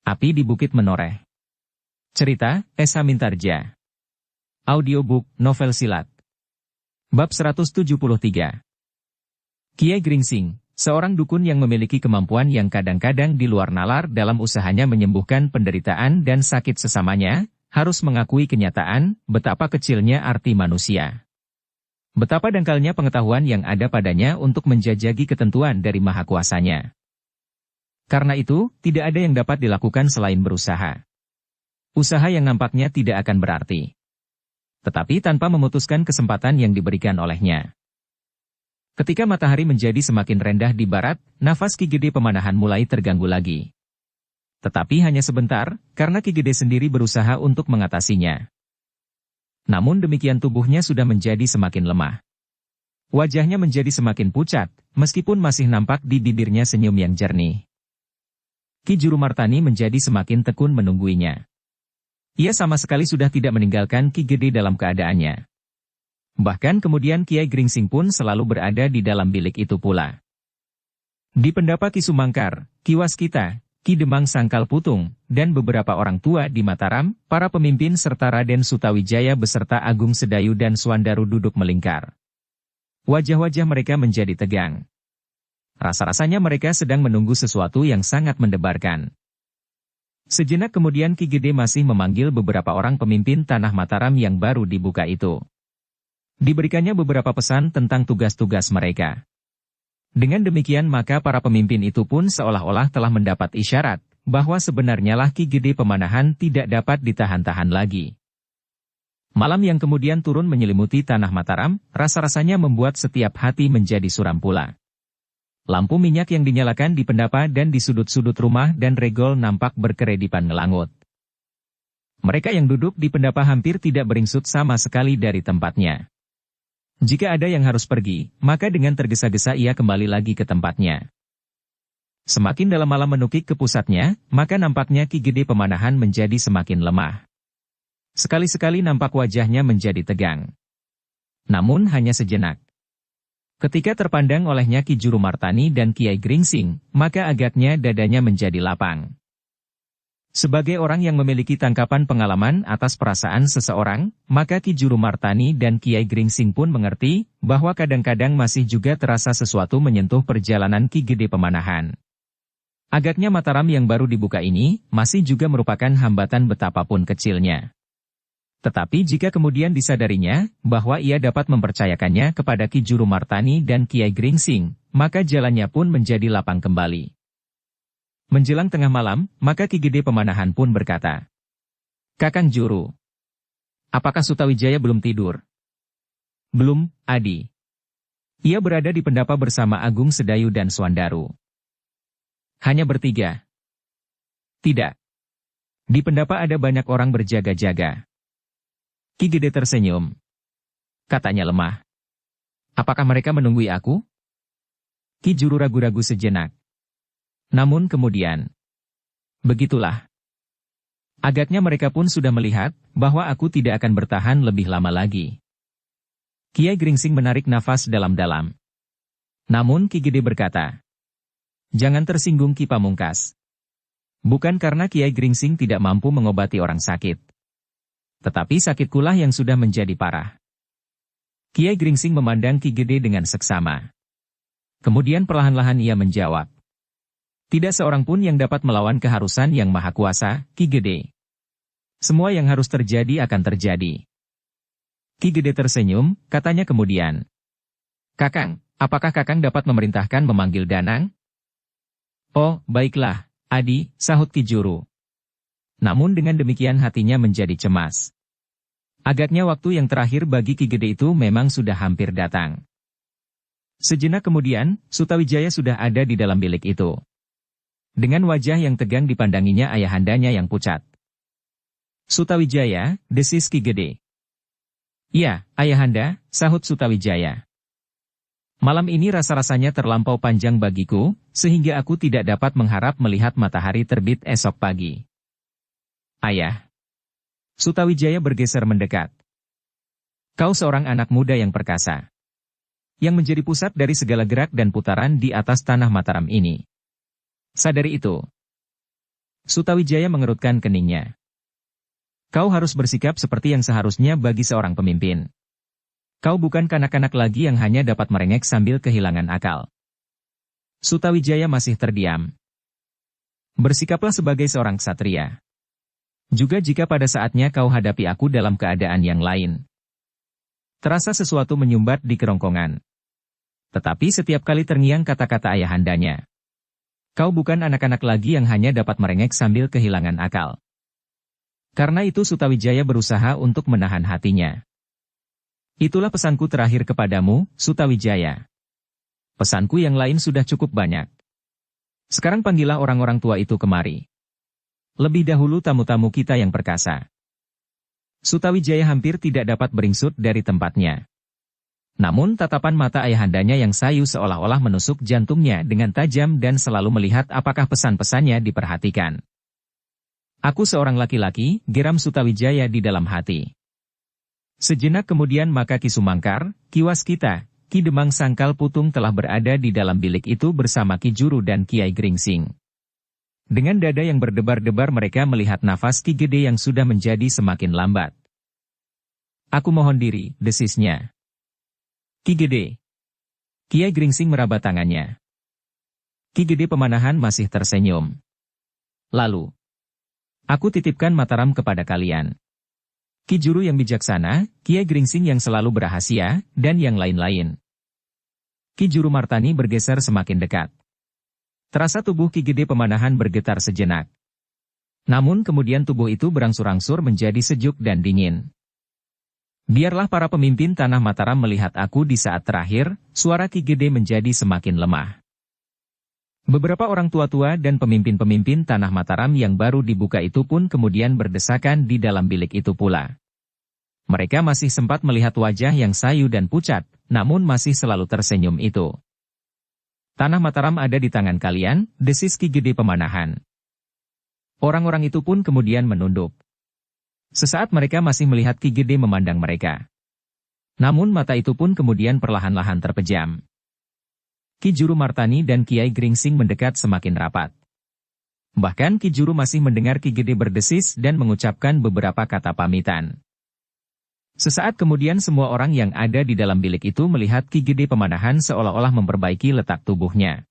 Api di Bukit Menoreh. Cerita, Esa Mintarja. Audiobook, novel silat. Bab 173. Kiai Gringsing, seorang dukun yang memiliki kemampuan yang kadang-kadang di luar nalar dalam usahanya menyembuhkan penderitaan dan sakit sesamanya, harus mengakui kenyataan betapa kecilnya arti manusia. Betapa dangkalnya pengetahuan yang ada padanya untuk menjajaki ketentuan dari Maha Kuasanya. Karena itu, tidak ada yang dapat dilakukan selain berusaha. Usaha yang nampaknya tidak akan berarti. Tetapi tanpa memutuskan kesempatan yang diberikan olehnya. Ketika matahari menjadi semakin rendah di barat, nafas Ki Gede Pemanahan mulai terganggu lagi. Tetapi hanya sebentar, karena Ki Gede sendiri berusaha untuk mengatasinya. Namun demikian tubuhnya sudah menjadi semakin lemah. Wajahnya menjadi semakin pucat, meskipun masih nampak di bibirnya senyum yang jernih. Ki Juru Martani menjadi semakin tekun menungguinya. Ia sama sekali sudah tidak meninggalkan Ki Gede dalam keadaannya. Bahkan kemudian Kiai Gringsing pun selalu berada di dalam bilik itu pula. Di Pendapa Ki Sumangkar, Ki Waskita, Ki Demang Sangkal Putung, dan beberapa orang tua di Mataram, para pemimpin serta Raden Sutawijaya beserta Agung Sedayu dan Swandaru duduk melingkar. Wajah-wajah mereka menjadi tegang. Rasa-rasanya mereka sedang menunggu sesuatu yang sangat mendebarkan. Sejenak kemudian Ki Gede masih memanggil beberapa orang pemimpin tanah Mataram yang baru dibuka itu. Diberikannya beberapa pesan tentang tugas-tugas mereka. Dengan demikian maka para pemimpin itu pun seolah-olah telah mendapat isyarat, bahwa sebenarnya lah Ki Gede Pemanahan tidak dapat ditahan-tahan lagi. Malam yang kemudian turun menyelimuti tanah Mataram, rasa-rasanya membuat setiap hati menjadi suram pula. Lampu minyak yang dinyalakan di pendapa dan di sudut-sudut rumah dan regol nampak berkeredipan ngelangut. Mereka yang duduk di pendapa hampir tidak beringsut sama sekali dari tempatnya. Jika ada yang harus pergi, maka dengan tergesa-gesa ia kembali lagi ke tempatnya. Semakin dalam malam menukik ke pusatnya, maka nampaknya Ki Gede Pemanahan menjadi semakin lemah. Sekali-sekali nampak wajahnya menjadi tegang. Namun hanya sejenak. Ketika terpandang olehnya Ki Juru Martani dan Kiai Gringsing, maka agaknya dadanya menjadi lapang. Sebagai orang yang memiliki tangkapan pengalaman atas perasaan seseorang, maka Ki Juru Martani dan Kiai Gringsing pun mengerti, bahwa kadang-kadang masih juga terasa sesuatu menyentuh perjalanan Ki Gede Pemanahan. Agaknya Mataram yang baru dibuka ini, masih juga merupakan hambatan betapapun kecilnya. Tetapi jika kemudian disadarinya, bahwa ia dapat mempercayakannya kepada Ki Juru Martani dan Kiai Gringsing, maka jalannya pun menjadi lapang kembali. Menjelang tengah malam, maka Ki Gede Pemanahan pun berkata, "Kakang Juru, apakah Sutawijaya belum tidur?" "Belum, Adi. Ia berada di pendapa bersama Agung Sedayu dan Swandaru." "Hanya bertiga?" "Tidak. Di pendapa ada banyak orang berjaga-jaga." Ki Gede tersenyum. Katanya lemah. "Apakah mereka menunggui aku?" Ki Juru ragu-ragu sejenak. Namun kemudian, "Begitulah. Agaknya mereka pun sudah melihat, bahwa aku tidak akan bertahan lebih lama lagi." Kiai Gringsing menarik nafas dalam-dalam. Namun Ki Gede berkata, "Jangan tersinggung Ki Pamungkas." Bukan karena Kiai Gringsing tidak mampu mengobati orang sakit. Tetapi sakitkulah yang sudah menjadi parah. Kiai Gringsing memandang Ki Gede dengan seksama. Kemudian perlahan-lahan ia menjawab. "Tidak seorang pun yang dapat melawan keharusan yang maha kuasa, Ki Gede. Semua yang harus terjadi akan terjadi." Ki Gede tersenyum, katanya kemudian. "Kakang, apakah Kakang dapat memerintahkan memanggil Danang?" "Oh, baiklah, Adi," sahut Ki Juru. Namun dengan demikian hatinya menjadi cemas. Agaknya waktu yang terakhir bagi Ki Gede itu memang sudah hampir datang. Sejenak kemudian, Sutawijaya sudah ada di dalam bilik itu. Dengan wajah yang tegang dipandanginya ayahandanya yang pucat. "Sutawijaya," desis Ki Gede. "Iya, ayahanda," sahut Sutawijaya. "Malam ini rasa-rasanya terlampau panjang bagiku, sehingga aku tidak dapat mengharap melihat matahari terbit esok pagi." "Ayah." Sutawijaya bergeser mendekat. "Kau seorang anak muda yang perkasa, yang menjadi pusat dari segala gerak dan putaran di atas tanah Mataram ini. Sadari itu." Sutawijaya mengerutkan keningnya. Kau harus bersikap seperti yang seharusnya bagi seorang pemimpin. Kau bukan kanak-kanak lagi yang hanya dapat merengek sambil kehilangan akal. Sutawijaya masih terdiam. Bersikaplah sebagai seorang ksatria. Juga jika pada saatnya kau hadapi aku dalam keadaan yang lain. Terasa sesuatu menyumbat di kerongkongan. Tetapi setiap kali terngiang kata-kata ayahandanya. Kau bukan anak-anak lagi yang hanya dapat merengek sambil kehilangan akal. Karena itu Sutawijaya berusaha untuk menahan hatinya. Itulah pesanku terakhir kepadamu, Sutawijaya. Pesanku yang lain sudah cukup banyak. Sekarang panggillah orang-orang tua itu kemari. Lebih dahulu tamu-tamu kita yang perkasa. Sutawijaya hampir tidak dapat beringsut dari tempatnya. Namun tatapan mata ayahandanya yang sayu seolah-olah menusuk jantungnya dengan tajam dan selalu melihat apakah pesan-pesannya diperhatikan. Aku seorang laki-laki, geram Sutawijaya di dalam hati. Sejenak kemudian maka Ki Sumangkar, Ki Waskita, Ki Demang Sangkal Putung telah berada di dalam bilik itu bersama Ki Juru dan Kiai Gringsing. Dengan dada yang berdebar-debar mereka melihat nafas Ki Gede yang sudah menjadi semakin lambat. Aku mohon diri, desisnya. Ki Gede. Kiai Gringsing meraba tangannya. Ki Gede Pemanahan masih tersenyum. Lalu, aku titipkan Mataram kepada kalian. Ki Juru yang bijaksana, Kiai Gringsing yang selalu berrahasia, dan yang lain-lain. Ki Juru Martani bergeser semakin dekat. Terasa tubuh Ki Gede Pemanahan bergetar sejenak. Namun kemudian tubuh itu berangsur-angsur menjadi sejuk dan dingin. Biarlah para pemimpin Tanah Mataram melihat aku di saat terakhir, suara Ki Gede menjadi semakin lemah. Beberapa orang tua-tua dan pemimpin-pemimpin Tanah Mataram yang baru dibuka itu pun kemudian berdesakan di dalam bilik itu pula. Mereka masih sempat melihat wajah yang sayu dan pucat, namun masih selalu tersenyum itu. Tanah Mataram ada di tangan kalian, desis Ki Gede Pemanahan. Orang-orang itu pun kemudian menunduk. Sesaat mereka masih melihat Ki Gede memandang mereka. Namun mata itu pun kemudian perlahan-lahan terpejam. Ki Juru Martani dan Kiai Gringsing mendekat semakin rapat. Bahkan Ki Juru masih mendengar Ki Gede berdesis dan mengucapkan beberapa kata pamitan. Sesaat kemudian semua orang yang ada di dalam bilik itu melihat Ki Gede Pemanahan seolah-olah memperbaiki letak tubuhnya.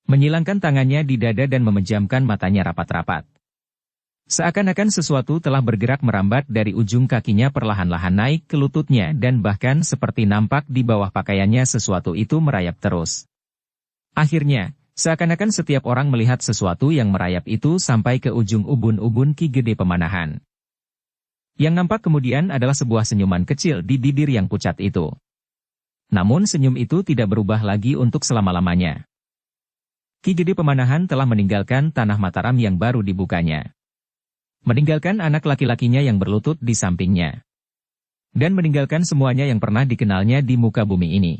Menyilangkan tangannya di dada dan memejamkan matanya rapat-rapat. Seakan-akan sesuatu telah bergerak merambat dari ujung kakinya perlahan-lahan naik ke lututnya dan bahkan seperti nampak di bawah pakaiannya sesuatu itu merayap terus. Akhirnya, seakan-akan setiap orang melihat sesuatu yang merayap itu sampai ke ujung ubun-ubun Ki Gede Pemanahan. Yang nampak kemudian adalah sebuah senyuman kecil di bibir yang pucat itu. Namun senyum itu tidak berubah lagi untuk selama-lamanya. Ki Gede Pemanahan telah meninggalkan Tanah Mataram yang baru dibukanya. Meninggalkan anak laki-lakinya yang berlutut di sampingnya. Dan meninggalkan semuanya yang pernah dikenalnya di muka bumi ini.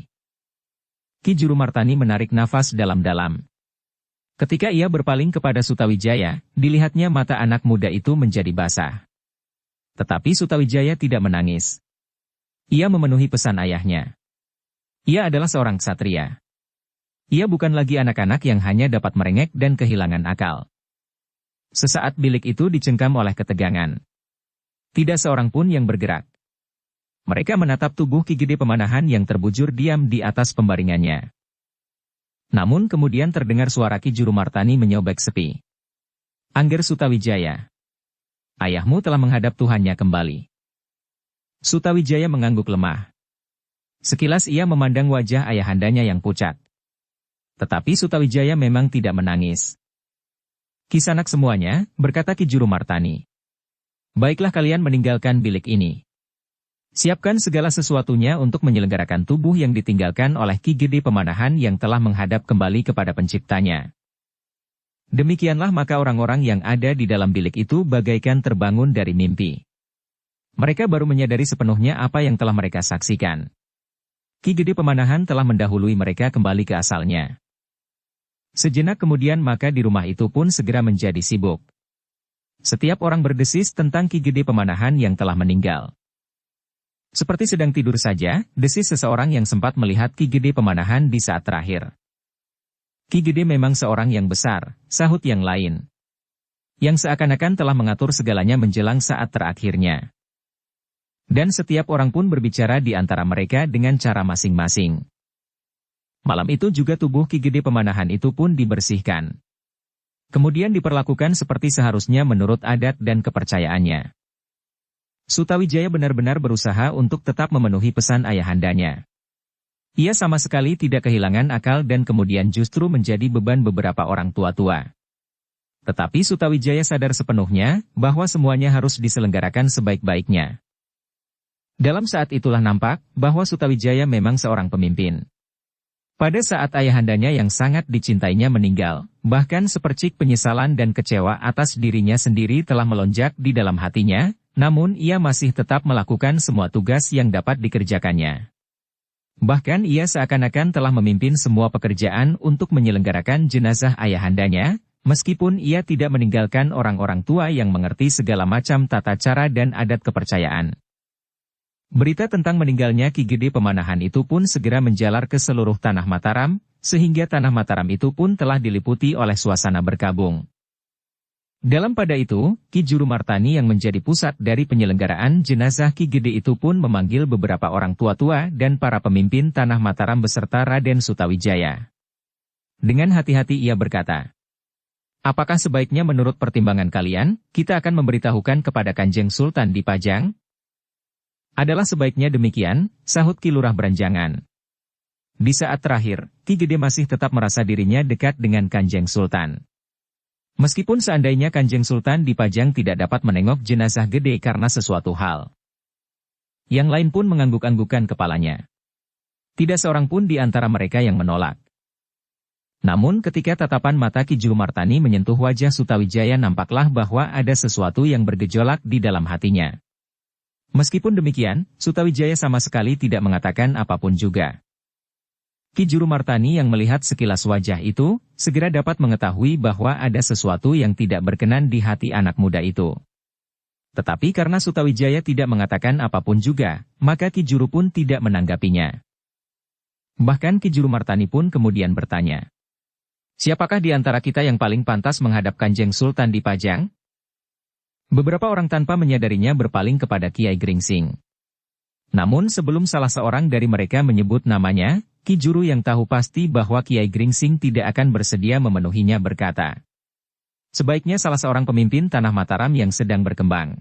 Ki Juru Martani menarik nafas dalam-dalam. Ketika ia berpaling kepada Sutawijaya, dilihatnya mata anak muda itu menjadi basah. Tetapi Sutawijaya tidak menangis. Ia memenuhi pesan ayahnya. Ia adalah seorang ksatria. Ia bukan lagi anak-anak yang hanya dapat merengek dan kehilangan akal. Sesaat bilik itu dicengkam oleh ketegangan. Tidak seorang pun yang bergerak. Mereka menatap tubuh Ki Gede Pemanahan yang terbujur diam di atas pembaringannya. Namun kemudian terdengar suara Ki Juru Martani menyobek sepi. Angger Sutawijaya. Ayahmu telah menghadap Tuhannya kembali. Sutawijaya mengangguk lemah. Sekilas ia memandang wajah ayahandanya yang pucat. Tetapi Sutawijaya memang tidak menangis. Kisanak semuanya, berkata Ki Juru Martani. Baiklah kalian meninggalkan bilik ini. Siapkan segala sesuatunya untuk menyelenggarakan tubuh yang ditinggalkan oleh Ki Gede Pemanahan yang telah menghadap kembali kepada penciptanya. Demikianlah maka orang-orang yang ada di dalam bilik itu bagaikan terbangun dari mimpi. Mereka baru menyadari sepenuhnya apa yang telah mereka saksikan. Ki Gede Pemanahan telah mendahului mereka kembali ke asalnya. Sejenak kemudian maka di rumah itu pun segera menjadi sibuk. Setiap orang berdesis tentang Ki Gede Pemanahan yang telah meninggal. Seperti sedang tidur saja, desis seseorang yang sempat melihat Ki Gede Pemanahan di saat terakhir. Ki Gede memang seorang yang besar, sahut yang lain. yang seakan-akan telah mengatur segalanya menjelang saat terakhirnya. Dan setiap orang pun berbicara di antara mereka dengan cara masing-masing. Malam itu juga tubuh Ki Gede Pemanahan itu pun dibersihkan. Kemudian diperlakukan seperti seharusnya menurut adat dan kepercayaannya. Sutawijaya benar-benar berusaha untuk tetap memenuhi pesan ayahandanya. Ia sama sekali tidak kehilangan akal dan kemudian justru menjadi beban beberapa orang tua-tua. Tetapi Sutawijaya sadar sepenuhnya bahwa semuanya harus diselenggarakan sebaik-baiknya. Dalam saat itulah nampak bahwa Sutawijaya memang seorang pemimpin. Pada saat ayahandanya yang sangat dicintainya meninggal, bahkan sepercik penyesalan dan kecewa atas dirinya sendiri telah melonjak di dalam hatinya, namun ia masih tetap melakukan semua tugas yang dapat dikerjakannya. Bahkan ia seakan-akan telah memimpin semua pekerjaan untuk menyelenggarakan jenazah ayahandanya, meskipun ia tidak meninggalkan orang-orang tua yang mengerti segala macam tata cara dan adat kepercayaan. Berita tentang meninggalnya Ki Gede Pemanahan itu pun segera menjalar ke seluruh tanah Mataram, sehingga tanah Mataram itu pun telah diliputi oleh suasana berkabung. Dalam pada itu, Ki Juru Martani yang menjadi pusat dari penyelenggaraan jenazah Ki Gede itu pun memanggil beberapa orang tua-tua dan para pemimpin tanah Mataram beserta Raden Sutawijaya. Dengan hati-hati ia berkata, "Apakah sebaiknya menurut pertimbangan kalian, kita akan memberitahukan kepada Kanjeng Sultan di Pajang?" "Adalah sebaiknya demikian," sahut Ki Lurah Beranjangan. Di saat terakhir, Ki Gede masih tetap merasa dirinya dekat dengan Kanjeng Sultan. Meskipun seandainya Kanjeng Sultan di Pajang tidak dapat menengok jenazah Gede karena sesuatu hal. Yang lain pun mengangguk-anggukan kepalanya. Tidak seorang pun di antara mereka yang menolak. Namun ketika tatapan mata Ki Juru Martani menyentuh wajah Sutawijaya nampaklah bahwa ada sesuatu yang bergejolak di dalam hatinya. Meskipun demikian, Sutawijaya sama sekali tidak mengatakan apapun juga. Ki Juru Martani yang melihat sekilas wajah itu, segera dapat mengetahui bahwa ada sesuatu yang tidak berkenan di hati anak muda itu. Tetapi karena Sutawijaya tidak mengatakan apapun juga, maka Ki Juru pun tidak menanggapinya. Bahkan Ki Juru Martani pun kemudian bertanya, "Siapakah di antara kita yang paling pantas menghadap Kanjeng Sultan di Pajang?" Beberapa orang tanpa menyadarinya berpaling kepada Kiai Gringsing. Namun sebelum salah seorang dari mereka menyebut namanya, Ki Juru yang tahu pasti bahwa Kiai Gringsing tidak akan bersedia memenuhinya berkata, "Sebaiknya salah seorang pemimpin tanah Mataram yang sedang berkembang."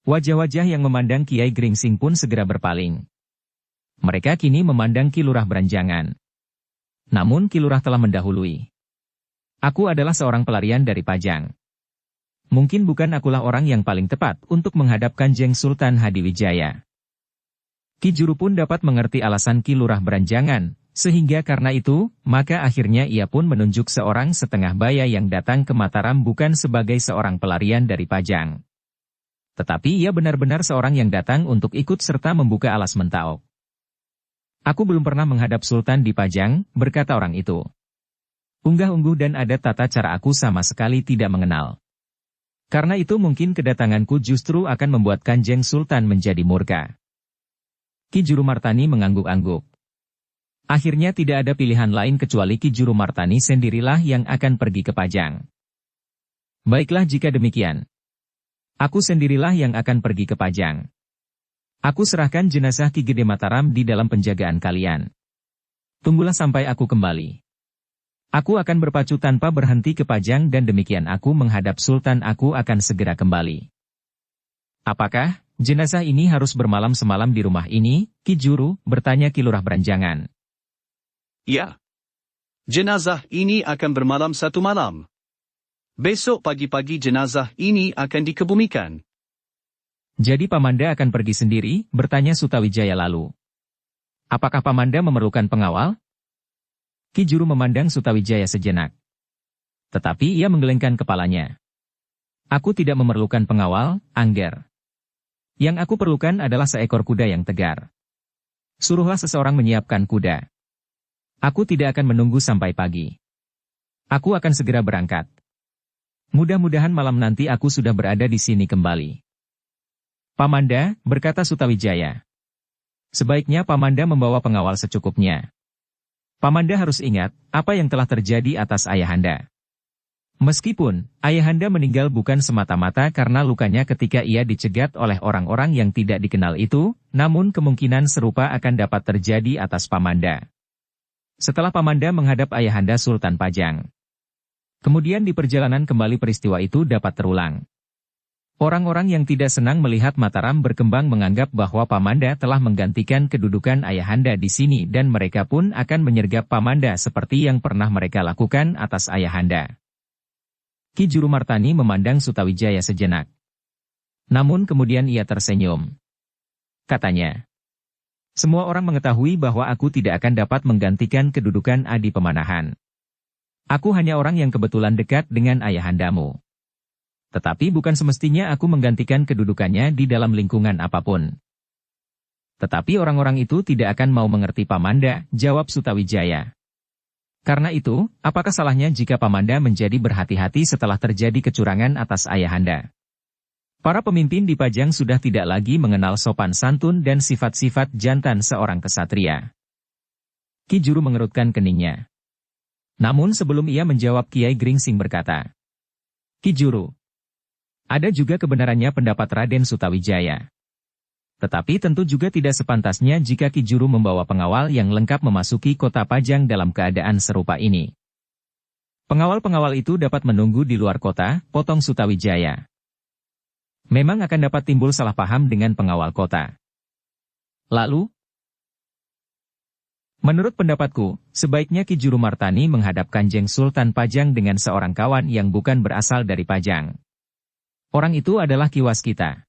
Wajah-wajah yang memandang Kiai Gringsing pun segera berpaling. Mereka kini memandang Ki Lurah Beranjangan. Namun Ki Lurah telah mendahului. "Aku adalah seorang pelarian dari Pajang. Mungkin bukan akulah orang yang paling tepat untuk menghadap Kanjeng Sultan Hadiwijaya." Ki Juru pun dapat mengerti alasan Ki Lurah Beranjangan, sehingga karena itu, maka akhirnya ia pun menunjuk seorang setengah baya yang datang ke Mataram bukan sebagai seorang pelarian dari Pajang. Tetapi ia benar-benar seorang yang datang untuk ikut serta membuka alas Mentaok. "Aku belum pernah menghadap Sultan di Pajang," berkata orang itu. "Unggah-ungguh dan adat tata cara aku sama sekali tidak mengenal. Karena itu mungkin kedatanganku justru akan membuat Kanjeng Sultan menjadi murka." Ki Juru Martani mengangguk-angguk. Akhirnya tidak ada pilihan lain kecuali Ki Juru Martani sendirilah yang akan pergi ke Pajang. "Baiklah jika demikian. Aku sendirilah yang akan pergi ke Pajang. Aku serahkan jenazah Ki Gede Mataram di dalam penjagaan kalian. Tunggulah sampai aku kembali. Aku akan berpacu tanpa berhenti ke Pajang dan demikian aku menghadap Sultan aku akan segera kembali." "Apakah jenazah ini harus bermalam semalam di rumah ini, Ki Juru?" bertanya Ki Lurah Beranjangan. "Ya. Jenazah ini akan bermalam satu malam. Besok pagi-pagi jenazah ini akan dikebumikan." "Jadi Pamanda akan pergi sendiri?" bertanya Sutawijaya lalu. "Apakah Pamanda memerlukan pengawal?" Ki Juru memandang Sutawijaya sejenak. Tetapi ia menggelengkan kepalanya. "Aku tidak memerlukan pengawal, Angger. Yang aku perlukan adalah seekor kuda yang tegar. Suruhlah seseorang menyiapkan kuda. Aku tidak akan menunggu sampai pagi. Aku akan segera berangkat. Mudah-mudahan malam nanti aku sudah berada di sini kembali." "Pamanda," berkata Sutawijaya. "Sebaiknya Pamanda membawa pengawal secukupnya. Pamanda harus ingat apa yang telah terjadi atas ayahanda. Meskipun, ayahanda meninggal bukan semata-mata karena lukanya ketika ia dicegat oleh orang-orang yang tidak dikenal itu, namun kemungkinan serupa akan dapat terjadi atas Pamanda. Setelah Pamanda menghadap ayahanda Sultan Pajang. Kemudian di perjalanan kembali peristiwa itu dapat terulang. Orang-orang yang tidak senang melihat Mataram berkembang menganggap bahwa Pamanda telah menggantikan kedudukan ayahanda di sini dan mereka pun akan menyergap Pamanda seperti yang pernah mereka lakukan atas ayahanda. Ki Jurumartani memandang Sutawijaya sejenak. Namun kemudian ia tersenyum. Katanya, semua orang mengetahui bahwa aku tidak akan dapat menggantikan kedudukan Adi Pemanahan. Aku hanya orang yang kebetulan dekat dengan ayahandamu. Tetapi bukan semestinya aku menggantikan kedudukannya di dalam lingkungan apapun. Tetapi orang-orang itu tidak akan mau mengerti Pamanda, jawab Sutawijaya. Karena itu, apakah salahnya jika Pamanda menjadi berhati-hati setelah terjadi kecurangan atas ayahanda? Para pemimpin di Pajang sudah tidak lagi mengenal sopan santun dan sifat-sifat jantan seorang kesatria. Ki Juru mengerutkan keningnya. Namun sebelum ia menjawab, Kiai Gringsing berkata, Ki Juru, ada juga kebenarannya pendapat Raden Sutawijaya. Tetapi tentu juga tidak sepantasnya jika Ki Juru membawa pengawal yang lengkap memasuki kota Pajang dalam keadaan serupa ini. Pengawal-pengawal itu dapat menunggu di luar kota, potong Sutawijaya. Memang akan dapat timbul salah paham dengan pengawal kota. Lalu, menurut pendapatku, sebaiknya Ki Jurumartani menghadap Kanjeng Sultan Pajang dengan seorang kawan yang bukan berasal dari Pajang. Orang itu adalah Ki Waskita.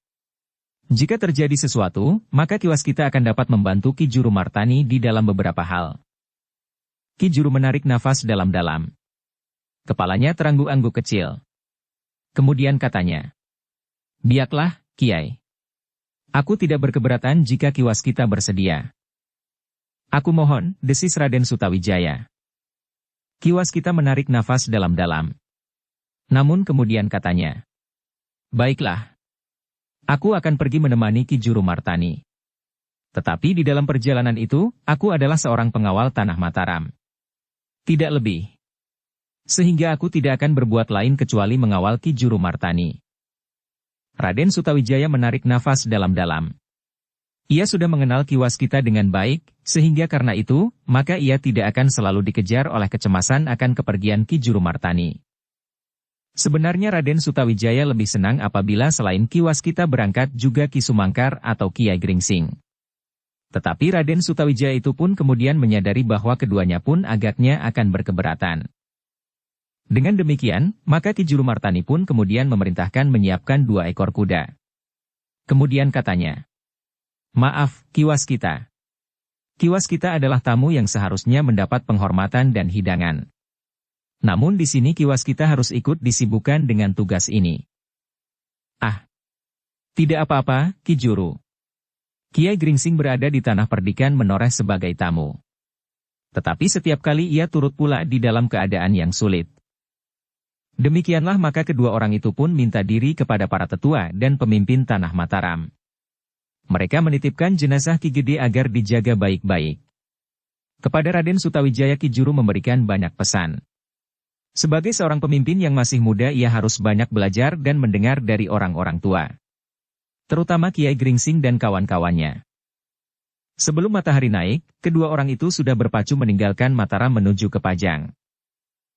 Jika terjadi sesuatu, maka Ki Waskita akan dapat membantu Ki Jurumartani di dalam beberapa hal. Ki Juru menarik nafas dalam-dalam. Kepalanya terangguk-angguk kecil. Kemudian katanya, biarlah, Kiai. Aku tidak berkeberatan jika Ki Waskita bersedia. Aku mohon, desis Raden Sutawijaya. Ki Waskita menarik nafas dalam-dalam. Namun kemudian katanya, baiklah. Aku akan pergi menemani Ki Jurumartani. Tetapi di dalam perjalanan itu, aku adalah seorang pengawal tanah Mataram. Tidak lebih. Sehingga aku tidak akan berbuat lain kecuali mengawal Ki Jurumartani. Raden Sutawijaya menarik nafas dalam-dalam. Ia sudah mengenal Ki Waskita dengan baik, sehingga karena itu, maka ia tidak akan selalu dikejar oleh kecemasan akan kepergian Ki Jurumartani. Sebenarnya Raden Sutawijaya lebih senang apabila selain Ki Waskita berangkat juga Ki Sumangkar atau Kiai Gringsing. Tetapi Raden Sutawijaya itu pun kemudian menyadari bahwa keduanya pun agaknya akan berkeberatan. Dengan demikian, maka Ki Jurumartani pun kemudian memerintahkan menyiapkan 2 ekor kuda. Kemudian katanya, maaf, Ki Waskita. Ki Waskita adalah tamu yang seharusnya mendapat penghormatan dan hidangan. Namun di sini Ki Waskita harus ikut disibukkan dengan tugas ini. Ah, tidak apa-apa, Ki Juru. Kiai Gringsing berada di tanah perdikan menoreh sebagai tamu. Tetapi setiap kali ia turut pula di dalam keadaan yang sulit. Demikianlah maka kedua orang itu pun minta diri kepada para tetua dan pemimpin tanah Mataram. Mereka menitipkan jenazah Ki Gede agar dijaga baik-baik. Kepada Raden Sutawijaya Ki Juru memberikan banyak pesan. Sebagai seorang pemimpin yang masih muda ia harus banyak belajar dan mendengar dari orang-orang tua. Terutama Kiai Gringsing dan kawan-kawannya. Sebelum matahari naik, kedua orang itu sudah berpacu meninggalkan Mataram menuju ke Pajang.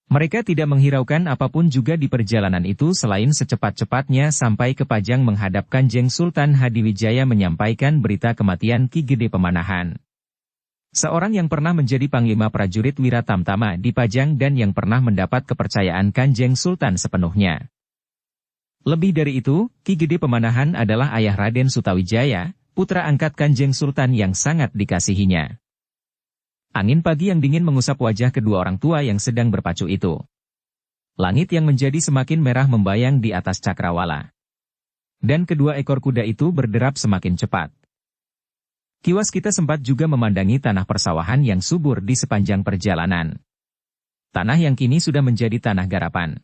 Mereka tidak menghiraukan apapun juga di perjalanan itu selain secepat-cepatnya sampai ke Pajang menghadap Kanjeng Sultan Hadiwijaya menyampaikan berita kematian Ki Gede Pemanahan. Seorang yang pernah menjadi panglima prajurit Wiratamtama di Pajang dan yang pernah mendapat kepercayaan Kanjeng Sultan sepenuhnya. Lebih dari itu, Ki Gede Pemanahan adalah ayah Raden Sutawijaya, putra angkat Kanjeng Sultan yang sangat dikasihinya. Angin pagi yang dingin mengusap wajah kedua orang tua yang sedang berpacu itu. Langit yang menjadi semakin merah membayang di atas cakrawala. Dan kedua ekor kuda itu berderap semakin cepat. Ki Waskita sempat juga memandangi tanah persawahan yang subur di sepanjang perjalanan. Tanah yang kini sudah menjadi tanah garapan.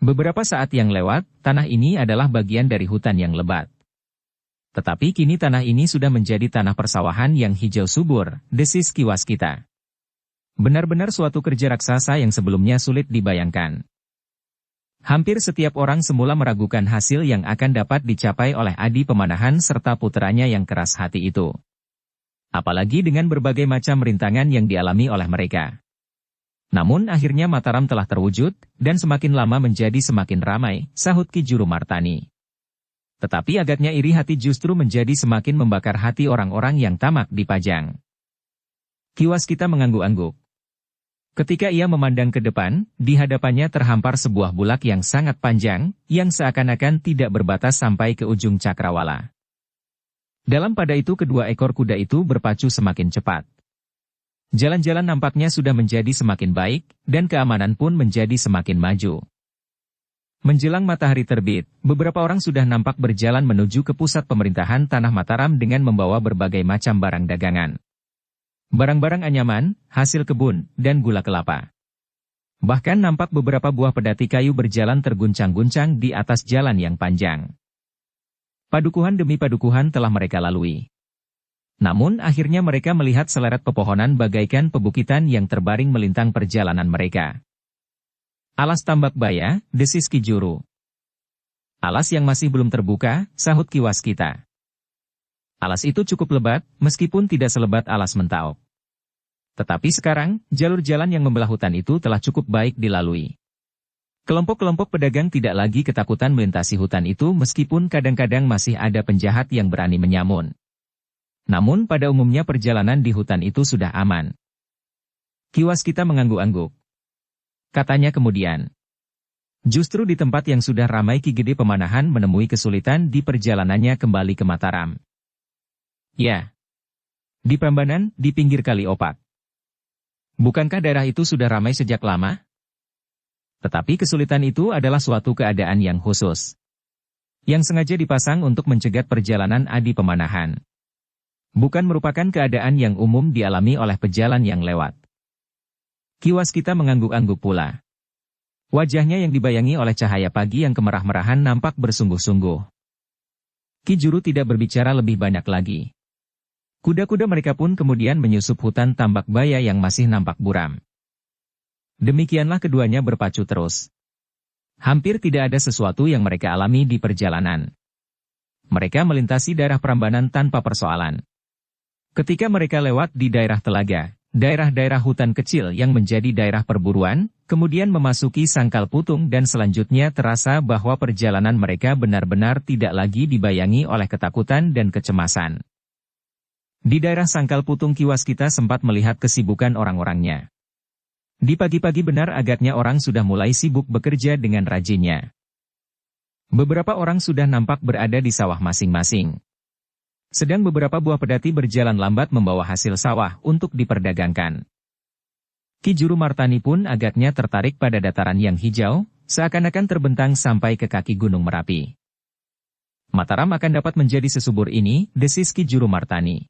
Beberapa saat yang lewat, tanah ini adalah bagian dari hutan yang lebat. Tetapi kini tanah ini sudah menjadi tanah persawahan yang hijau subur, desis Ki Waskita. Benar-benar suatu kerja raksasa yang sebelumnya sulit dibayangkan. Hampir setiap orang semula meragukan hasil yang akan dapat dicapai oleh Adi Pemanahan serta puteranya yang keras hati itu. Apalagi dengan berbagai macam rintangan yang dialami oleh mereka. Namun akhirnya Mataram telah terwujud, dan semakin lama menjadi semakin ramai, sahut Ki Juru Martani. Tetapi agaknya iri hati justru menjadi semakin membakar hati orang-orang yang tamak di Pajang. Ki Waskita mengangguk-angguk. Ketika ia memandang ke depan, di hadapannya terhampar sebuah bulak yang sangat panjang, yang seakan-akan tidak berbatas sampai ke ujung cakrawala. Dalam pada itu kedua ekor kuda itu berpacu semakin cepat. Jalan-jalan nampaknya sudah menjadi semakin baik, dan keamanan pun menjadi semakin maju. Menjelang matahari terbit, beberapa orang sudah nampak berjalan menuju ke pusat pemerintahan Tanah Mataram dengan membawa berbagai macam barang dagangan. Barang-barang anyaman, hasil kebun, dan gula kelapa. Bahkan nampak beberapa buah pedati kayu berjalan terguncang-guncang di atas jalan yang panjang. Padukuhan demi padukuhan telah mereka lalui. Namun akhirnya mereka melihat seleret pepohonan bagaikan pebukitan yang terbaring melintang perjalanan mereka. Alas Tambak Baya, desis Ki Juru. Alas yang masih belum terbuka, sahut Ki Waskita. Alas itu cukup lebat, meskipun tidak selebat alas Mentaok. Tetapi sekarang, jalur jalan yang membelah hutan itu telah cukup baik dilalui. Kelompok-kelompok pedagang tidak lagi ketakutan melintasi hutan itu meskipun kadang-kadang masih ada penjahat yang berani menyamun. Namun pada umumnya perjalanan di hutan itu sudah aman. Ki Waskita mengangguk-angguk. Katanya kemudian. Justru di tempat yang sudah ramai Ki Gede Pemanahan menemui kesulitan di perjalanannya kembali ke Mataram. Ya. Di Prambanan, di pinggir Kali Opak. Bukankah daerah itu sudah ramai sejak lama? Tetapi kesulitan itu adalah suatu keadaan yang khusus. Yang sengaja dipasang untuk mencegat perjalanan Adi Pemanahan. Bukan merupakan keadaan yang umum dialami oleh pejalan yang lewat. Ki Waskita mengangguk-angguk pula. Wajahnya yang dibayangi oleh cahaya pagi yang kemerah-merahan nampak bersungguh-sungguh. Ki Juru tidak berbicara lebih banyak lagi. Kuda-kuda mereka pun kemudian menyusup hutan Tambak Baya yang masih nampak buram. Demikianlah keduanya berpacu terus. Hampir tidak ada sesuatu yang mereka alami di perjalanan. Mereka melintasi daerah Prambanan tanpa persoalan. Ketika mereka lewat di daerah Telaga, daerah-daerah hutan kecil yang menjadi daerah perburuan, kemudian memasuki Sangkal Putung dan selanjutnya terasa bahwa perjalanan mereka benar-benar tidak lagi dibayangi oleh ketakutan dan kecemasan. Di daerah Sangkal Putung Ki Waskita sempat melihat kesibukan orang-orangnya. Di pagi-pagi benar agaknya orang sudah mulai sibuk bekerja dengan rajinnya. Beberapa orang sudah nampak berada di sawah masing-masing. Sedang beberapa buah pedati berjalan lambat membawa hasil sawah untuk diperdagangkan. Ki Juru Martani pun agaknya tertarik pada dataran yang hijau, seakan-akan terbentang sampai ke kaki Gunung Merapi. Mataram akan dapat menjadi sesubur ini, desis Ki Juru Martani.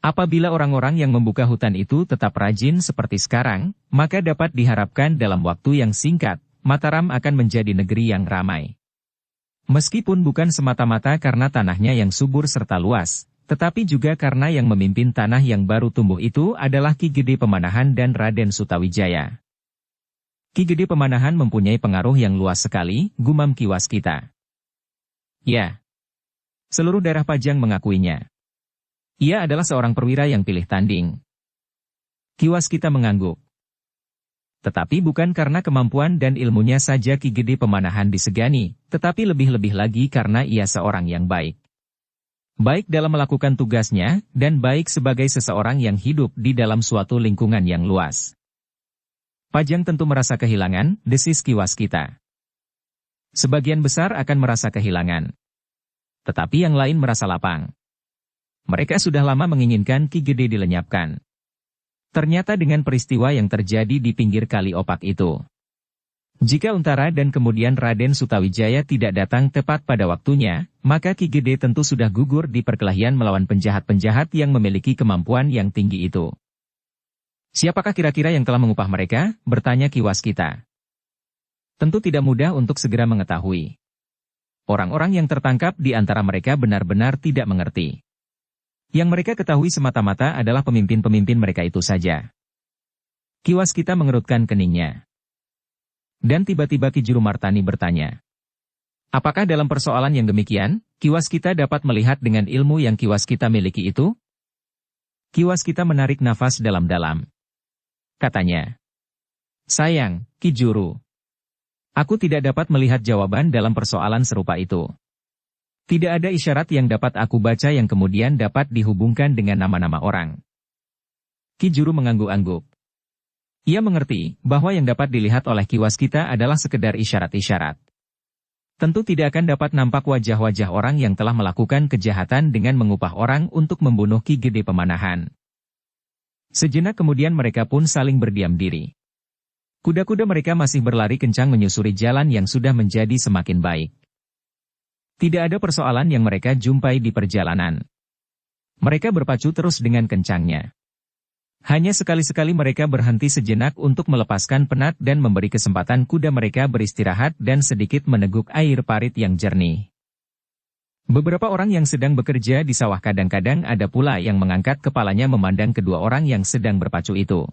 Apabila orang-orang yang membuka hutan itu tetap rajin seperti sekarang, maka dapat diharapkan dalam waktu yang singkat, Mataram akan menjadi negeri yang ramai. Meskipun bukan semata-mata karena tanahnya yang subur serta luas, tetapi juga karena yang memimpin tanah yang baru tumbuh itu adalah Ki Gede Pemanahan dan Raden Sutawijaya. Ki Gede Pemanahan mempunyai pengaruh yang luas sekali, gumam Ki Waskita. Ya. Seluruh daerah Pajang mengakuinya. Ia adalah seorang perwira yang pilih tanding. Ki Waskita mengangguk. Tetapi bukan karena kemampuan dan ilmunya saja Ki Gede Pemanahan disegani, tetapi lebih-lebih lagi karena ia seorang yang baik. Baik dalam melakukan tugasnya, dan baik sebagai seseorang yang hidup di dalam suatu lingkungan yang luas. Pajang tentu merasa kehilangan, desis Ki Waskita. Sebagian besar akan merasa kehilangan. Tetapi yang lain merasa lapang. Mereka sudah lama menginginkan Ki Gede dilenyapkan. Ternyata dengan peristiwa yang terjadi di pinggir Kali Opak itu. Jika Untara dan kemudian Raden Sutawijaya tidak datang tepat pada waktunya, maka Ki Gede tentu sudah gugur di perkelahian melawan penjahat-penjahat yang memiliki kemampuan yang tinggi itu. Siapakah kira-kira yang telah mengupah mereka? Bertanya Ki Waskita. Tentu tidak mudah untuk segera mengetahui. Orang-orang yang tertangkap di antara mereka benar-benar tidak mengerti. Yang mereka ketahui semata-mata adalah pemimpin-pemimpin mereka itu saja. Ki Waskita mengerutkan keningnya. Dan tiba-tiba Ki Juru Martani bertanya. Apakah dalam persoalan yang demikian, Ki Waskita dapat melihat dengan ilmu yang Ki Waskita miliki itu? Ki Waskita menarik nafas dalam-dalam. Katanya. Sayang, Ki Juru. Aku tidak dapat melihat jawaban dalam persoalan serupa itu. Tidak ada isyarat yang dapat aku baca yang kemudian dapat dihubungkan dengan nama-nama orang. Ki Juru mengangguk-angguk. Ia mengerti bahwa yang dapat dilihat oleh Ki Waskita adalah sekedar isyarat-isyarat. Tentu tidak akan dapat nampak wajah-wajah orang yang telah melakukan kejahatan dengan mengupah orang untuk membunuh Ki Gede Pemanahan. Sejenak kemudian mereka pun saling berdiam diri. Kuda-kuda mereka masih berlari kencang menyusuri jalan yang sudah menjadi semakin baik. Tidak ada persoalan yang mereka jumpai di perjalanan. Mereka berpacu terus dengan kencangnya. Hanya sekali-sekali mereka berhenti sejenak untuk melepaskan penat dan memberi kesempatan kuda mereka beristirahat dan sedikit meneguk air parit yang jernih. Beberapa orang yang sedang bekerja di sawah kadang-kadang ada pula yang mengangkat kepalanya memandang kedua orang yang sedang berpacu itu.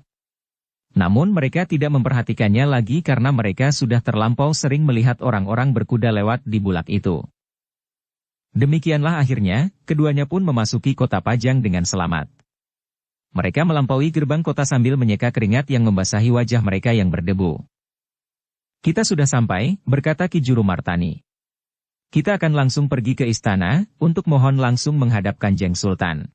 Namun mereka tidak memperhatikannya lagi karena mereka sudah terlampau sering melihat orang-orang berkuda lewat di bulak itu. Demikianlah akhirnya, keduanya pun memasuki kota Pajang dengan selamat. Mereka melampaui gerbang kota sambil menyeka keringat yang membasahi wajah mereka yang berdebu. Kita sudah sampai, berkata Ki Juru Martani. Kita akan langsung pergi ke istana, untuk mohon langsung menghadap Kanjeng Sultan.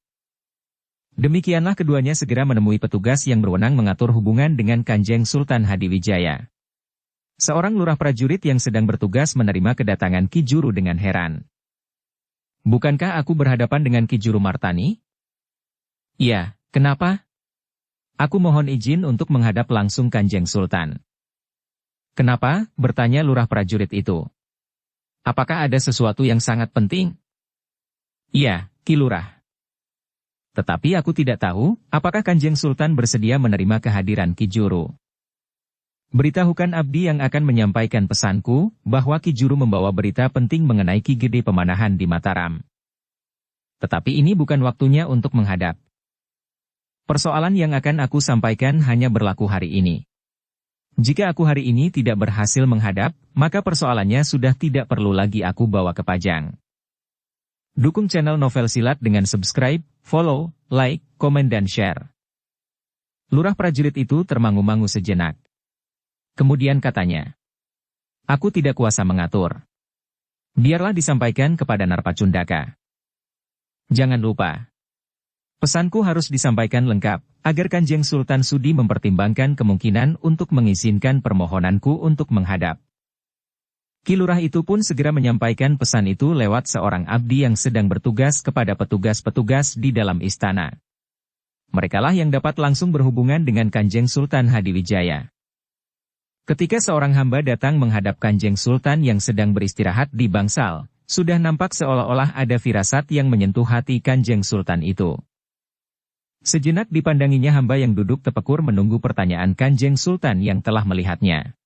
Demikianlah keduanya segera menemui petugas yang berwenang mengatur hubungan dengan Kanjeng Sultan Hadiwijaya. Seorang lurah prajurit yang sedang bertugas menerima kedatangan Ki Juru dengan heran. Bukankah aku berhadapan dengan Ki Juru Martani? Iya. Kenapa? Aku mohon izin untuk menghadap langsung Kanjeng Sultan. Kenapa? Bertanya lurah prajurit itu. Apakah ada sesuatu yang sangat penting? Iya, Ki Lurah. Tetapi aku tidak tahu, apakah Kanjeng Sultan bersedia menerima kehadiran Ki Juru. Beritahukan abdi yang akan menyampaikan pesanku, bahwa Ki Juru membawa berita penting mengenai Ki Gede Pemanahan di Mataram. Tetapi ini bukan waktunya untuk menghadap. Persoalan yang akan aku sampaikan hanya berlaku hari ini. Jika aku hari ini tidak berhasil menghadap, maka persoalannya sudah tidak perlu lagi aku bawa ke Pajang. Dukung channel Novel Silat dengan subscribe, follow, like, komen dan share. Lurah prajurit itu termangu-mangu sejenak. Kemudian katanya, aku tidak kuasa mengatur. Biarlah disampaikan kepada Narpacundaka. Jangan lupa. Pesanku harus disampaikan lengkap, agar Kanjeng Sultan sudi mempertimbangkan kemungkinan untuk mengizinkan permohonanku untuk menghadap. Ki Lurah itu pun segera menyampaikan pesan itu lewat seorang abdi yang sedang bertugas kepada petugas-petugas di dalam istana. Merekalah yang dapat langsung berhubungan dengan Kanjeng Sultan Hadiwijaya. Ketika seorang hamba datang menghadap Kanjeng Sultan yang sedang beristirahat di bangsal, sudah nampak seolah-olah ada firasat yang menyentuh hati Kanjeng Sultan itu. Sejenak dipandanginya hamba yang duduk tepekur menunggu pertanyaan Kanjeng Sultan yang telah melihatnya.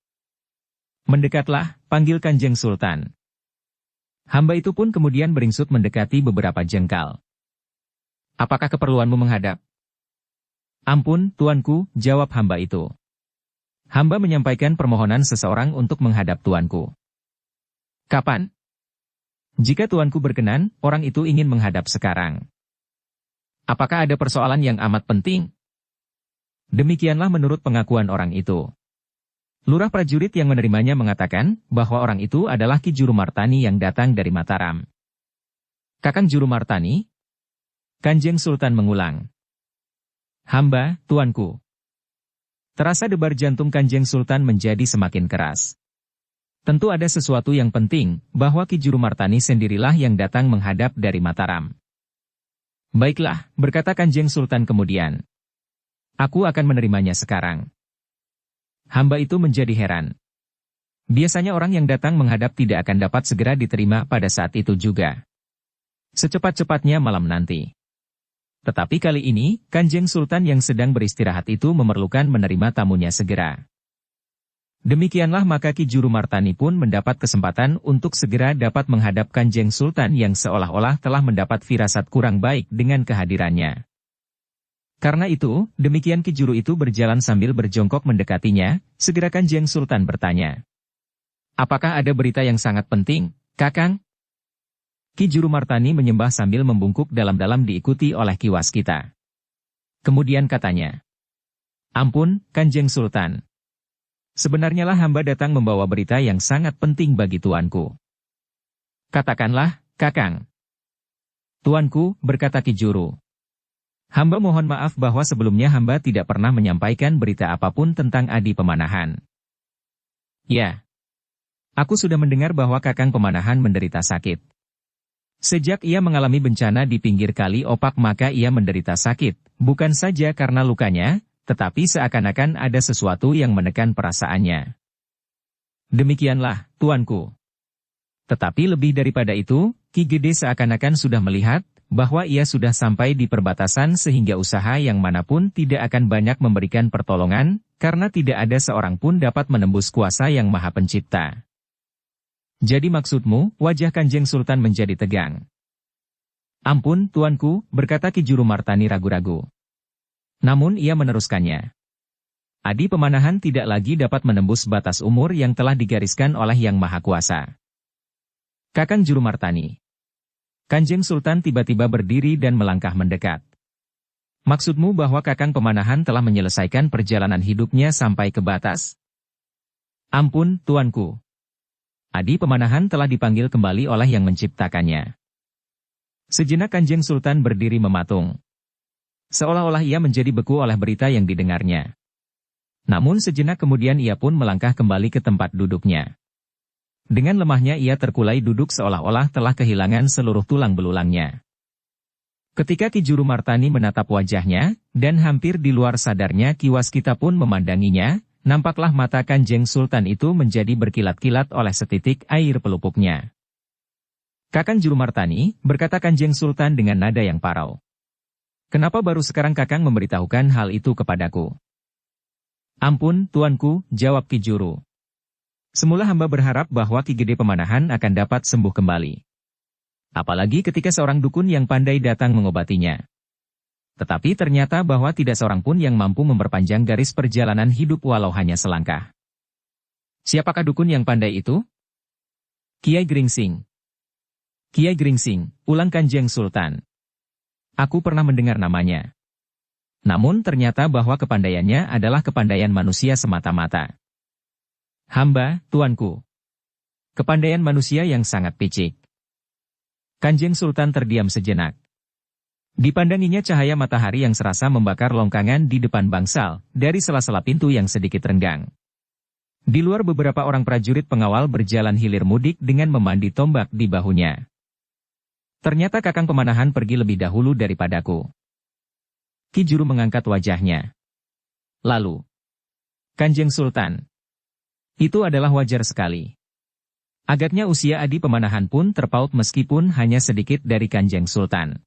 Mendekatlah, panggil Kanjeng Sultan. Hamba itu pun kemudian beringsut mendekati beberapa jengkal. Apakah keperluanmu menghadap? Ampun, tuanku, jawab hamba itu. Hamba menyampaikan permohonan seseorang untuk menghadap tuanku. Kapan? Jika tuanku berkenan, orang itu ingin menghadap sekarang. Apakah ada persoalan yang amat penting? Demikianlah menurut pengakuan orang itu. Lurah prajurit yang menerimanya mengatakan bahwa orang itu adalah Ki Juru Martani yang datang dari Mataram. Kakang Juru Martani? Kanjeng Sultan mengulang. Hamba, tuanku. Terasa debar jantung Kanjeng Sultan menjadi semakin keras. Tentu ada sesuatu yang penting, bahwa Ki Juru Martani sendirilah yang datang menghadap dari Mataram. Baiklah, berkata Kanjeng Sultan kemudian. Aku akan menerimanya sekarang. Hamba itu menjadi heran. Biasanya orang yang datang menghadap tidak akan dapat segera diterima pada saat itu juga. Secepat-cepatnya malam nanti. Tetapi kali ini, Kanjeng Sultan yang sedang beristirahat itu memerlukan menerima tamunya segera. Demikianlah maka Ki Juru Martani pun mendapat kesempatan untuk segera dapat menghadap Kanjeng Sultan yang seolah-olah telah mendapat firasat kurang baik dengan kehadirannya. Karena itu, demikian Ki Juru itu berjalan sambil berjongkok mendekatinya, segera Kanjeng Sultan bertanya. Apakah ada berita yang sangat penting, Kakang? Ki Juru Martani menyembah sambil membungkuk dalam-dalam diikuti oleh Ki Waskita. Kemudian katanya. Ampun, Kanjeng Sultan. Sebenarnya lah hamba datang membawa berita yang sangat penting bagi tuanku. Katakanlah, Kakang. Tuanku, berkata Ki Juru. Hamba mohon maaf bahwa sebelumnya hamba tidak pernah menyampaikan berita apapun tentang Adi Pemanahan. Ya. Aku sudah mendengar bahwa Kakang Pemanahan menderita sakit. Sejak ia mengalami bencana di pinggir kali opak maka ia menderita sakit, bukan saja karena lukanya, tetapi seakan-akan ada sesuatu yang menekan perasaannya. Demikianlah, tuanku. Tetapi lebih daripada itu, Ki Gede seakan-akan sudah melihat, bahwa ia sudah sampai di perbatasan sehingga usaha yang manapun tidak akan banyak memberikan pertolongan, karena tidak ada seorang pun dapat menembus kuasa yang Maha Pencipta. Jadi maksudmu, wajah Kanjeng Sultan menjadi tegang. Ampun, tuanku, berkata Ki Juru Martani ragu-ragu. Namun ia meneruskannya. Adi Pemanahan tidak lagi dapat menembus batas umur yang telah digariskan oleh Yang Maha Kuasa. Kakang Juru Martani. Kanjeng Sultan tiba-tiba berdiri dan melangkah mendekat. Maksudmu bahwa Kakang Pemanahan telah menyelesaikan perjalanan hidupnya sampai ke batas? Ampun, tuanku. Adi Pemanahan telah dipanggil kembali oleh Yang Menciptakannya. Sejenak Kanjeng Sultan berdiri mematung. Seolah-olah ia menjadi beku oleh berita yang didengarnya. Namun sejenak kemudian ia pun melangkah kembali ke tempat duduknya. Dengan lemahnya ia terkulai duduk seolah-olah telah kehilangan seluruh tulang belulangnya. Ketika Ki Juru Martani menatap wajahnya, dan hampir di luar sadarnya Ki Waskita pun memandanginya, nampaklah mata Kanjeng Sultan itu menjadi berkilat-kilat oleh setitik air pelupuknya. Kakang Juru Martani, berkata Kanjeng Sultan dengan nada yang parau. Kenapa baru sekarang Kakang memberitahukan hal itu kepadaku? Ampun, tuanku, jawab Ki Juru. Semula hamba berharap bahwa Ki Gede Pemanahan akan dapat sembuh kembali. Apalagi ketika seorang dukun yang pandai datang mengobatinya. Tetapi ternyata bahwa tidak seorang pun yang mampu memperpanjang garis perjalanan hidup walau hanya selangkah. Siapakah dukun yang pandai itu? Kiai Gringsing. Kiai Gringsing, ulang Kanjeng Sultan. Aku pernah mendengar namanya. Namun ternyata bahwa kepandaiannya adalah kepandaian manusia semata-mata. Hamba, tuanku. Kepandaian manusia yang sangat picik. Kanjeng Sultan terdiam sejenak. Dipandanginya cahaya matahari yang serasa membakar longkangan di depan bangsal, dari sela-sela pintu yang sedikit renggang. Di luar beberapa orang prajurit pengawal berjalan hilir mudik dengan memandi tombak di bahunya. Ternyata Kakang Pemanahan pergi lebih dahulu daripadaku. Ki Juru mengangkat wajahnya. Lalu, Kanjeng Sultan. Itu adalah wajar sekali. Agaknya usia Adi Pemanahan pun terpaut meskipun hanya sedikit dari Kanjeng Sultan.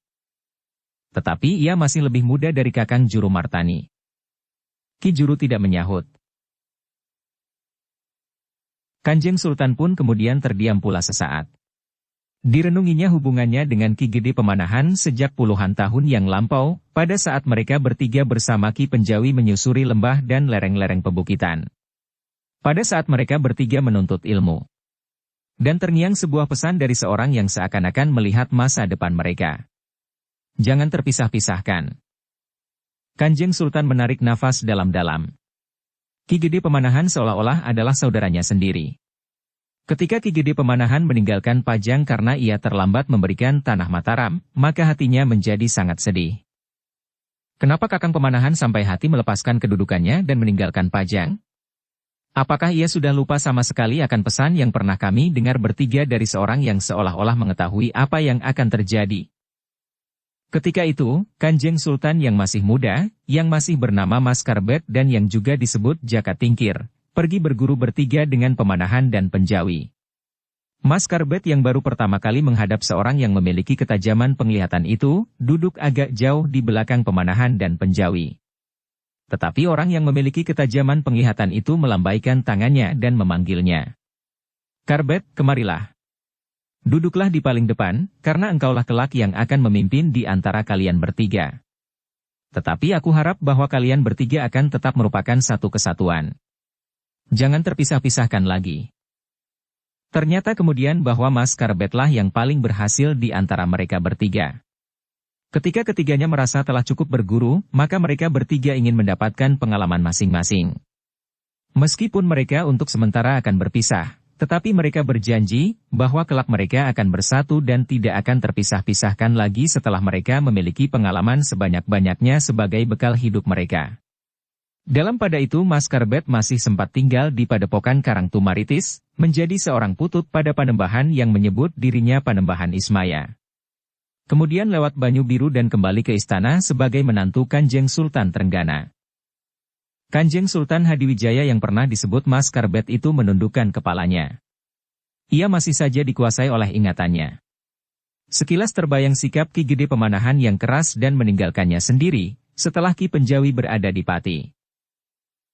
Tetapi ia masih lebih muda dari Kakang Juru Martani. Ki Juru tidak menyahut. Kanjeng Sultan pun kemudian terdiam pula sesaat. Direnunginya hubungannya dengan Ki Gede Pemanahan sejak puluhan tahun yang lampau, pada saat mereka bertiga bersama Ki Penjawi menyusuri lembah dan lereng-lereng pebukitan. Pada saat mereka bertiga menuntut ilmu. Dan terngiang sebuah pesan dari seorang yang seakan-akan melihat masa depan mereka. Jangan terpisah-pisahkan. Kanjeng Sultan menarik nafas dalam-dalam. Ki Gede Pemanahan seolah-olah adalah saudaranya sendiri. Ketika Ki Gede Pemanahan meninggalkan Pajang karena ia terlambat memberikan tanah Mataram, maka hatinya menjadi sangat sedih. Kenapa Kakang Pemanahan sampai hati melepaskan kedudukannya dan meninggalkan Pajang? Apakah ia sudah lupa sama sekali akan pesan yang pernah kami dengar bertiga dari seorang yang seolah-olah mengetahui apa yang akan terjadi? Ketika itu, Kanjeng Sultan yang masih muda, yang masih bernama Mas Karbet dan yang juga disebut Jaka Tingkir, pergi berguru bertiga dengan Pemanahan dan Penjawi. Mas Karbet yang baru pertama kali menghadap seorang yang memiliki ketajaman penglihatan itu, duduk agak jauh di belakang Pemanahan dan Penjawi. Tetapi orang yang memiliki ketajaman penglihatan itu melambaikan tangannya dan memanggilnya. Karbet, kemarilah. Duduklah di paling depan, karena engkaulah kelak yang akan memimpin di antara kalian bertiga. Tetapi aku harap bahwa kalian bertiga akan tetap merupakan satu kesatuan. Jangan terpisah-pisahkan lagi. Ternyata kemudian bahwa Mas Karbetlah yang paling berhasil di antara mereka bertiga. Ketika ketiganya merasa telah cukup berguru, maka mereka bertiga ingin mendapatkan pengalaman masing-masing. Meskipun mereka untuk sementara akan berpisah, tetapi mereka berjanji bahwa kelak mereka akan bersatu dan tidak akan terpisah-pisahkan lagi setelah mereka memiliki pengalaman sebanyak-banyaknya sebagai bekal hidup mereka. Dalam pada itu Mas Karbet masih sempat tinggal di Padepokan Karangtumaritis, menjadi seorang putut pada Panembahan yang menyebut dirinya Panembahan Ismaya. Kemudian lewat Banyu Biru dan kembali ke istana sebagai menantu Kanjeng Sultan Trenggana. Kanjeng Sultan Hadiwijaya yang pernah disebut Mas Karbet itu menundukkan kepalanya. Ia masih saja dikuasai oleh ingatannya. Sekilas terbayang sikap Ki Gede Pemanahan yang keras dan meninggalkannya sendiri, setelah Ki Penjawi berada di Pati.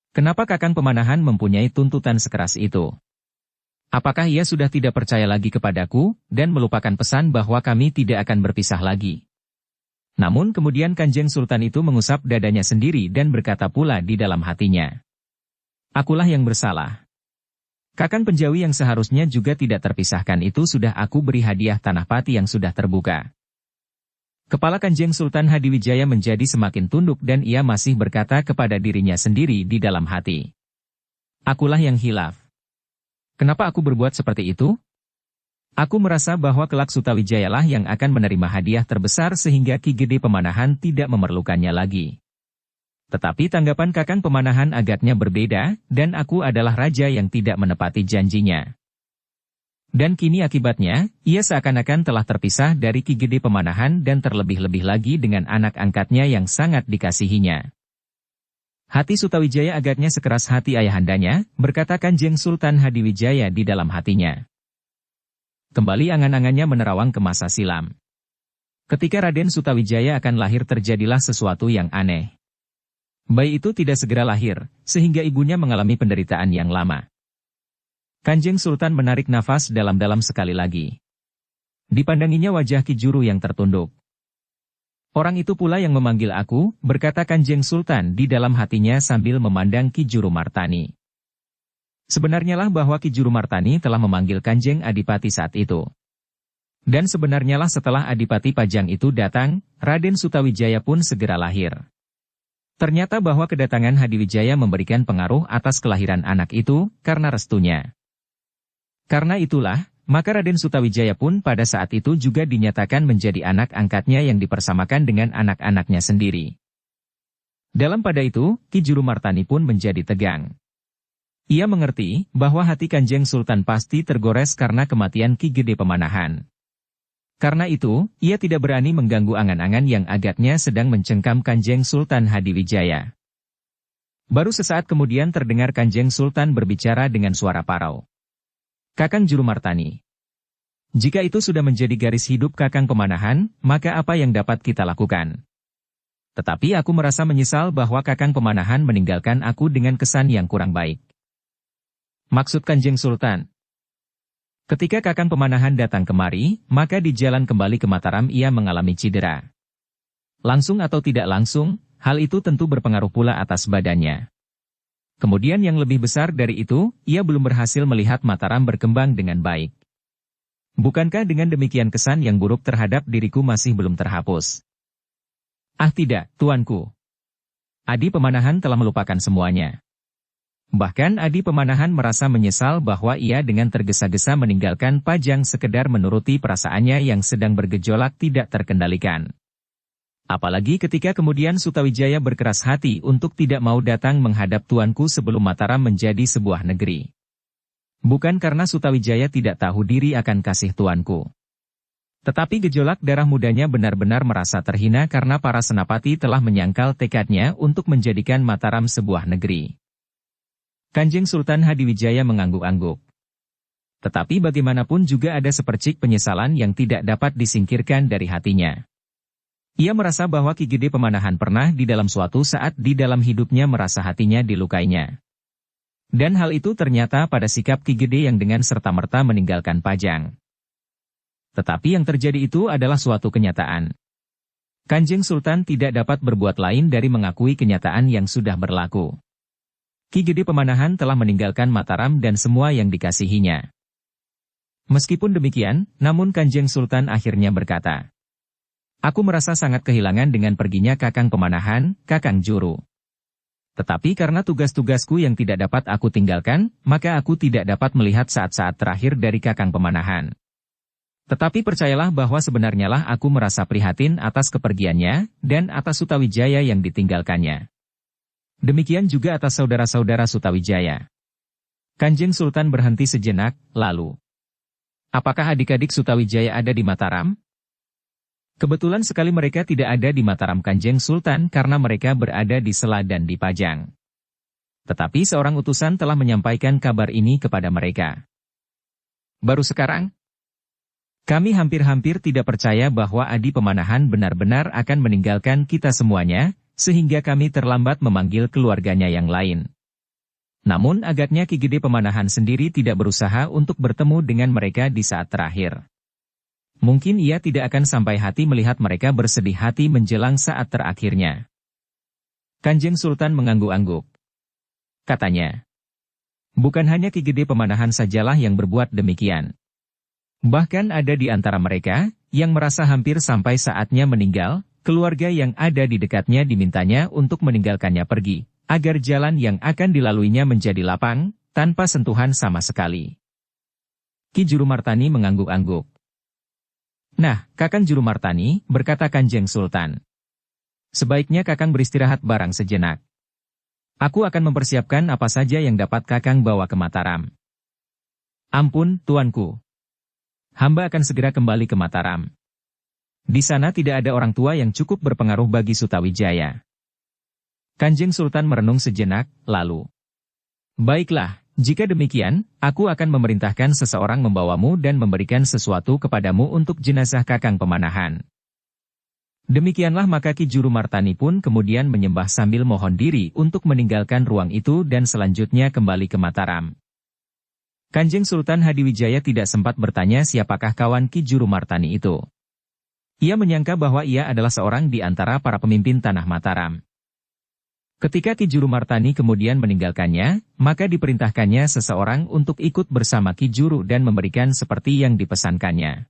Kenapa Kakang Pemanahan mempunyai tuntutan sekeras itu? Apakah ia sudah tidak percaya lagi kepadaku, dan melupakan pesan bahwa kami tidak akan berpisah lagi? Namun kemudian Kanjeng Sultan itu mengusap dadanya sendiri dan berkata pula di dalam hatinya. Akulah yang bersalah. Kakang Penjawi yang seharusnya juga tidak terpisahkan itu sudah aku beri hadiah tanah Pati yang sudah terbuka. Kepala Kanjeng Sultan Hadiwijaya menjadi semakin tunduk dan ia masih berkata kepada dirinya sendiri di dalam hati. Akulah yang hilaf. Kenapa aku berbuat seperti itu? Aku merasa bahwa kelak Sutawijayalah yang akan menerima hadiah terbesar sehingga Ki Gede Pemanahan tidak memerlukannya lagi. Tetapi tanggapan Kakang Pemanahan agaknya berbeda, dan aku adalah raja yang tidak menepati janjinya. Dan kini akibatnya, ia seakan-akan telah terpisah dari Ki Gede Pemanahan dan terlebih-lebih lagi dengan anak angkatnya yang sangat dikasihinya. Hati Sutawijaya agaknya sekeras hati ayahandanya, berkata Kanjeng Sultan Hadiwijaya di dalam hatinya. Kembali angan-angannya menerawang ke masa silam. Ketika Raden Sutawijaya akan lahir terjadilah sesuatu yang aneh. Bayi itu tidak segera lahir, sehingga ibunya mengalami penderitaan yang lama. Kanjeng Sultan menarik nafas dalam-dalam sekali lagi. Dipandanginya wajah Ki Juru yang tertunduk. Orang itu pula yang memanggil aku, berkata Kanjeng Sultan di dalam hatinya sambil memandang Ki Juru Martani. Sebenarnya lah bahwa Ki Juru Martani telah memanggil Kanjeng Adipati saat itu. Dan sebenarnya lah setelah Adipati Pajang itu datang, Raden Sutawijaya pun segera lahir. Ternyata bahwa kedatangan Hadiwijaya memberikan pengaruh atas kelahiran anak itu, karena restunya. Karena itulah, maka Raden Sutawijaya pun pada saat itu juga dinyatakan menjadi anak angkatnya yang dipersamakan dengan anak-anaknya sendiri. Dalam pada itu, Ki Juru Martani pun menjadi tegang. Ia mengerti bahwa hati Kanjeng Sultan pasti tergores karena kematian Ki Gede Pemanahan. Karena itu, ia tidak berani mengganggu angan-angan yang agaknya sedang mencengkam Kanjeng Sultan Hadiwijaya. Baru sesaat kemudian terdengar Kanjeng Sultan berbicara dengan suara parau. Kakang Juru Martani. Jika itu sudah menjadi garis hidup Kakang Pemanahan, maka apa yang dapat kita lakukan? Tetapi aku merasa menyesal bahwa Kakang Pemanahan meninggalkan aku dengan kesan yang kurang baik. Maksud Kanjeng Sultan. Ketika Kakang Pemanahan datang kemari, maka di jalan kembali ke Mataram ia mengalami cedera. Langsung atau tidak langsung, hal itu tentu berpengaruh pula atas badannya. Kemudian yang lebih besar dari itu, ia belum berhasil melihat Mataram berkembang dengan baik. Bukankah dengan demikian kesan yang buruk terhadap diriku masih belum terhapus? Ah tidak, tuanku. Adi Pemanahan telah melupakan semuanya. Bahkan Adi Pemanahan merasa menyesal bahwa ia dengan tergesa-gesa meninggalkan Pajang sekedar menuruti perasaannya yang sedang bergejolak tidak terkendalikan. Apalagi ketika kemudian Sutawijaya berkeras hati untuk tidak mau datang menghadap tuanku sebelum Mataram menjadi sebuah negeri. Bukan karena Sutawijaya tidak tahu diri akan kasih tuanku. Tetapi gejolak darah mudanya benar-benar merasa terhina karena para senapati telah menyangkal tekadnya untuk menjadikan Mataram sebuah negeri. Kanjeng Sultan Hadiwijaya mengangguk-angguk. Tetapi bagaimanapun juga ada sepercik penyesalan yang tidak dapat disingkirkan dari hatinya. Ia merasa bahwa Ki Gede Pemanahan pernah di dalam suatu saat di dalam hidupnya merasa hatinya dilukainya. Dan hal itu ternyata pada sikap Ki Gede yang dengan serta-merta meninggalkan Pajang. Tetapi yang terjadi itu adalah suatu kenyataan. Kanjeng Sultan tidak dapat berbuat lain dari mengakui kenyataan yang sudah berlaku. Ki Gede Pemanahan telah meninggalkan Mataram dan semua yang dikasihinya. Meskipun demikian, namun Kanjeng Sultan akhirnya berkata, "Aku merasa sangat kehilangan dengan perginya Kakang Pemanahan, Kakang Juru. Tetapi karena tugas-tugasku yang tidak dapat aku tinggalkan, maka aku tidak dapat melihat saat-saat terakhir dari Kakang Pemanahan. Tetapi percayalah bahwa sebenarnya lah aku merasa prihatin atas kepergiannya, dan atas Sutawijaya yang ditinggalkannya. Demikian juga atas saudara-saudara Sutawijaya." Kanjeng Sultan berhenti sejenak, lalu, "Apakah adik-adik Sutawijaya ada di Mataram?" Kebetulan sekali mereka tidak ada di Mataram Kanjeng Sultan karena mereka berada di Sela dan di Pajang. Tetapi seorang utusan telah menyampaikan kabar ini kepada mereka. "Baru sekarang? Kami hampir-hampir tidak percaya bahwa Adi Pemanahan benar-benar akan meninggalkan kita semuanya, sehingga kami terlambat memanggil keluarganya yang lain. Namun agaknya Ki Gede Pemanahan sendiri tidak berusaha untuk bertemu dengan mereka di saat terakhir. Mungkin ia tidak akan sampai hati melihat mereka bersedih hati menjelang saat terakhirnya." Kanjeng Sultan mengangguk-angguk. Katanya, "Bukan hanya Ki Gede Pemanahan sajalah yang berbuat demikian. Bahkan ada di antara mereka, yang merasa hampir sampai saatnya meninggal, keluarga yang ada di dekatnya dimintanya untuk meninggalkannya pergi, agar jalan yang akan dilaluinya menjadi lapang, tanpa sentuhan sama sekali." Ki Juru Martani mengangguk-angguk. "Nah, Kakang Juru Martani," berkata Kanjeng Sultan, "sebaiknya Kakang beristirahat barang sejenak. Aku akan mempersiapkan apa saja yang dapat Kakang bawa ke Mataram." "Ampun, Tuanku. Hamba akan segera kembali ke Mataram. Di sana tidak ada orang tua yang cukup berpengaruh bagi Sutawijaya." Kanjeng Sultan merenung sejenak, lalu, "Baiklah, jika demikian, aku akan memerintahkan seseorang membawamu dan memberikan sesuatu kepadamu untuk jenazah Kakang Pemanahan." Demikianlah maka Ki Juru Martani pun kemudian menyembah sambil mohon diri untuk meninggalkan ruang itu dan selanjutnya kembali ke Mataram. Kanjeng Sultan Hadiwijaya tidak sempat bertanya siapakah kawan Ki Juru Martani itu. Ia menyangka bahwa ia adalah seorang di antara para pemimpin tanah Mataram. Ketika Ki Juru Martani kemudian meninggalkannya, maka diperintahkannya seseorang untuk ikut bersama Ki Juru dan memberikan seperti yang dipesankannya.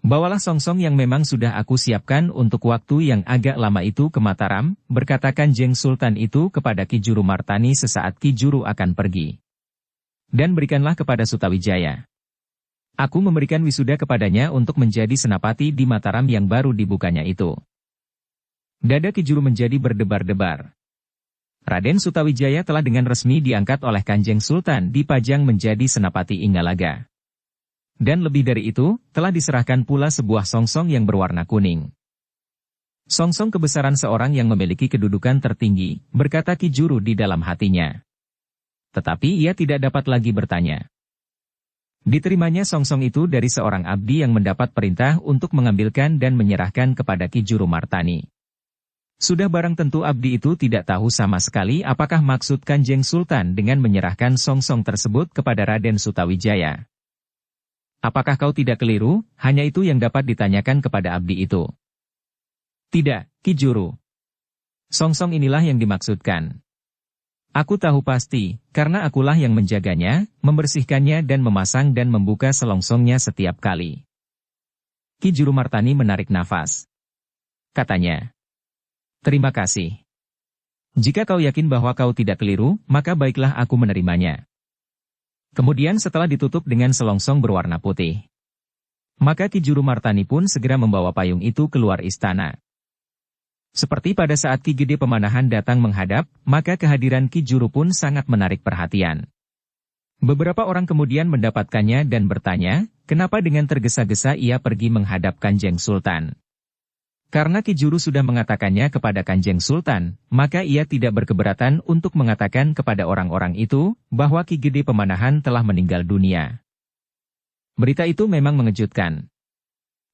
"Bawalah songsong yang memang sudah aku siapkan untuk waktu yang agak lama itu ke Mataram," berkata Kanjeng Sultan itu kepada Ki Juru Martani sesaat Ki Juru akan pergi. "Dan berikanlah kepada Sutawijaya. Aku memberikan wisuda kepadanya untuk menjadi senapati di Mataram yang baru dibukanya itu." Dada Ki Juru menjadi berdebar-debar. Raden Sutawijaya telah dengan resmi diangkat oleh Kanjeng Sultan di Pajang menjadi Senapati Inggalaga. Dan lebih dari itu, telah diserahkan pula sebuah songsong yang berwarna kuning. Songsong kebesaran seorang yang memiliki kedudukan tertinggi, berkata Ki Juru di dalam hatinya. Tetapi ia tidak dapat lagi bertanya. Diterimanya songsong itu dari seorang abdi yang mendapat perintah untuk mengambilkan dan menyerahkan kepada Ki Juru Martani. Sudah barang tentu abdi itu tidak tahu sama sekali apakah maksud Kanjeng Sultan dengan menyerahkan songsong tersebut kepada Raden Sutawijaya. "Apakah kau tidak keliru?" hanya itu yang dapat ditanyakan kepada abdi itu. "Tidak, Ki Juru. Songsong inilah yang dimaksudkan. Aku tahu pasti, karena akulah yang menjaganya, membersihkannya dan memasang dan membuka selongsongnya setiap kali." Ki Juru Martani menarik nafas. Katanya, "Terima kasih. Jika kau yakin bahwa kau tidak keliru, maka baiklah aku menerimanya." Kemudian setelah ditutup dengan selongsong berwarna putih, maka Ki Juru Martani pun segera membawa payung itu keluar istana. Seperti pada saat Ki Gede Pemanahan datang menghadap, maka kehadiran Ki Juru pun sangat menarik perhatian. Beberapa orang kemudian mendapatkannya dan bertanya, kenapa dengan tergesa-gesa ia pergi menghadap Kanjeng Sultan. Karena Ki Juru sudah mengatakannya kepada Kanjeng Sultan, maka ia tidak berkeberatan untuk mengatakan kepada orang-orang itu, bahwa Ki Gede Pemanahan telah meninggal dunia. Berita itu memang mengejutkan.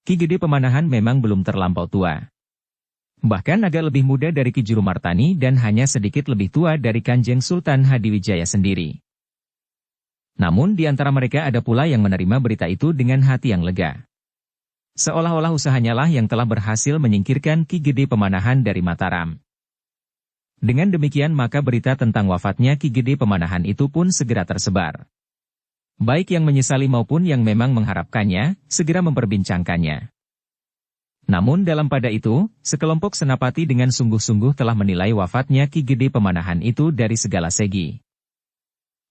Ki Gede Pemanahan memang belum terlampau tua. Bahkan agak lebih muda dari Ki Juru Martani dan hanya sedikit lebih tua dari Kanjeng Sultan Hadiwijaya sendiri. Namun di antara mereka ada pula yang menerima berita itu dengan hati yang lega. Seolah-olah usahanya lah yang telah berhasil menyingkirkan Ki Gede Pemanahan dari Mataram. Dengan demikian maka berita tentang wafatnya Ki Gede Pemanahan itu pun segera tersebar. Baik yang menyesali maupun yang memang mengharapkannya, segera memperbincangkannya. Namun dalam pada itu, sekelompok senapati dengan sungguh-sungguh telah menilai wafatnya Ki Gede Pemanahan itu dari segala segi.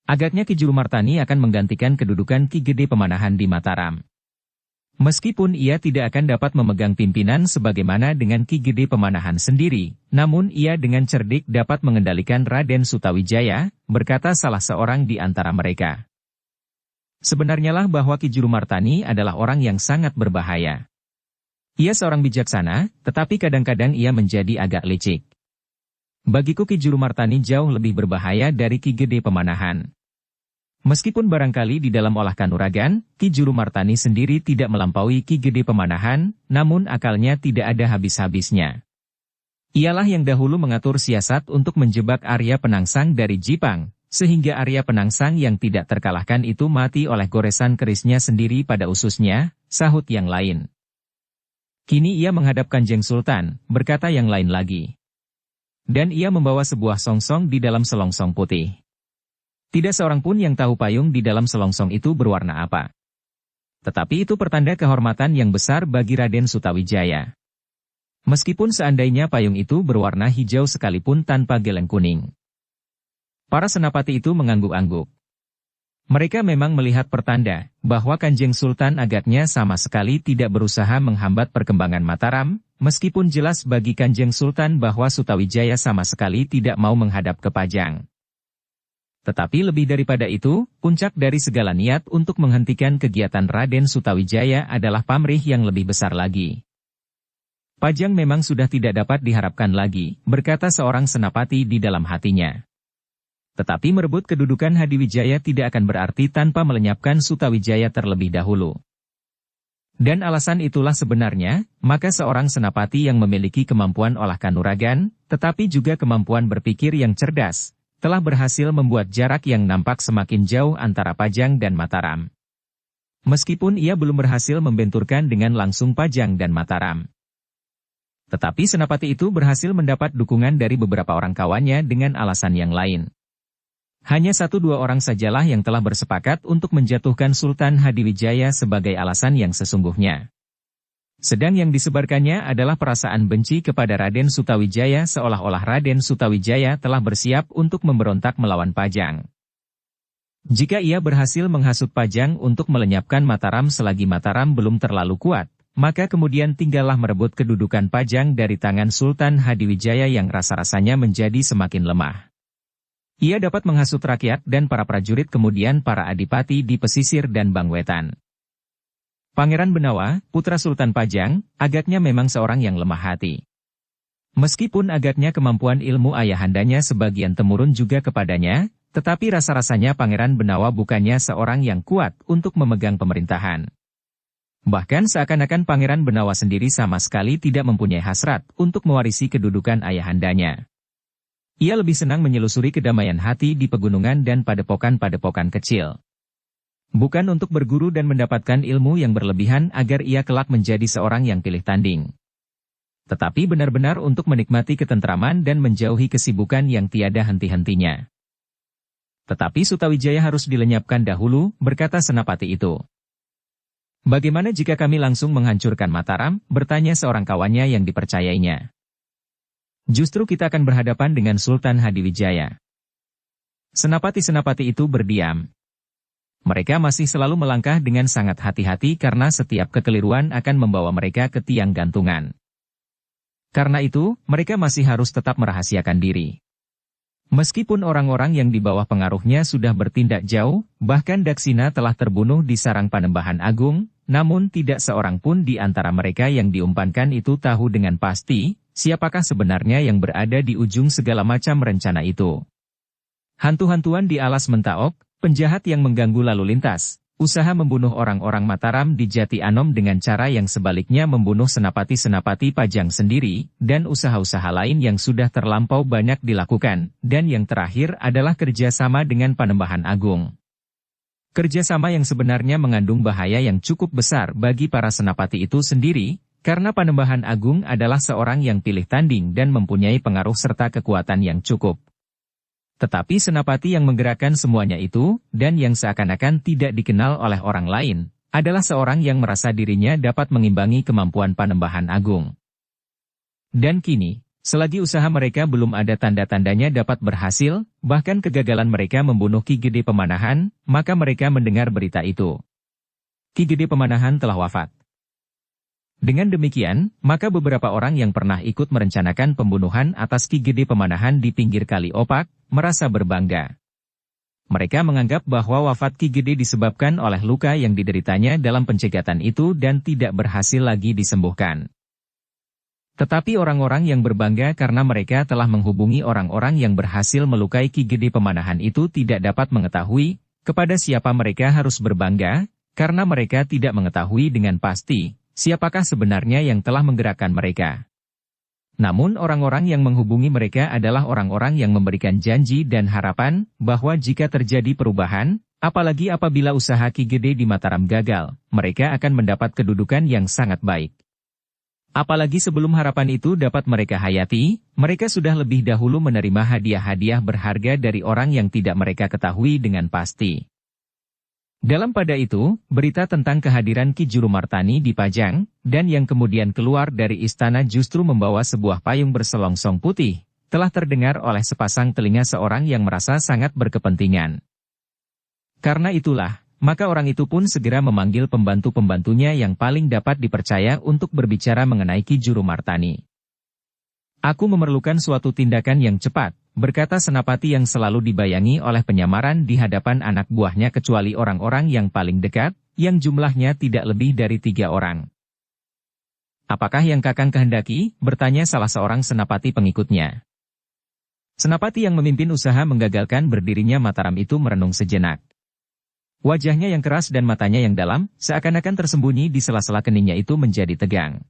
Agaknya Ki Julumartani akan menggantikan kedudukan Ki Gede Pemanahan di Mataram. Meskipun ia tidak akan dapat memegang pimpinan sebagaimana dengan Ki Gede Pemanahan sendiri, namun ia dengan cerdik dapat mengendalikan Raden Sutawijaya, berkata salah seorang di antara mereka. Sebenarnya lah bahwa Ki Julumartani adalah orang yang sangat berbahaya. Ia seorang bijaksana, tetapi kadang-kadang ia menjadi agak licik. Bagiku Ki Julumartani jauh lebih berbahaya dari Ki Gede Pemanahan. Meskipun barangkali di dalam olah kanuragan, Ki Julumartani sendiri tidak melampaui Ki Gede Pemanahan, namun akalnya tidak ada habis-habisnya. Ialah yang dahulu mengatur siasat untuk menjebak Arya Penangsang dari Jipang, sehingga Arya Penangsang yang tidak terkalahkan itu mati oleh goresan kerisnya sendiri pada ususnya, sahut yang lain. Kini ia menghadap Kanjeng Sultan, berkata yang lain lagi. Dan ia membawa sebuah songsong di dalam selongsong putih. Tidak seorang pun yang tahu payung di dalam selongsong itu berwarna apa. Tetapi itu pertanda kehormatan yang besar bagi Raden Sutawijaya. Meskipun seandainya payung itu berwarna hijau sekalipun tanpa geleng kuning. Para senapati itu mengangguk-angguk. Mereka memang melihat pertanda bahwa Kanjeng Sultan agaknya sama sekali tidak berusaha menghambat perkembangan Mataram, meskipun jelas bagi Kanjeng Sultan bahwa Sutawijaya sama sekali tidak mau menghadap ke Pajang. Tetapi lebih daripada itu, puncak dari segala niat untuk menghentikan kegiatan Raden Sutawijaya adalah pamrih yang lebih besar lagi. Pajang memang sudah tidak dapat diharapkan lagi, berkata seorang senapati di dalam hatinya. Tetapi merebut kedudukan Hadiwijaya tidak akan berarti tanpa melenyapkan Sutawijaya terlebih dahulu. Dan alasan itulah sebenarnya, maka seorang senapati yang memiliki kemampuan olah kanuragan, tetapi juga kemampuan berpikir yang cerdas, telah berhasil membuat jarak yang nampak semakin jauh antara Pajang dan Mataram. Meskipun ia belum berhasil membenturkan dengan langsung Pajang dan Mataram. Tetapi senapati itu berhasil mendapat dukungan dari beberapa orang kawannya dengan alasan yang lain. Hanya 1-2 orang sajalah yang telah bersepakat untuk menjatuhkan Sultan Hadiwijaya sebagai alasan yang sesungguhnya. Sedang yang disebarkannya adalah perasaan benci kepada Raden Sutawijaya seolah-olah Raden Sutawijaya telah bersiap untuk memberontak melawan Pajang. Jika ia berhasil menghasut Pajang untuk melenyapkan Mataram selagi Mataram belum terlalu kuat, maka kemudian tinggallah merebut kedudukan Pajang dari tangan Sultan Hadiwijaya yang rasa-rasanya menjadi semakin lemah. Ia dapat menghasut rakyat dan para prajurit kemudian para adipati di pesisir dan Bangwetan. Pangeran Benawa, putra Sultan Pajang, agaknya memang seorang yang lemah hati. Meskipun agaknya kemampuan ilmu ayahandanya sebagian temurun juga kepadanya, tetapi rasa-rasanya Pangeran Benawa bukannya seorang yang kuat untuk memegang pemerintahan. Bahkan seakan-akan Pangeran Benawa sendiri sama sekali tidak mempunyai hasrat untuk mewarisi kedudukan ayahandanya. Ia lebih senang menyelusuri kedamaian hati di pegunungan dan padepokan-padepokan kecil. Bukan untuk berguru dan mendapatkan ilmu yang berlebihan agar ia kelak menjadi seorang yang pilih tanding. Tetapi benar-benar untuk menikmati ketentraman dan menjauhi kesibukan yang tiada henti-hentinya. Tetapi Sutawijaya harus dilenyapkan dahulu, berkata senapati itu. Bagaimana jika kami langsung menghancurkan Mataram, bertanya seorang kawannya yang dipercayainya. Justru kita akan berhadapan dengan Sultan Hadiwijaya. Senapati-senapati itu berdiam. Mereka masih selalu melangkah dengan sangat hati-hati karena setiap kekeliruan akan membawa mereka ke tiang gantungan. Karena itu, mereka masih harus tetap merahasiakan diri. Meskipun orang-orang yang di bawah pengaruhnya sudah bertindak jauh, bahkan Daksina telah terbunuh di sarang Panembahan Agung, namun tidak seorang pun di antara mereka yang diumpankan itu tahu dengan pasti, siapakah sebenarnya yang berada di ujung segala macam rencana itu. Hantu-hantuan di alas Mentaok, penjahat yang mengganggu lalu lintas, usaha membunuh orang-orang Mataram di Jati Anom dengan cara yang sebaliknya membunuh senapati-senapati Pajang sendiri, dan usaha-usaha lain yang sudah terlampau banyak dilakukan, dan yang terakhir adalah kerjasama dengan Panembahan Agung. Kerjasama yang sebenarnya mengandung bahaya yang cukup besar bagi para senapati itu sendiri, karena Panembahan Agung adalah seorang yang pilih tanding dan mempunyai pengaruh serta kekuatan yang cukup. Tetapi senapati yang menggerakkan semuanya itu, dan yang seakan-akan tidak dikenal oleh orang lain, adalah seorang yang merasa dirinya dapat mengimbangi kemampuan Panembahan Agung. Dan kini, selagi usaha mereka belum ada tanda-tandanya dapat berhasil, bahkan kegagalan mereka membunuh Ki Gede Pemanahan, maka mereka mendengar berita itu. Ki Gede Pemanahan telah wafat. Dengan demikian, maka beberapa orang yang pernah ikut merencanakan pembunuhan atas Ki Gede Pemanahan di pinggir Kali Opak, merasa berbangga. Mereka menganggap bahwa wafat Ki Gede disebabkan oleh luka yang dideritanya dalam pencegatan itu dan tidak berhasil lagi disembuhkan. Tetapi orang-orang yang berbangga karena mereka telah menghubungi orang-orang yang berhasil melukai Ki Gede Pemanahan itu tidak dapat mengetahui kepada siapa mereka harus berbangga, karena mereka tidak mengetahui dengan pasti siapakah sebenarnya yang telah menggerakkan mereka. Namun orang-orang yang menghubungi mereka adalah orang-orang yang memberikan janji dan harapan bahwa jika terjadi perubahan, apalagi apabila usaha Ki Gede di Mataram gagal, mereka akan mendapat kedudukan yang sangat baik. Apalagi sebelum harapan itu dapat mereka hayati, mereka sudah lebih dahulu menerima hadiah-hadiah berharga dari orang yang tidak mereka ketahui dengan pasti. Dalam pada itu, berita tentang kehadiran Ki Jurumartani di Pajang, dan yang kemudian keluar dari istana justru membawa sebuah payung berselongsong putih, telah terdengar oleh sepasang telinga seorang yang merasa sangat berkepentingan. Karena itulah, maka orang itu pun segera memanggil pembantu-pembantunya yang paling dapat dipercaya untuk berbicara mengenai Ki Jurumartani. Aku memerlukan suatu tindakan yang cepat, berkata senapati yang selalu dibayangi oleh penyamaran di hadapan anak buahnya kecuali orang-orang yang paling dekat, yang jumlahnya tidak lebih dari 3 orang. Apakah yang Kakang kehendaki? Bertanya salah seorang senapati pengikutnya. Senapati yang memimpin usaha menggagalkan berdirinya Mataram itu merenung sejenak. Wajahnya yang keras dan matanya yang dalam, seakan-akan tersembunyi di sela-sela keningnya itu menjadi tegang.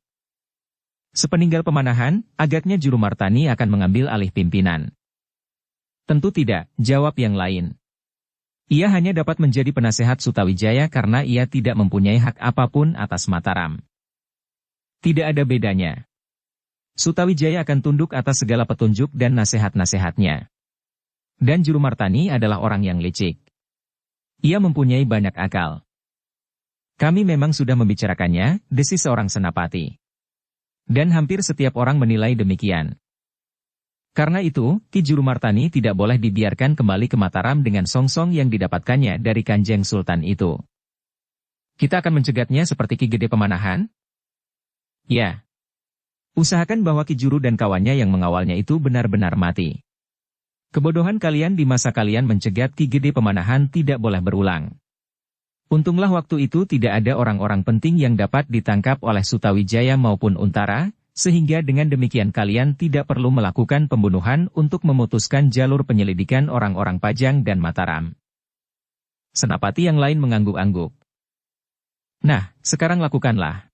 Sepeninggal Pemanahan, agaknya Jurumartani akan mengambil alih pimpinan. Tentu tidak, jawab yang lain. Ia hanya dapat menjadi penasehat Sutawijaya karena ia tidak mempunyai hak apapun atas Mataram. Tidak ada bedanya. Sutawijaya akan tunduk atas segala petunjuk dan nasihat-nasihatnya. Dan Jurumartani adalah orang yang licik. Ia mempunyai banyak akal. Kami memang sudah membicarakannya, desis seorang senapati. Dan hampir setiap orang menilai demikian. Karena itu, Ki Jurumartani tidak boleh dibiarkan kembali ke Mataram dengan songsong yang didapatkannya dari Kanjeng Sultan itu. Kita akan mencegatnya seperti Ki Gede Pemanahan? Ya. Usahakan bahwa Ki Juru dan kawannya yang mengawalnya itu benar-benar mati. Kebodohan kalian di masa kalian mencegat Ki Gede Pemanahan tidak boleh berulang. Untunglah waktu itu tidak ada orang-orang penting yang dapat ditangkap oleh Sutawijaya maupun Untara, sehingga dengan demikian kalian tidak perlu melakukan pembunuhan untuk memutuskan jalur penyelidikan orang-orang Pajang dan Mataram. Senapati yang lain mengangguk-angguk. Nah, sekarang lakukanlah.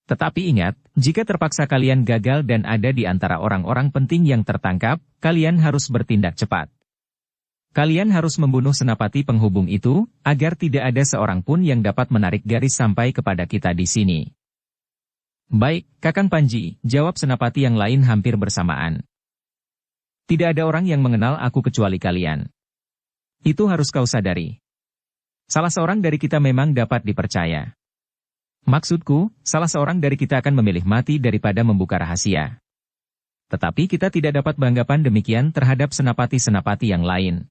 Tetapi ingat, jika terpaksa kalian gagal dan ada di antara orang-orang penting yang tertangkap, kalian harus bertindak cepat. Kalian harus membunuh senapati penghubung itu, agar tidak ada seorang pun yang dapat menarik garis sampai kepada kita di sini. Baik, Kakang Panji, jawab senapati yang lain hampir bersamaan. Tidak ada orang yang mengenal aku kecuali kalian. Itu harus kau sadari. Salah seorang dari kita memang dapat dipercaya. Maksudku, salah seorang dari kita akan memilih mati daripada membuka rahasia. Tetapi kita tidak dapat beranggapan demikian terhadap senapati-senapati yang lain.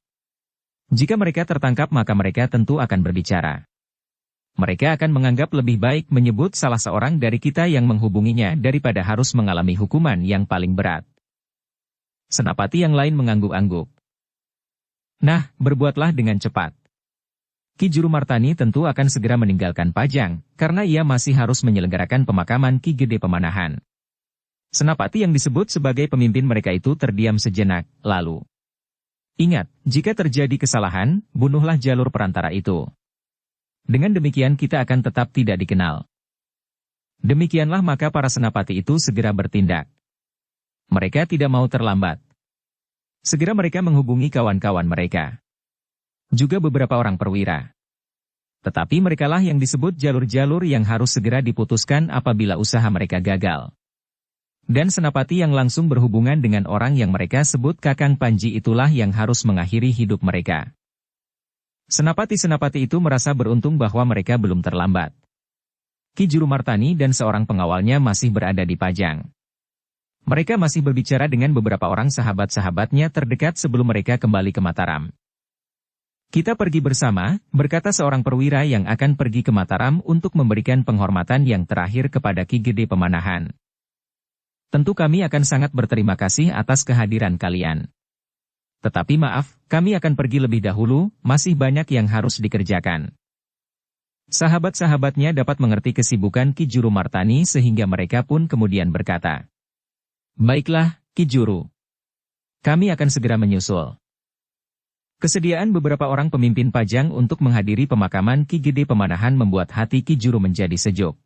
Jika mereka tertangkap maka mereka tentu akan berbicara. Mereka akan menganggap lebih baik menyebut salah seorang dari kita yang menghubunginya daripada harus mengalami hukuman yang paling berat. Senapati yang lain mengangguk-angguk. Nah, berbuatlah dengan cepat. Ki Jurumartani tentu akan segera meninggalkan Pajang, karena ia masih harus menyelenggarakan pemakaman Ki Gede Pemanahan. Senapati yang disebut sebagai pemimpin mereka itu terdiam sejenak, lalu. Ingat, jika terjadi kesalahan, bunuhlah jalur perantara itu. Dengan demikian kita akan tetap tidak dikenal. Demikianlah maka para senapati itu segera bertindak. Mereka tidak mau terlambat. Segera mereka menghubungi kawan-kawan mereka. Juga beberapa orang perwira. Tetapi merekalah yang disebut jalur-jalur yang harus segera diputuskan apabila usaha mereka gagal. Dan senapati yang langsung berhubungan dengan orang yang mereka sebut Kakang Panji itulah yang harus mengakhiri hidup mereka. Senapati-senapati itu merasa beruntung bahwa mereka belum terlambat. Ki Juru Martani dan seorang pengawalnya masih berada di Pajang. Mereka masih berbicara dengan beberapa orang sahabat-sahabatnya terdekat sebelum mereka kembali ke Mataram. Kita pergi bersama, berkata seorang perwira yang akan pergi ke Mataram untuk memberikan penghormatan yang terakhir kepada Ki Gede Pemanahan. Tentu kami akan sangat berterima kasih atas kehadiran kalian. Tetapi maaf, kami akan pergi lebih dahulu, masih banyak yang harus dikerjakan. Sahabat-sahabatnya dapat mengerti kesibukan Ki Juru Martani sehingga mereka pun kemudian berkata, "Baiklah, Ki Juru. Kami akan segera menyusul." Kesediaan beberapa orang pemimpin Pajang untuk menghadiri pemakaman Ki Gede Pemanahan membuat hati Ki Juru menjadi sejuk.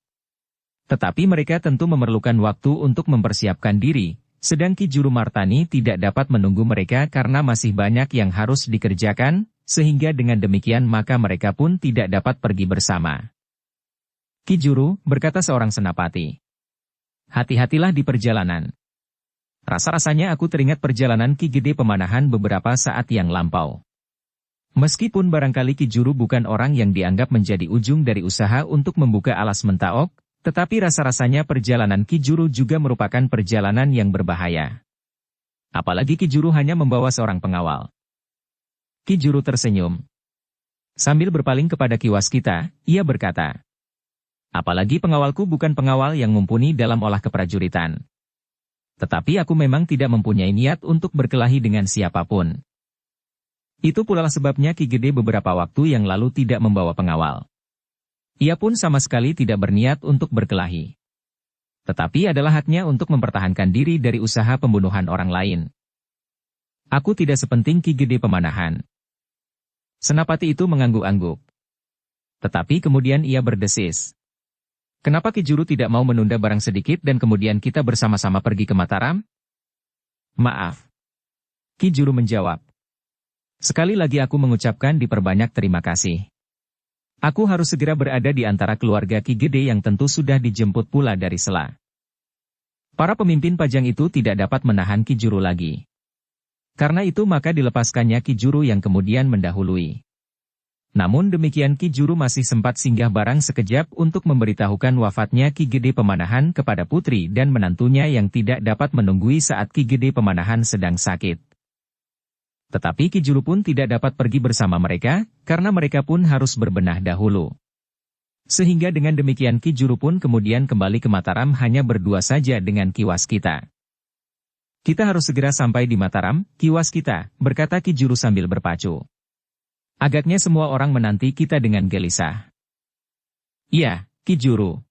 Tetapi mereka tentu memerlukan waktu untuk mempersiapkan diri, sedang Ki Juru Martani tidak dapat menunggu mereka karena masih banyak yang harus dikerjakan, sehingga dengan demikian maka mereka pun tidak dapat pergi bersama. "Ki Juru," berkata seorang senapati, "hati-hatilah di perjalanan. Rasa-rasanya aku teringat perjalanan Ki Gede Pemanahan beberapa saat yang lampau. Meskipun barangkali Ki Juru bukan orang yang dianggap menjadi ujung dari usaha untuk membuka alas mentaok, tetapi rasa-rasanya perjalanan Ki Juru juga merupakan perjalanan yang berbahaya. Apalagi Ki Juru hanya membawa seorang pengawal." Ki Juru tersenyum. Sambil berpaling kepada Ki Waskita, ia berkata, "Apalagi pengawalku bukan pengawal yang mumpuni dalam olah keprajuritan. Tetapi aku memang tidak mempunyai niat untuk berkelahi dengan siapapun. Itu pula sebabnya Ki Gede beberapa waktu yang lalu tidak membawa pengawal. Ia pun sama sekali tidak berniat untuk berkelahi. Tetapi adalah haknya untuk mempertahankan diri dari usaha pembunuhan orang lain. Aku tidak sepenting Ki Gede Pemanahan." Senapati itu mengangguk-angguk. Tetapi kemudian ia berdesis, "Kenapa Ki Juru tidak mau menunda barang sedikit dan kemudian kita bersama-sama pergi ke Mataram?" "Maaf," Ki Juru menjawab. "Sekali lagi aku mengucapkan diperbanyak terima kasih. Aku harus segera berada di antara keluarga Ki Gede yang tentu sudah dijemput pula dari Sela." Para pemimpin Pajang itu tidak dapat menahan Ki Juru lagi. Karena itu maka dilepaskannya Ki Juru yang kemudian mendahului. Namun demikian Ki Juru masih sempat singgah barang sekejap untuk memberitahukan wafatnya Ki Gede Pemanahan kepada putri dan menantunya yang tidak dapat menunggui saat Ki Gede Pemanahan sedang sakit. Tetapi Ki Juru pun tidak dapat pergi bersama mereka, karena mereka pun harus berbenah dahulu. Sehingga dengan demikian Ki Juru pun kemudian kembali ke Mataram hanya berdua saja dengan Ki Waskita. "Kita harus segera sampai di Mataram, Ki Waskita," berkata Ki Juru sambil berpacu. "Agaknya semua orang menanti kita dengan gelisah." "Iya, Ki Juru.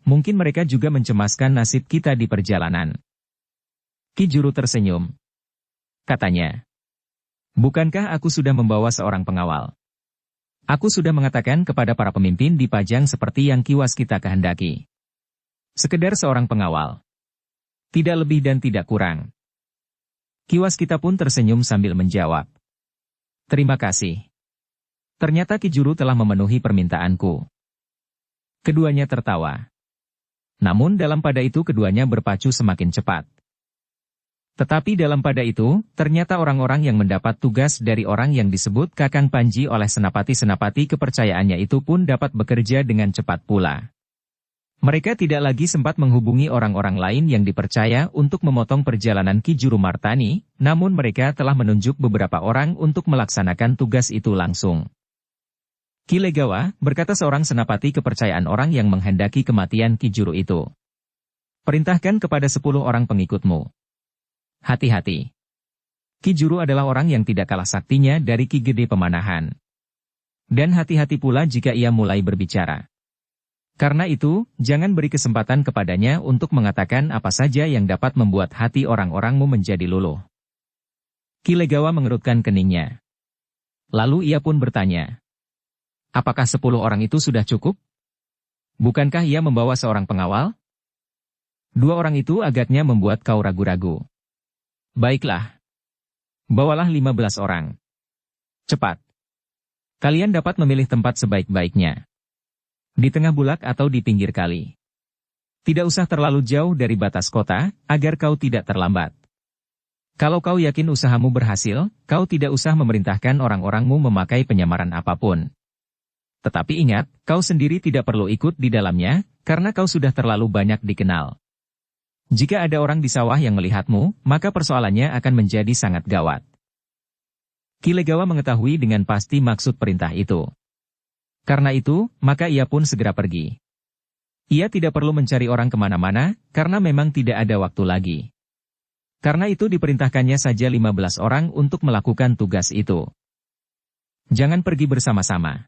Mungkin mereka juga mencemaskan nasib kita di perjalanan." Ki Juru tersenyum. Katanya, "Bukankah aku sudah membawa seorang pengawal? Aku sudah mengatakan kepada para pemimpin di Pajang seperti yang Ki Waskita kehendaki. Sekedar seorang pengawal. Tidak lebih dan tidak kurang." Ki Waskita pun tersenyum sambil menjawab, "Terima kasih. Ternyata Ki Juru telah memenuhi permintaanku." Keduanya tertawa. Namun dalam pada itu keduanya berpacu semakin cepat. Tetapi dalam pada itu, ternyata orang-orang yang mendapat tugas dari orang yang disebut Kakang Panji oleh senapati-senapati kepercayaannya itu pun dapat bekerja dengan cepat pula. Mereka tidak lagi sempat menghubungi orang-orang lain yang dipercaya untuk memotong perjalanan Ki Juru Martani, namun mereka telah menunjuk beberapa orang untuk melaksanakan tugas itu langsung. "Ki Legawa," berkata seorang senapati kepercayaan orang yang menghendaki kematian Ki Juru itu, "perintahkan kepada 10 orang pengikutmu. Hati-hati. Ki Juru adalah orang yang tidak kalah saktinya dari Ki Gede Pemanahan. Dan hati-hati pula jika ia mulai berbicara. Karena itu, jangan beri kesempatan kepadanya untuk mengatakan apa saja yang dapat membuat hati orang-orangmu menjadi luluh." Ki Legawa mengerutkan keningnya. Lalu ia pun bertanya, "Apakah 10 orang itu sudah cukup? Bukankah ia membawa seorang pengawal?" 2 orang itu agaknya membuat kau ragu-ragu. "Baiklah. Bawalah 15 orang. Cepat." Kalian dapat memilih tempat sebaik-baiknya. Di tengah bulak atau di pinggir kali. Tidak usah terlalu jauh dari batas kota, agar kau tidak terlambat. Kalau kau yakin usahamu berhasil, kau tidak usah memerintahkan orang-orangmu memakai penyamaran apapun. Tetapi ingat, kau sendiri tidak perlu ikut di dalamnya, karena kau sudah terlalu banyak dikenal. Jika ada orang di sawah yang melihatmu, maka persoalannya akan menjadi sangat gawat. Ki Legawa mengetahui dengan pasti maksud perintah itu. Karena itu, maka ia pun segera pergi. Ia tidak perlu mencari orang kemana-mana, karena memang tidak ada waktu lagi. Karena itu diperintahkannya saja 15 orang untuk melakukan tugas itu. Jangan pergi bersama-sama.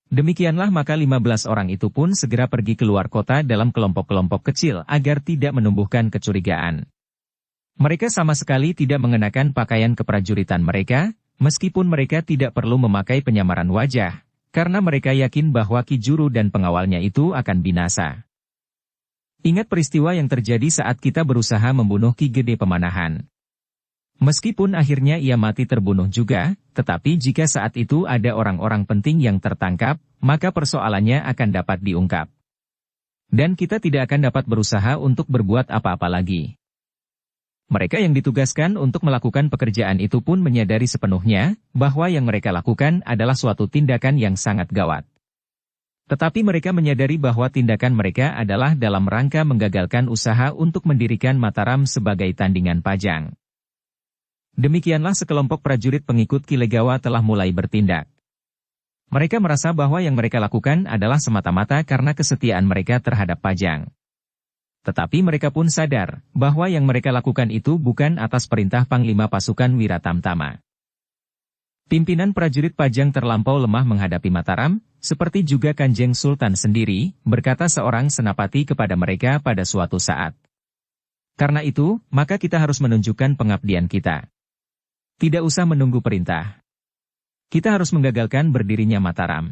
Demikianlah maka 15 orang itu pun segera pergi keluar kota dalam kelompok-kelompok kecil agar tidak menumbuhkan kecurigaan. Mereka sama sekali tidak mengenakan pakaian keprajuritan mereka, meskipun mereka tidak perlu memakai penyamaran wajah, karena mereka yakin bahwa Ki Juru dan pengawalnya itu akan binasa. Ingat peristiwa yang terjadi saat kita berusaha membunuh Ki Gede Pemanahan. Meskipun akhirnya ia mati terbunuh juga, tetapi jika saat itu ada orang-orang penting yang tertangkap, maka persoalannya akan dapat diungkap. Dan kita tidak akan dapat berusaha untuk berbuat apa-apa lagi. Mereka yang ditugaskan untuk melakukan pekerjaan itu pun menyadari sepenuhnya bahwa yang mereka lakukan adalah suatu tindakan yang sangat gawat. Tetapi mereka menyadari bahwa tindakan mereka adalah dalam rangka menggagalkan usaha untuk mendirikan Mataram sebagai tandingan Pajang. Demikianlah sekelompok prajurit pengikut Ki Legawa telah mulai bertindak. Mereka merasa bahwa yang mereka lakukan adalah semata-mata karena kesetiaan mereka terhadap Pajang. Tetapi mereka pun sadar bahwa yang mereka lakukan itu bukan atas perintah Panglima Pasukan Wiratamtama. Pimpinan prajurit Pajang terlampau lemah menghadapi Mataram, seperti juga Kanjeng Sultan sendiri, berkata seorang senapati kepada mereka pada suatu saat. Karena itu, maka kita harus menunjukkan pengabdian kita. Tidak usah menunggu perintah. Kita harus menggagalkan berdirinya Mataram.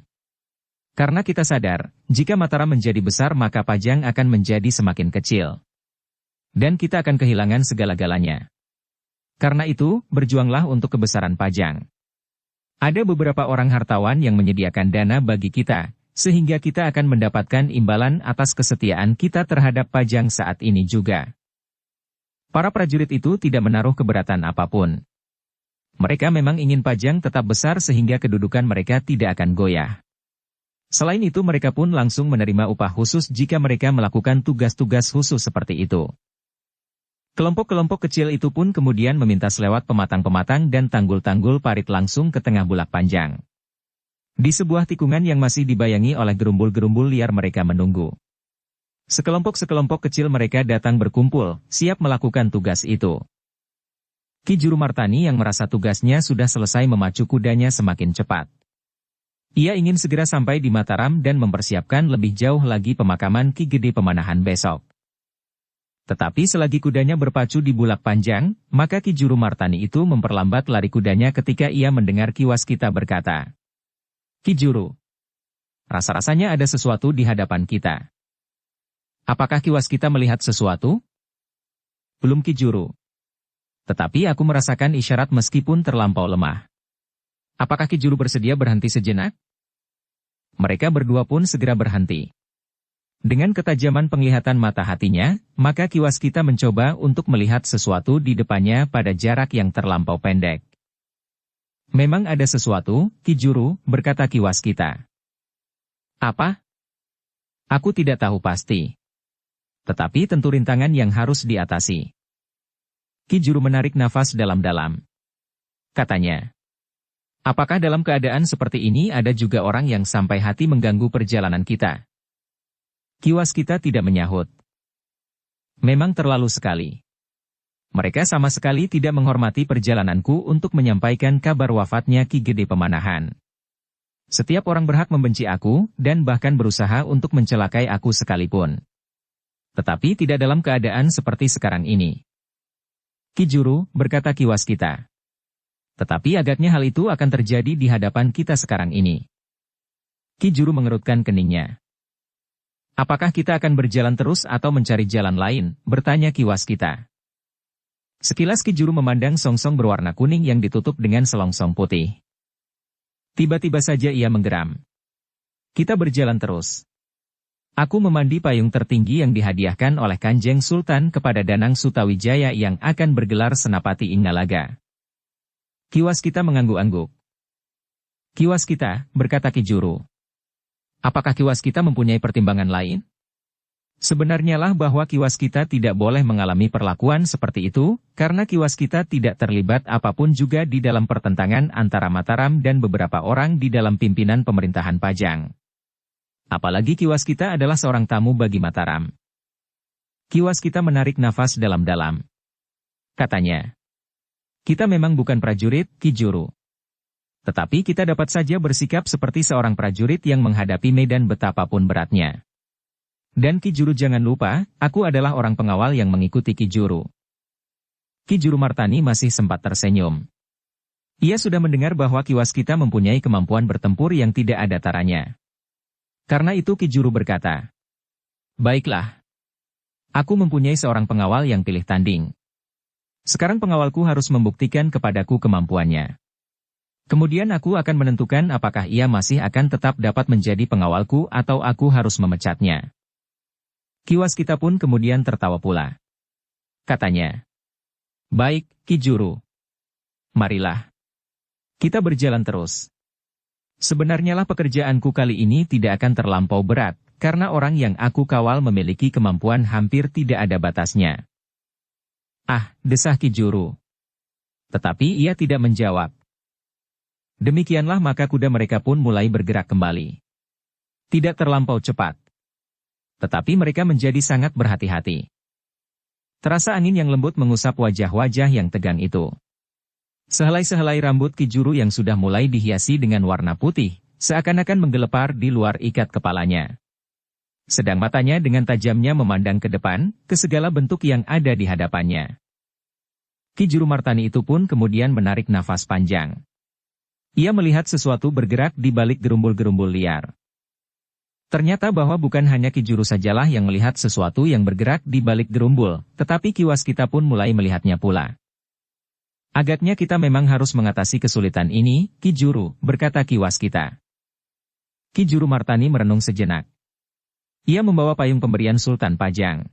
Karena kita sadar, jika Mataram menjadi besar maka Pajang akan menjadi semakin kecil. Dan kita akan kehilangan segala-galanya. Karena itu, berjuanglah untuk kebesaran Pajang. Ada beberapa orang hartawan yang menyediakan dana bagi kita, sehingga kita akan mendapatkan imbalan atas kesetiaan kita terhadap Pajang saat ini juga. Para prajurit itu tidak menaruh keberatan apapun. Mereka memang ingin Pajang tetap besar sehingga kedudukan mereka tidak akan goyah. Selain itu mereka pun langsung menerima upah khusus jika mereka melakukan tugas-tugas khusus seperti itu. Kelompok-kelompok kecil itu pun kemudian memintas lewat pematang-pematang dan tanggul-tanggul parit langsung ke tengah bulak panjang. Di sebuah tikungan yang masih dibayangi oleh gerumbul-gerumbul liar mereka menunggu. Sekelompok-sekelompok kecil mereka datang berkumpul, siap melakukan tugas itu. Ki Juru Martani yang merasa tugasnya sudah selesai memacu kudanya semakin cepat. Ia ingin segera sampai di Mataram dan mempersiapkan lebih jauh lagi pemakaman Ki Gede Pemanahan besok. Tetapi selagi kudanya berpacu di bulak panjang, maka Ki Juru Martani itu memperlambat lari kudanya ketika ia mendengar Ki Waskita berkata, "Ki Juru, rasa-rasanya ada sesuatu di hadapan kita." "Apakah Ki Waskita melihat sesuatu?" "Belum Ki Juru. Tetapi aku merasakan isyarat meskipun terlampau lemah." "Apakah Ki Juru bersedia berhenti sejenak?" Mereka berdua pun segera berhenti. Dengan ketajaman penglihatan mata hatinya, maka Ki Waskita mencoba untuk melihat sesuatu di depannya pada jarak yang terlampau pendek. "Memang ada sesuatu, Ki Juru," berkata Ki Waskita. "Apa?" "Aku tidak tahu pasti. Tetapi tentu rintangan yang harus diatasi." Ki Juru menarik nafas dalam-dalam. Katanya, "Apakah dalam keadaan seperti ini ada juga orang yang sampai hati mengganggu perjalanan kita?" Ki Waskita tidak menyahut. "Memang terlalu sekali. Mereka sama sekali tidak menghormati perjalananku untuk menyampaikan kabar wafatnya Ki Gede Pemanahan. Setiap orang berhak membenci aku, dan bahkan berusaha untuk mencelakai aku sekalipun. Tetapi tidak dalam keadaan seperti sekarang ini." "Ki Juru," berkata Ki Waskita. "Tetapi agaknya hal itu akan terjadi di hadapan kita sekarang ini." Ki Juru mengerutkan keningnya. "Apakah kita akan berjalan terus atau mencari jalan lain?" bertanya Ki Waskita. Sekilas Ki Juru memandang songsong berwarna kuning yang ditutup dengan selongsong putih. Tiba-tiba saja ia menggeram. Kita berjalan terus. Aku memandi payung tertinggi yang dihadiahkan oleh Kanjeng Sultan kepada Danang Sutawijaya yang akan bergelar Senapati Inggalaga. Kiwas kita mengangguk-angguk. Kiwas kita, berkata Ki Juru. Apakah kiwas kita mempunyai pertimbangan lain? Sebenarnya lah bahwa kiwas kita tidak boleh mengalami perlakuan seperti itu, karena kiwas kita tidak terlibat apapun juga di dalam pertentangan antara Mataram dan beberapa orang di dalam pimpinan pemerintahan Pajang. Apalagi kiwas kita adalah seorang tamu bagi Mataram. Kiwas kita menarik nafas dalam-dalam. Katanya, kita memang bukan prajurit, Ki Juru. Tetapi kita dapat saja bersikap seperti seorang prajurit yang menghadapi medan betapapun beratnya. Dan Ki Juru jangan lupa, aku adalah orang pengawal yang mengikuti Ki Juru. Ki Juru Martani masih sempat tersenyum. Ia sudah mendengar bahwa kiwas kita mempunyai kemampuan bertempur yang tidak ada taranya. Karena itu Ki Juru berkata, baiklah. Aku mempunyai seorang pengawal yang pilih tanding. Sekarang pengawalku harus membuktikan kepadaku kemampuannya. Kemudian aku akan menentukan apakah ia masih akan tetap dapat menjadi pengawalku atau aku harus memecatnya. Kiwas kita pun kemudian tertawa pula. Katanya, baik, Ki Juru. Marilah. Kita berjalan terus. Sebenarnya lah pekerjaanku kali ini tidak akan terlampau berat, karena orang yang aku kawal memiliki kemampuan hampir tidak ada batasnya. Ah, desah Ki Juru. Tetapi ia tidak menjawab. Demikianlah maka kuda mereka pun mulai bergerak kembali. Tidak terlampau cepat. Tetapi mereka menjadi sangat berhati-hati. Terasa angin yang lembut mengusap wajah-wajah yang tegang itu. Sehelai-sehelai rambut Ki Juru yang sudah mulai dihiasi dengan warna putih, seakan-akan menggelepar di luar ikat kepalanya. Sedang matanya dengan tajamnya memandang ke depan, ke segala bentuk yang ada di hadapannya. Ki Juru Martani itu pun kemudian menarik nafas panjang. Ia melihat sesuatu bergerak di balik gerumbul-gerumbul liar. Ternyata bahwa bukan hanya Ki Juru sajalah yang melihat sesuatu yang bergerak di balik gerumbul, tetapi kiwas kita pun mulai melihatnya pula. Agaknya kita memang harus mengatasi kesulitan ini, Ki Juru, berkata kiwas kita. Ki Juru Martani merenung sejenak. Ia membawa payung pemberian Sultan Pajang.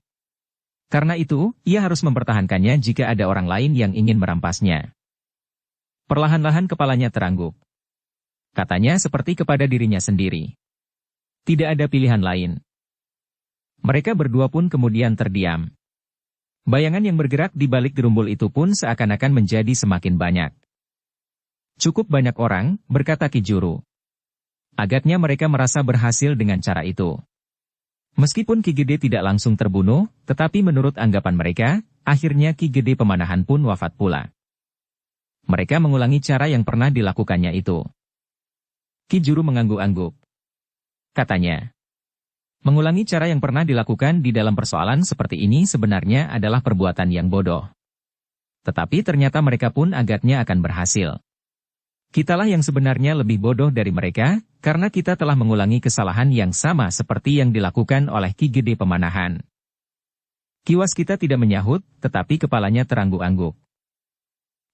Karena itu, ia harus mempertahankannya jika ada orang lain yang ingin merampasnya. Perlahan-lahan kepalanya terangguk. Katanya seperti kepada dirinya sendiri. Tidak ada pilihan lain. Mereka berdua pun kemudian terdiam. Bayangan yang bergerak di balik gerumbul itu pun seakan-akan menjadi semakin banyak. Cukup banyak orang, berkata Ki Juru. Agaknya mereka merasa berhasil dengan cara itu. Meskipun Ki Gede tidak langsung terbunuh, tetapi menurut anggapan mereka, akhirnya Ki Gede Pemanahan pun wafat pula. Mereka mengulangi cara yang pernah dilakukannya itu. Ki Juru mengangguk-angguk. Katanya, mengulangi cara yang pernah dilakukan di dalam persoalan seperti ini sebenarnya adalah perbuatan yang bodoh. Tetapi ternyata mereka pun agaknya akan berhasil. Kitalah yang sebenarnya lebih bodoh dari mereka, karena kita telah mengulangi kesalahan yang sama seperti yang dilakukan oleh Ki Gede Pemanahan. Kiwas kita tidak menyahut, tetapi kepalanya terangguk-angguk.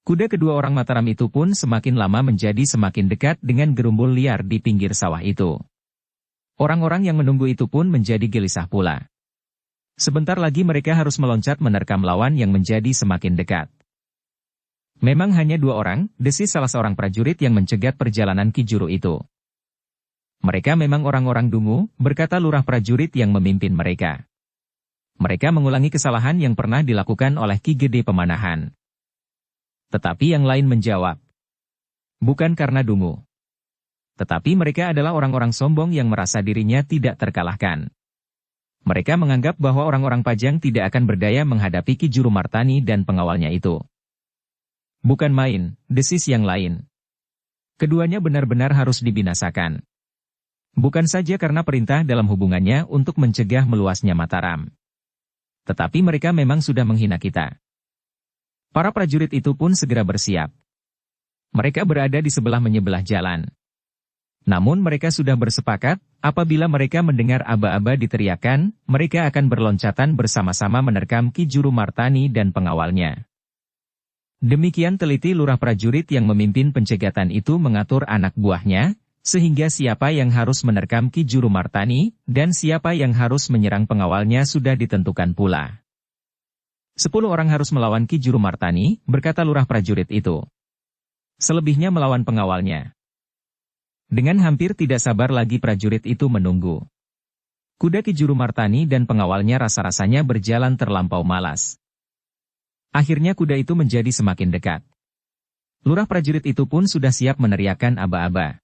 Kuda kedua orang Mataram itu pun semakin lama menjadi semakin dekat dengan gerumbul liar di pinggir sawah itu. Orang-orang yang menunggu itu pun menjadi gelisah pula. Sebentar lagi mereka harus meloncat menerkam lawan yang menjadi semakin dekat. Memang hanya 2 orang, desis salah seorang prajurit yang mencegat perjalanan Ki Juru itu. Mereka memang orang-orang dungu, berkata lurah prajurit yang memimpin mereka. Mereka mengulangi kesalahan yang pernah dilakukan oleh Ki Gede Pemanahan. Tetapi yang lain menjawab, bukan karena dungu. Tetapi mereka adalah orang-orang sombong yang merasa dirinya tidak terkalahkan. Mereka menganggap bahwa orang-orang Pajang tidak akan berdaya menghadapi Ki Juru Martani dan pengawalnya itu. Bukan main, desis yang lain. Keduanya benar-benar harus dibinasakan. Bukan saja karena perintah dalam hubungannya untuk mencegah meluasnya Mataram. Tetapi mereka memang sudah menghina kita. Para prajurit itu pun segera bersiap. Mereka berada di sebelah menyebelah jalan. Namun mereka sudah bersepakat, apabila mereka mendengar aba-aba diteriakan, mereka akan berloncatan bersama-sama menerkam Ki Juru Martani dan pengawalnya. Demikian teliti lurah prajurit yang memimpin pencegatan itu mengatur anak buahnya, sehingga siapa yang harus menerkam Ki Juru Martani, dan siapa yang harus menyerang pengawalnya sudah ditentukan pula. 10 orang harus melawan Ki Juru Martani, berkata lurah prajurit itu. Selebihnya melawan pengawalnya. Dengan hampir tidak sabar lagi prajurit itu menunggu. Kuda Ki Juru Martani dan pengawalnya rasa-rasanya berjalan terlampau malas. Akhirnya kuda itu menjadi semakin dekat. Lurah prajurit itu pun sudah siap meneriakkan aba-aba.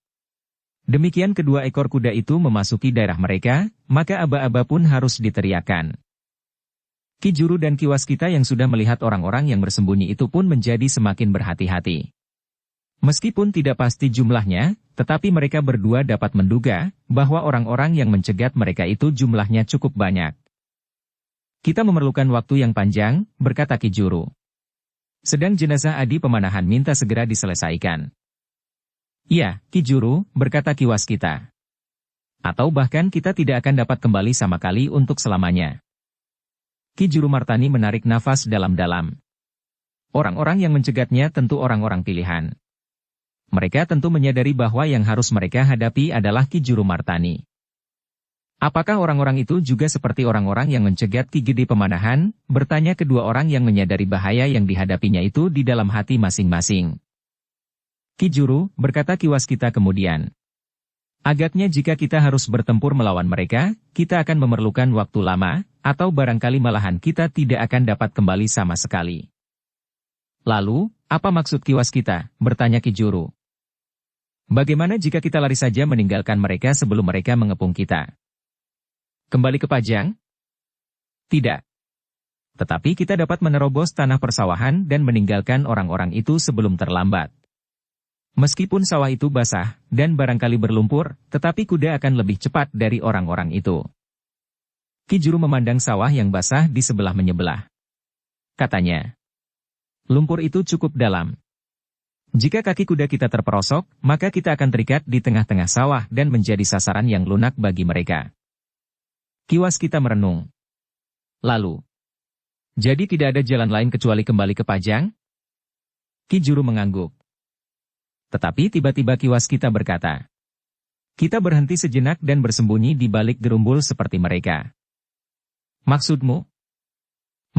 Demikian kedua ekor kuda itu memasuki daerah mereka, maka aba-aba pun harus diteriakkan. Ki Juru dan Ki Waskita yang sudah melihat orang-orang yang bersembunyi itu pun menjadi semakin berhati-hati. Meskipun tidak pasti jumlahnya, tetapi mereka berdua dapat menduga bahwa orang-orang yang mencegat mereka itu jumlahnya cukup banyak. Kita memerlukan waktu yang panjang, berkata Ki Juru. Sedang jenazah Adi Pemanahan minta segera diselesaikan. Iya, Ki Juru, berkata Ki Waskita. Atau bahkan kita tidak akan dapat kembali sama kali untuk selamanya. Ki Juru Martani menarik nafas dalam-dalam. Orang-orang yang mencegatnya tentu orang-orang pilihan. Mereka tentu menyadari bahwa yang harus mereka hadapi adalah Ki Juru Martani. Apakah orang-orang itu juga seperti orang-orang yang mencegat Ki Gede Pemanahan? Bertanya kedua orang yang menyadari bahaya yang dihadapinya itu di dalam hati masing-masing. Ki Juru, berkata Ki Waskita kemudian. Agaknya jika kita harus bertempur melawan mereka, kita akan memerlukan waktu lama, atau barangkali malahan kita tidak akan dapat kembali sama sekali. Lalu, apa maksud Ki Waskita? Bertanya Ki Juru. Bagaimana jika kita lari saja meninggalkan mereka sebelum mereka mengepung kita? Kembali ke Pajang? Tidak. Tetapi kita dapat menerobos tanah persawahan dan meninggalkan orang-orang itu sebelum terlambat. Meskipun sawah itu basah dan barangkali berlumpur, tetapi kuda akan lebih cepat dari orang-orang itu. Ki Juru memandang sawah yang basah di sebelah menyebelah. Katanya, lumpur itu cukup dalam. Jika kaki kuda kita terperosok, maka kita akan terikat di tengah-tengah sawah dan menjadi sasaran yang lunak bagi mereka. Ki Waskita merenung. Lalu, jadi tidak ada jalan lain kecuali kembali ke Pajang? Ki Juru mengangguk. Tetapi tiba-tiba Ki Waskita berkata, kita berhenti sejenak dan bersembunyi di balik gerumbul seperti mereka. Maksudmu?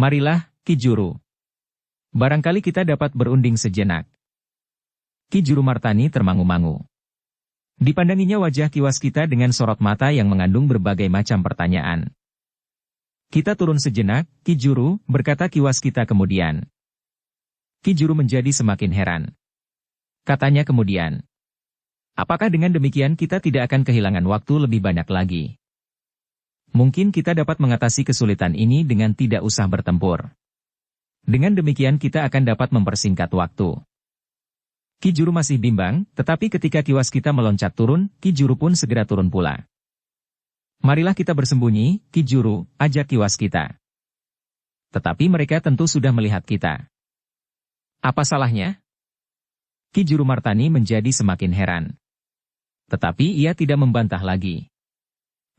Marilah, Ki Juru. Barangkali kita dapat berunding sejenak. Ki Juru Martani termangu-mangu. Dipandanginya wajah Ki Waskita dengan sorot mata yang mengandung berbagai macam pertanyaan. Kita turun sejenak, Ki Juru, berkata Ki Waskita kemudian. Ki Juru menjadi semakin heran. Katanya kemudian, apakah dengan demikian kita tidak akan kehilangan waktu lebih banyak lagi? Mungkin kita dapat mengatasi kesulitan ini dengan tidak usah bertempur. Dengan demikian kita akan dapat mempersingkat waktu. Ki Juru masih bimbang, tetapi ketika Ki Waskita meloncat turun, Ki Juru pun segera turun pula. Marilah kita bersembunyi, Ki Juru, ajak Ki Waskita. Tetapi mereka tentu sudah melihat kita. Apa salahnya? Ki Juru Martani menjadi semakin heran. Tetapi ia tidak membantah lagi.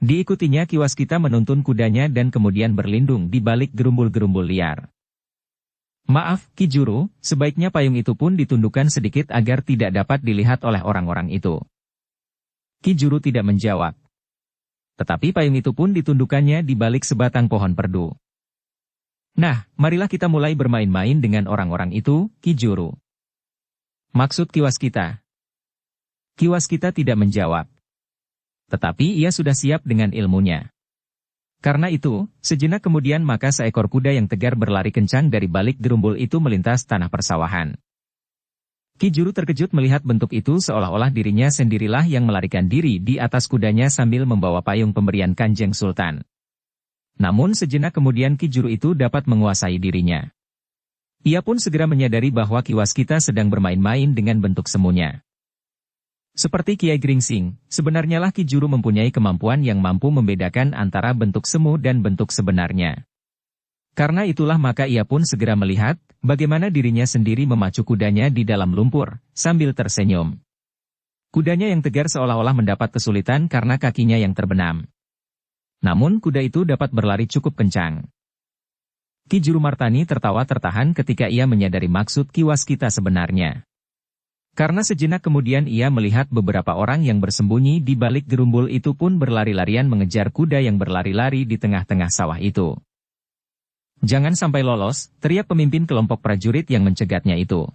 Diikutinya Ki Waskita menuntun kudanya dan kemudian berlindung di balik gerumbul-gerumbul liar. Maaf, Ki Juru, sebaiknya payung itu pun ditundukkan sedikit agar tidak dapat dilihat oleh orang-orang itu. Ki Juru tidak menjawab. Tetapi payung itu pun ditundukkannya di balik sebatang pohon perdu. Nah, marilah kita mulai bermain-main dengan orang-orang itu, Ki Juru. Maksud Ki Waskita. Ki Waskita tidak menjawab. Tetapi ia sudah siap dengan ilmunya. Karena itu, sejenak kemudian maka seekor kuda yang tegar berlari kencang dari balik gerumbul itu melintas tanah persawahan. Ki Juru terkejut melihat bentuk itu seolah-olah dirinya sendirilah yang melarikan diri di atas kudanya sambil membawa payung pemberian Kanjeng Sultan. Namun sejenak kemudian Ki Juru itu dapat menguasai dirinya. Ia pun segera menyadari bahwa Ki Waskita sedang bermain-main dengan bentuk semuanya. Seperti Kiai Gringsing, sebenarnya lah Ki Juru mempunyai kemampuan yang mampu membedakan antara bentuk semu dan bentuk sebenarnya. Karena itulah maka ia pun segera melihat bagaimana dirinya sendiri memacu kudanya di dalam lumpur, sambil tersenyum. Kudanya yang tegar seolah-olah mendapat kesulitan karena kakinya yang terbenam. Namun kuda itu dapat berlari cukup kencang. Ki Juru Martani tertawa tertahan ketika ia menyadari maksud Ki Waskita sebenarnya. Karena sejenak kemudian ia melihat beberapa orang yang bersembunyi di balik gerumbul itu pun berlari-larian mengejar kuda yang berlari-lari di tengah-tengah sawah itu. "Jangan sampai lolos," teriak pemimpin kelompok prajurit yang mencegatnya itu.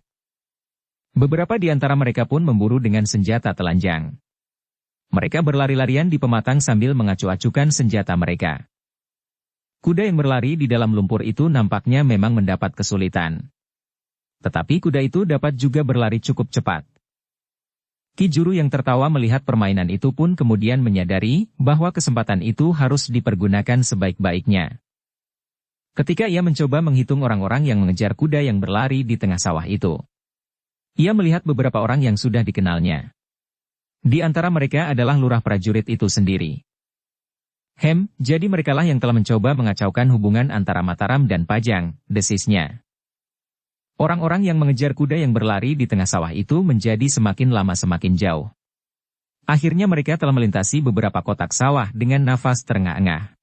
Beberapa di antara mereka pun memburu dengan senjata telanjang. Mereka berlari-larian di pematang sambil mengacu-acukan senjata mereka. Kuda yang berlari di dalam lumpur itu nampaknya memang mendapat kesulitan. Tetapi kuda itu dapat juga berlari cukup cepat. Ki Juru yang tertawa melihat permainan itu pun kemudian menyadari bahwa kesempatan itu harus dipergunakan sebaik-baiknya. Ketika ia mencoba menghitung orang-orang yang mengejar kuda yang berlari di tengah sawah itu, ia melihat beberapa orang yang sudah dikenalnya. Di antara mereka adalah lurah prajurit itu sendiri. Jadi merekalah yang telah mencoba mengacaukan hubungan antara Mataram dan Pajang, desisnya. Orang-orang yang mengejar kuda yang berlari di tengah sawah itu menjadi semakin lama semakin jauh. Akhirnya mereka telah melintasi beberapa kotak sawah dengan nafas terengah-engah.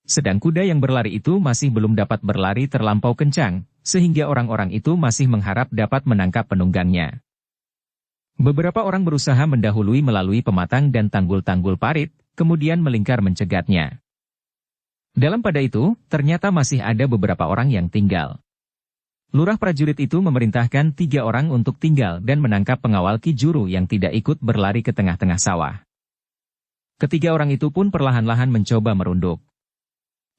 Sedang kuda yang berlari itu masih belum dapat berlari terlampau kencang, sehingga orang-orang itu masih mengharap dapat menangkap penunggangnya. Beberapa orang berusaha mendahului melalui pematang dan tanggul-tanggul parit, kemudian melingkar mencegatnya. Dalam pada itu, ternyata masih ada beberapa orang yang tinggal. Lurah prajurit itu memerintahkan 3 orang untuk tinggal dan menangkap pengawal Ki Juru yang tidak ikut berlari ke tengah-tengah sawah. Ketiga orang itu pun perlahan-lahan mencoba merunduk.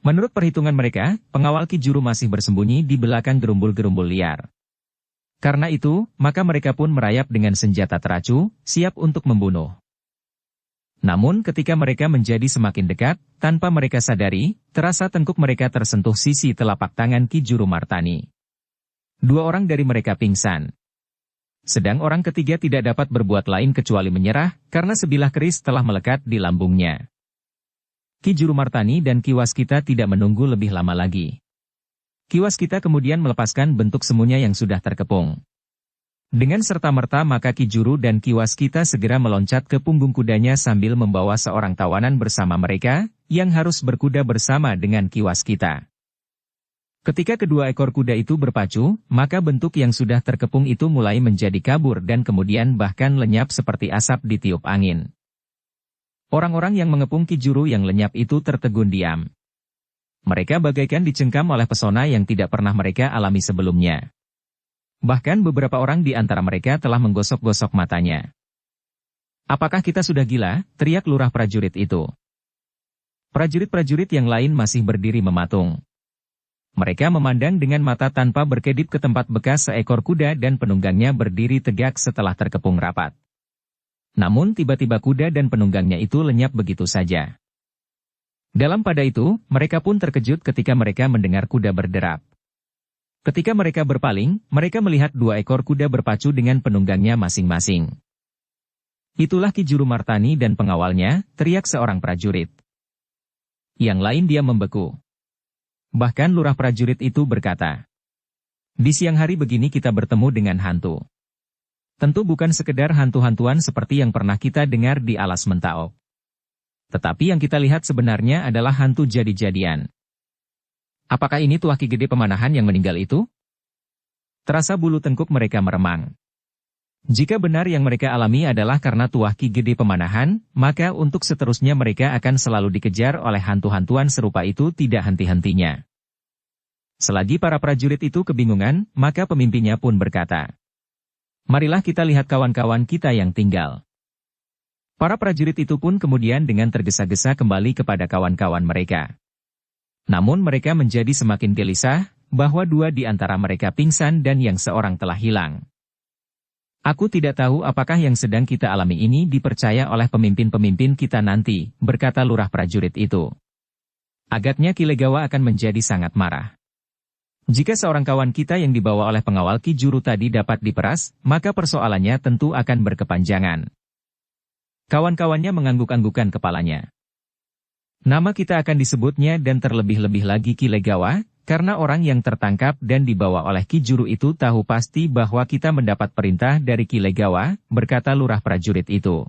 Menurut perhitungan mereka, pengawal Ki Juru masih bersembunyi di belakang gerumbul-gerumbul liar. Karena itu, maka mereka pun merayap dengan senjata teracu, siap untuk membunuh. Namun ketika mereka menjadi semakin dekat, tanpa mereka sadari, terasa tengkuk mereka tersentuh sisi telapak tangan Ki Juru Martani. 2 orang dari mereka pingsan. Sedang orang ketiga tidak dapat berbuat lain kecuali menyerah, karena sebilah keris telah melekat di lambungnya. Ki Juru Martani dan Ki Waskita tidak menunggu lebih lama lagi. Ki Waskita kemudian melepaskan bentuk semuanya yang sudah terkepung. Dengan serta-merta maka Ki Juru dan Ki Waskita segera meloncat ke punggung kudanya sambil membawa seorang tawanan bersama mereka, yang harus berkuda bersama dengan Ki Waskita. Ketika kedua ekor kuda itu berpacu, maka bentuk yang sudah terkepung itu mulai menjadi kabur dan kemudian bahkan lenyap seperti asap ditiup angin. Orang-orang yang mengepung Ki Juru yang lenyap itu tertegun diam. Mereka bagaikan dicengkam oleh pesona yang tidak pernah mereka alami sebelumnya. Bahkan beberapa orang di antara mereka telah menggosok-gosok matanya. "Apakah kita sudah gila?" teriak lurah prajurit itu. Prajurit-prajurit yang lain masih berdiri mematung. Mereka memandang dengan mata tanpa berkedip ke tempat bekas seekor kuda dan penunggangnya berdiri tegak setelah terkepung rapat. Namun tiba-tiba kuda dan penunggangnya itu lenyap begitu saja. Dalam pada itu, mereka pun terkejut ketika mereka mendengar kuda berderap. Ketika mereka berpaling, mereka melihat 2 ekor kuda berpacu dengan penunggangnya masing-masing. "Itulah Ki Juru Martani dan pengawalnya," teriak seorang prajurit. Yang lain diam membeku. Bahkan lurah prajurit itu berkata, "Di siang hari begini kita bertemu dengan hantu. Tentu bukan sekedar hantu-hantuan seperti yang pernah kita dengar di Alas Mentaok. Tetapi yang kita lihat sebenarnya adalah hantu jadi-jadian." "Apakah ini tuah Ki Gede Pemanahan yang meninggal itu?" Terasa bulu tengkuk mereka meremang. Jika benar yang mereka alami adalah karena tuah Ki Gede Pemanahan, maka untuk seterusnya mereka akan selalu dikejar oleh hantu-hantuan serupa itu tidak henti-hentinya. Selagi para prajurit itu kebingungan, maka pemimpinnya pun berkata, "Marilah kita lihat kawan-kawan kita yang tinggal." Para prajurit itu pun kemudian dengan tergesa-gesa kembali kepada kawan-kawan mereka. Namun mereka menjadi semakin gelisah, bahwa 2 di antara mereka pingsan dan yang seorang telah hilang. "Aku tidak tahu apakah yang sedang kita alami ini dipercaya oleh pemimpin-pemimpin kita nanti," berkata lurah prajurit itu. Agaknya Ki Legawa akan menjadi sangat marah. Jika seorang kawan kita yang dibawa oleh pengawal Ki Juru tadi dapat diperas, maka persoalannya tentu akan berkepanjangan. Kawan-kawannya mengangguk-anggukan kepalanya. "Nama kita akan disebutnya dan terlebih-lebih lagi Ki Legawa, karena orang yang tertangkap dan dibawa oleh Ki Juru itu tahu pasti bahwa kita mendapat perintah dari Ki Legawa," berkata lurah prajurit itu.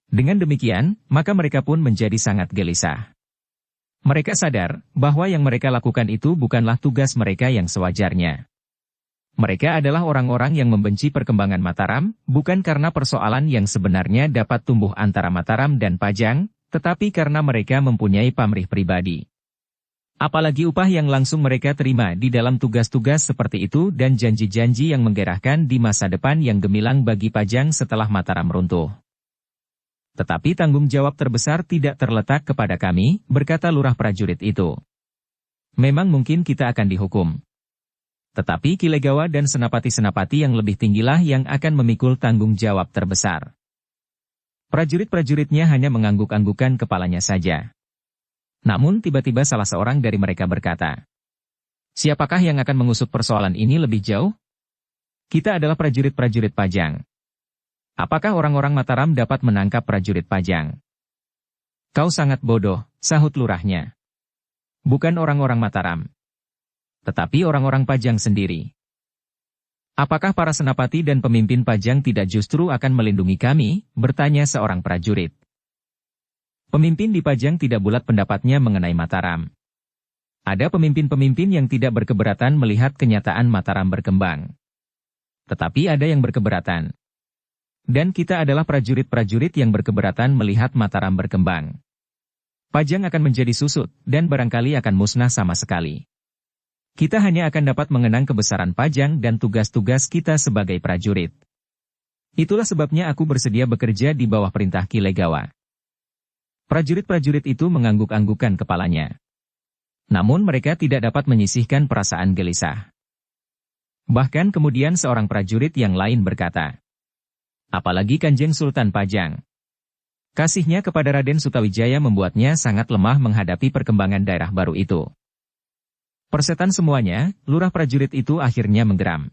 Dengan demikian, maka mereka pun menjadi sangat gelisah. Mereka sadar bahwa yang mereka lakukan itu bukanlah tugas mereka yang sewajarnya. Mereka adalah orang-orang yang membenci perkembangan Mataram, bukan karena persoalan yang sebenarnya dapat tumbuh antara Mataram dan Pajang, tetapi karena mereka mempunyai pamrih pribadi. Apalagi upah yang langsung mereka terima di dalam tugas-tugas seperti itu dan janji-janji yang menggerahkan di masa depan yang gemilang bagi Pajang setelah Mataram runtuh. Tetapi tanggung jawab terbesar tidak terletak kepada kami, berkata lurah prajurit itu. Memang mungkin kita akan dihukum. Tetapi Kilegawa dan senapati-senapati yang lebih tinggilah yang akan memikul tanggung jawab terbesar. Prajurit-prajuritnya hanya mengangguk-anggukan kepalanya saja. Namun tiba-tiba salah seorang dari mereka berkata, "Siapakah yang akan mengusut persoalan ini lebih jauh? Kita adalah prajurit-prajurit Pajang. Apakah orang-orang Mataram dapat menangkap prajurit Pajang?" "Kau sangat bodoh," sahut lurahnya. "Bukan orang-orang Mataram, tetapi orang-orang Pajang sendiri. Apakah para senapati dan pemimpin Pajang tidak justru akan melindungi kami?" bertanya seorang prajurit. Pemimpin di Pajang tidak bulat pendapatnya mengenai Mataram. Ada pemimpin-pemimpin yang tidak berkeberatan melihat kenyataan Mataram berkembang. Tetapi ada yang berkeberatan. Dan kita adalah prajurit-prajurit yang berkeberatan melihat Mataram berkembang. Pajang akan menjadi susut, dan barangkali akan musnah sama sekali. Kita hanya akan dapat mengenang kebesaran Pajang dan tugas-tugas kita sebagai prajurit. Itulah sebabnya aku bersedia bekerja di bawah perintah Kilegawa. Prajurit-prajurit itu mengangguk-anggukan kepalanya. Namun mereka tidak dapat menyisihkan perasaan gelisah. Bahkan kemudian seorang prajurit yang lain berkata, "Apalagi Kanjeng Sultan Pajang. Kasihnya kepada Raden Sutawijaya membuatnya sangat lemah menghadapi perkembangan daerah baru itu." Persetan semuanya, lurah prajurit itu akhirnya menggeram.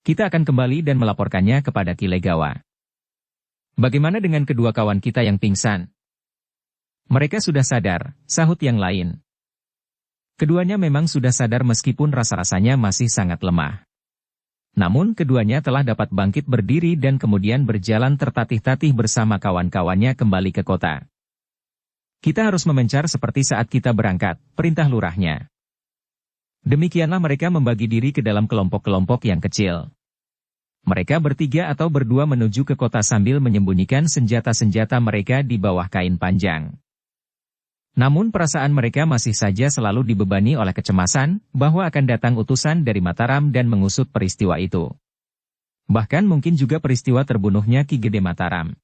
"Kita akan kembali dan melaporkannya kepada Kilegawa." "Bagaimana dengan kedua kawan kita yang pingsan?" "Mereka sudah sadar," sahut yang lain. Keduanya memang sudah sadar meskipun rasa-rasanya masih sangat lemah. Namun keduanya telah dapat bangkit berdiri dan kemudian berjalan tertatih-tatih bersama kawan-kawannya kembali ke kota. "Kita harus memencar seperti saat kita berangkat," perintah lurahnya. Demikianlah mereka membagi diri ke dalam kelompok-kelompok yang kecil. Mereka bertiga atau berdua menuju ke kota sambil menyembunyikan senjata-senjata mereka di bawah kain panjang. Namun perasaan mereka masih saja selalu dibebani oleh kecemasan, bahwa akan datang utusan dari Mataram dan mengusut peristiwa itu. Bahkan mungkin juga peristiwa terbunuhnya Ki Gede Mataram.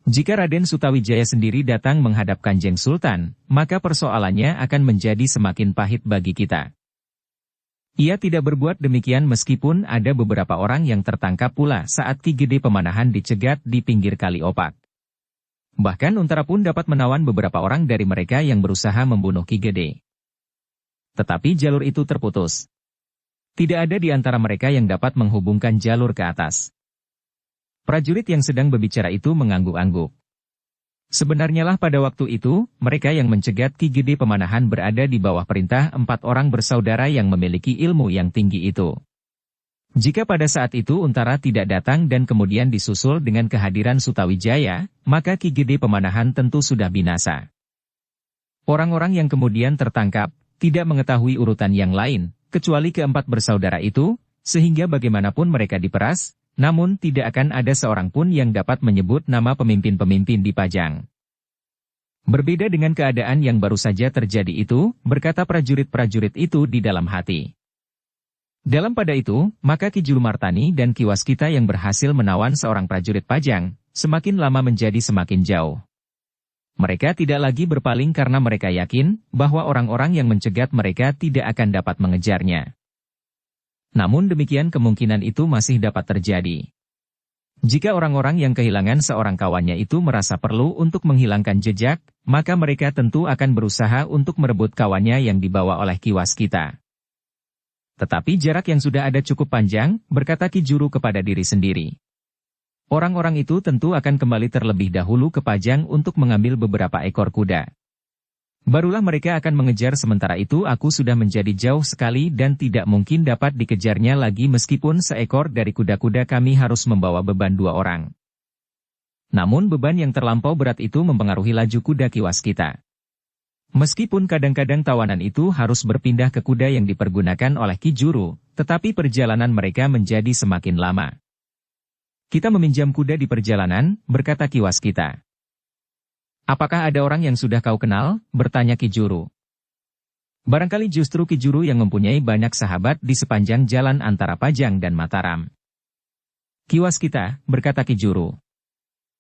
Jika Raden Sutawijaya sendiri datang menghadap Kanjeng Sultan, maka persoalannya akan menjadi semakin pahit bagi kita. Ia tidak berbuat demikian meskipun ada beberapa orang yang tertangkap pula saat Ki Gede Pemanahan dicegat di pinggir Kali Opak. Bahkan Untara pun dapat menawan beberapa orang dari mereka yang berusaha membunuh Ki Gede. Tetapi jalur itu terputus. Tidak ada di antara mereka yang dapat menghubungkan jalur ke atas. Prajurit yang sedang berbicara itu mengangguk-angguk. Sebenarnya lah pada waktu itu, mereka yang mencegat Ki Gede Pemanahan berada di bawah perintah 4 orang bersaudara yang memiliki ilmu yang tinggi itu. Jika pada saat itu Untara tidak datang dan kemudian disusul dengan kehadiran Sutawijaya, maka Ki Gede Pemanahan tentu sudah binasa. Orang-orang yang kemudian tertangkap, tidak mengetahui urutan yang lain, kecuali keempat bersaudara itu, sehingga bagaimanapun mereka diperas, namun tidak akan ada seorang pun yang dapat menyebut nama pemimpin-pemimpin di Pajang. Berbeda dengan keadaan yang baru saja terjadi itu, berkata prajurit-prajurit itu di dalam hati. Dalam pada itu, maka Ki Julumartani dan Ki Waskita yang berhasil menawan seorang prajurit Pajang, semakin lama menjadi semakin jauh. Mereka tidak lagi berpaling karena mereka yakin bahwa orang-orang yang mencegat mereka tidak akan dapat mengejarnya. Namun demikian kemungkinan itu masih dapat terjadi. Jika orang-orang yang kehilangan seorang kawannya itu merasa perlu untuk menghilangkan jejak, maka mereka tentu akan berusaha untuk merebut kawannya yang dibawa oleh Ki Waskita. Tetapi jarak yang sudah ada cukup panjang, berkata Ki Juru kepada diri sendiri. Orang-orang itu tentu akan kembali terlebih dahulu ke Pajang untuk mengambil beberapa ekor kuda. Barulah mereka akan mengejar sementara itu aku sudah menjadi jauh sekali dan tidak mungkin dapat dikejarnya lagi meskipun seekor dari kuda-kuda kami harus membawa beban 2 orang. Namun beban yang terlampau berat itu mempengaruhi laju kuda Ki Waskita. Meskipun kadang-kadang tawanan itu harus berpindah ke kuda yang dipergunakan oleh Ki Juru, tetapi perjalanan mereka menjadi semakin lama. Kita meminjam kuda di perjalanan, berkata Ki Waskita. Apakah ada orang yang sudah kau kenal? Bertanya Ki Juru. Barangkali justru Ki Juru yang mempunyai banyak sahabat di sepanjang jalan antara Pajang dan Mataram. Ki Waskita, berkata Ki Juru.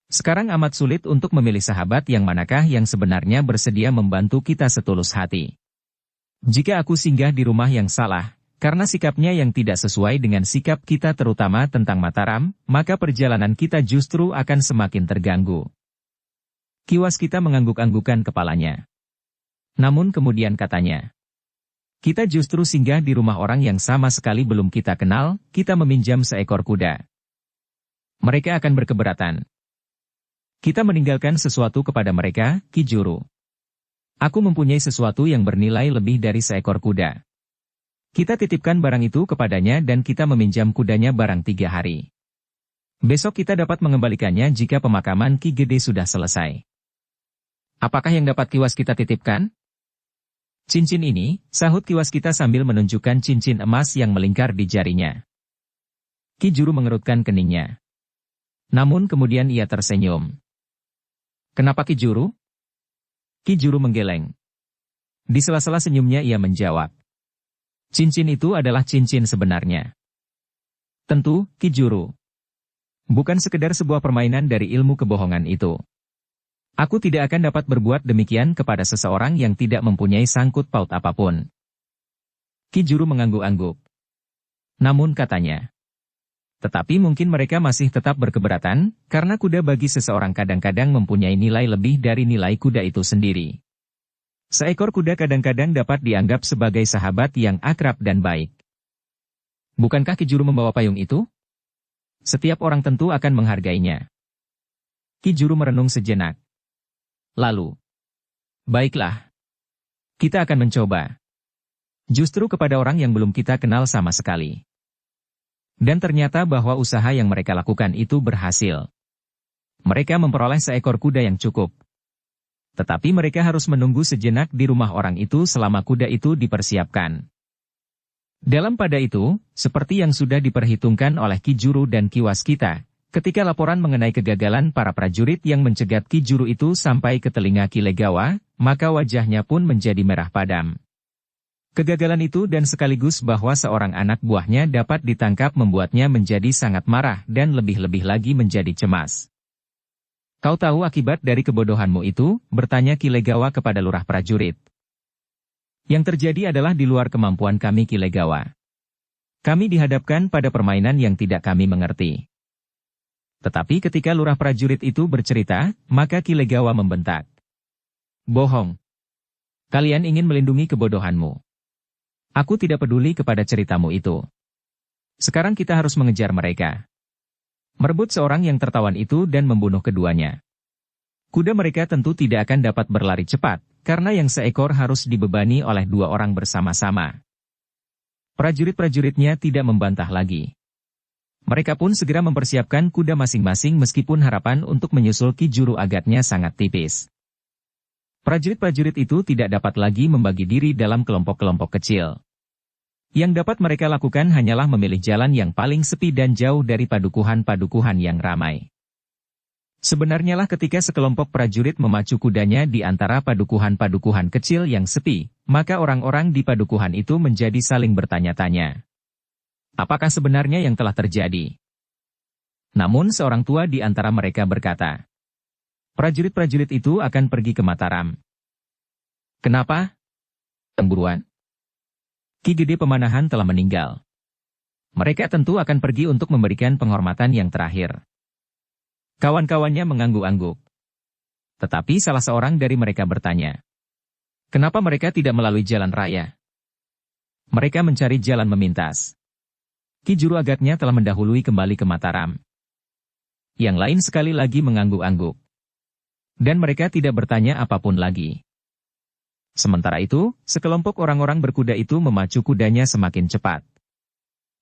Sekarang amat sulit untuk memilih sahabat yang manakah yang sebenarnya bersedia membantu kita setulus hati. Jika aku singgah di rumah yang salah, karena sikapnya yang tidak sesuai dengan sikap kita terutama tentang Mataram, maka perjalanan kita justru akan semakin terganggu. Ki Waskita mengangguk-anggukan kepalanya. Namun kemudian katanya, kita justru singgah di rumah orang yang sama sekali belum kita kenal, kita meminjam seekor kuda. Mereka akan berkeberatan. Kita meninggalkan sesuatu kepada mereka, Ki Juru. Aku mempunyai sesuatu yang bernilai lebih dari seekor kuda. Kita titipkan barang itu kepadanya dan kita meminjam kudanya barang 3 hari. Besok kita dapat mengembalikannya jika pemakaman Ki Gede sudah selesai. Apakah yang dapat Ki Waskita titipkan? Cincin ini, sahut Ki Waskita sambil menunjukkan cincin emas yang melingkar di jarinya. Ki Juru mengerutkan keningnya. Namun kemudian ia tersenyum. Kenapa Ki Juru? Ki Juru menggeleng. Di sela-sela senyumnya ia menjawab. Cincin itu adalah cincin sebenarnya. Tentu, Ki Juru. Bukan sekedar sebuah permainan dari ilmu kebohongan itu. Aku tidak akan dapat berbuat demikian kepada seseorang yang tidak mempunyai sangkut paut apapun. Ki Juru mengangguk-angguk. Namun katanya, tetapi mungkin mereka masih tetap berkeberatan, karena kuda bagi seseorang kadang-kadang mempunyai nilai lebih dari nilai kuda itu sendiri. Seekor kuda kadang-kadang dapat dianggap sebagai sahabat yang akrab dan baik. Bukankah Ki Juru membawa payung itu? Setiap orang tentu akan menghargainya. Ki Juru merenung sejenak. Lalu, baiklah. Kita akan mencoba. Justru kepada orang yang belum kita kenal sama sekali. Dan ternyata bahwa usaha yang mereka lakukan itu berhasil. Mereka memperoleh seekor kuda yang cukup. Tetapi mereka harus menunggu sejenak di rumah orang itu selama kuda itu dipersiapkan. Dalam pada itu, seperti yang sudah diperhitungkan oleh Ki Juru dan Ki Waskita, ketika laporan mengenai kegagalan para prajurit yang mencegat Ki Juru itu sampai ke telinga Ki Legawa, maka wajahnya pun menjadi merah padam. Kegagalan itu dan sekaligus bahwa seorang anak buahnya dapat ditangkap membuatnya menjadi sangat marah dan lebih-lebih lagi menjadi cemas. Kau tahu akibat dari kebodohanmu itu? Bertanya Ki Legawa kepada lurah prajurit. Yang terjadi adalah di luar kemampuan kami Ki Legawa. Kami dihadapkan pada permainan yang tidak kami mengerti. Tetapi ketika lurah prajurit itu bercerita, maka Ki Legawa membentak. Bohong. Kalian ingin melindungi kebodohanmu. Aku tidak peduli kepada ceritamu itu. Sekarang kita harus mengejar mereka. Merebut seorang yang tertawan itu dan membunuh keduanya. Kuda mereka tentu tidak akan dapat berlari cepat, karena yang seekor harus dibebani oleh 2 orang bersama-sama. Prajurit-prajuritnya tidak membantah lagi. Mereka pun segera mempersiapkan kuda masing-masing meskipun harapan untuk menyusul Ki Juru agaknya sangat tipis. Prajurit-prajurit itu tidak dapat lagi membagi diri dalam kelompok-kelompok kecil. Yang dapat mereka lakukan hanyalah memilih jalan yang paling sepi dan jauh dari padukuhan-padukuhan yang ramai. Sebenarnya lah ketika sekelompok prajurit memacu kudanya di antara padukuhan-padukuhan kecil yang sepi, maka orang-orang di padukuhan itu menjadi saling bertanya-tanya. Apakah sebenarnya yang telah terjadi? Namun seorang tua di antara mereka berkata, prajurit-prajurit itu akan pergi ke Mataram. Kenapa? Temburuan. Ki Gede Pemanahan telah meninggal. Mereka tentu akan pergi untuk memberikan penghormatan yang terakhir. Kawan-kawannya mengangguk-angguk. Tetapi salah seorang dari mereka bertanya, kenapa mereka tidak melalui jalan raya? Mereka mencari jalan memintas. Ki Juru agaknya telah mendahului kembali ke Mataram. Yang lain sekali lagi mengangguk-angguk. Dan mereka tidak bertanya apapun lagi. Sementara itu, sekelompok orang-orang berkuda itu memacu kudanya semakin cepat.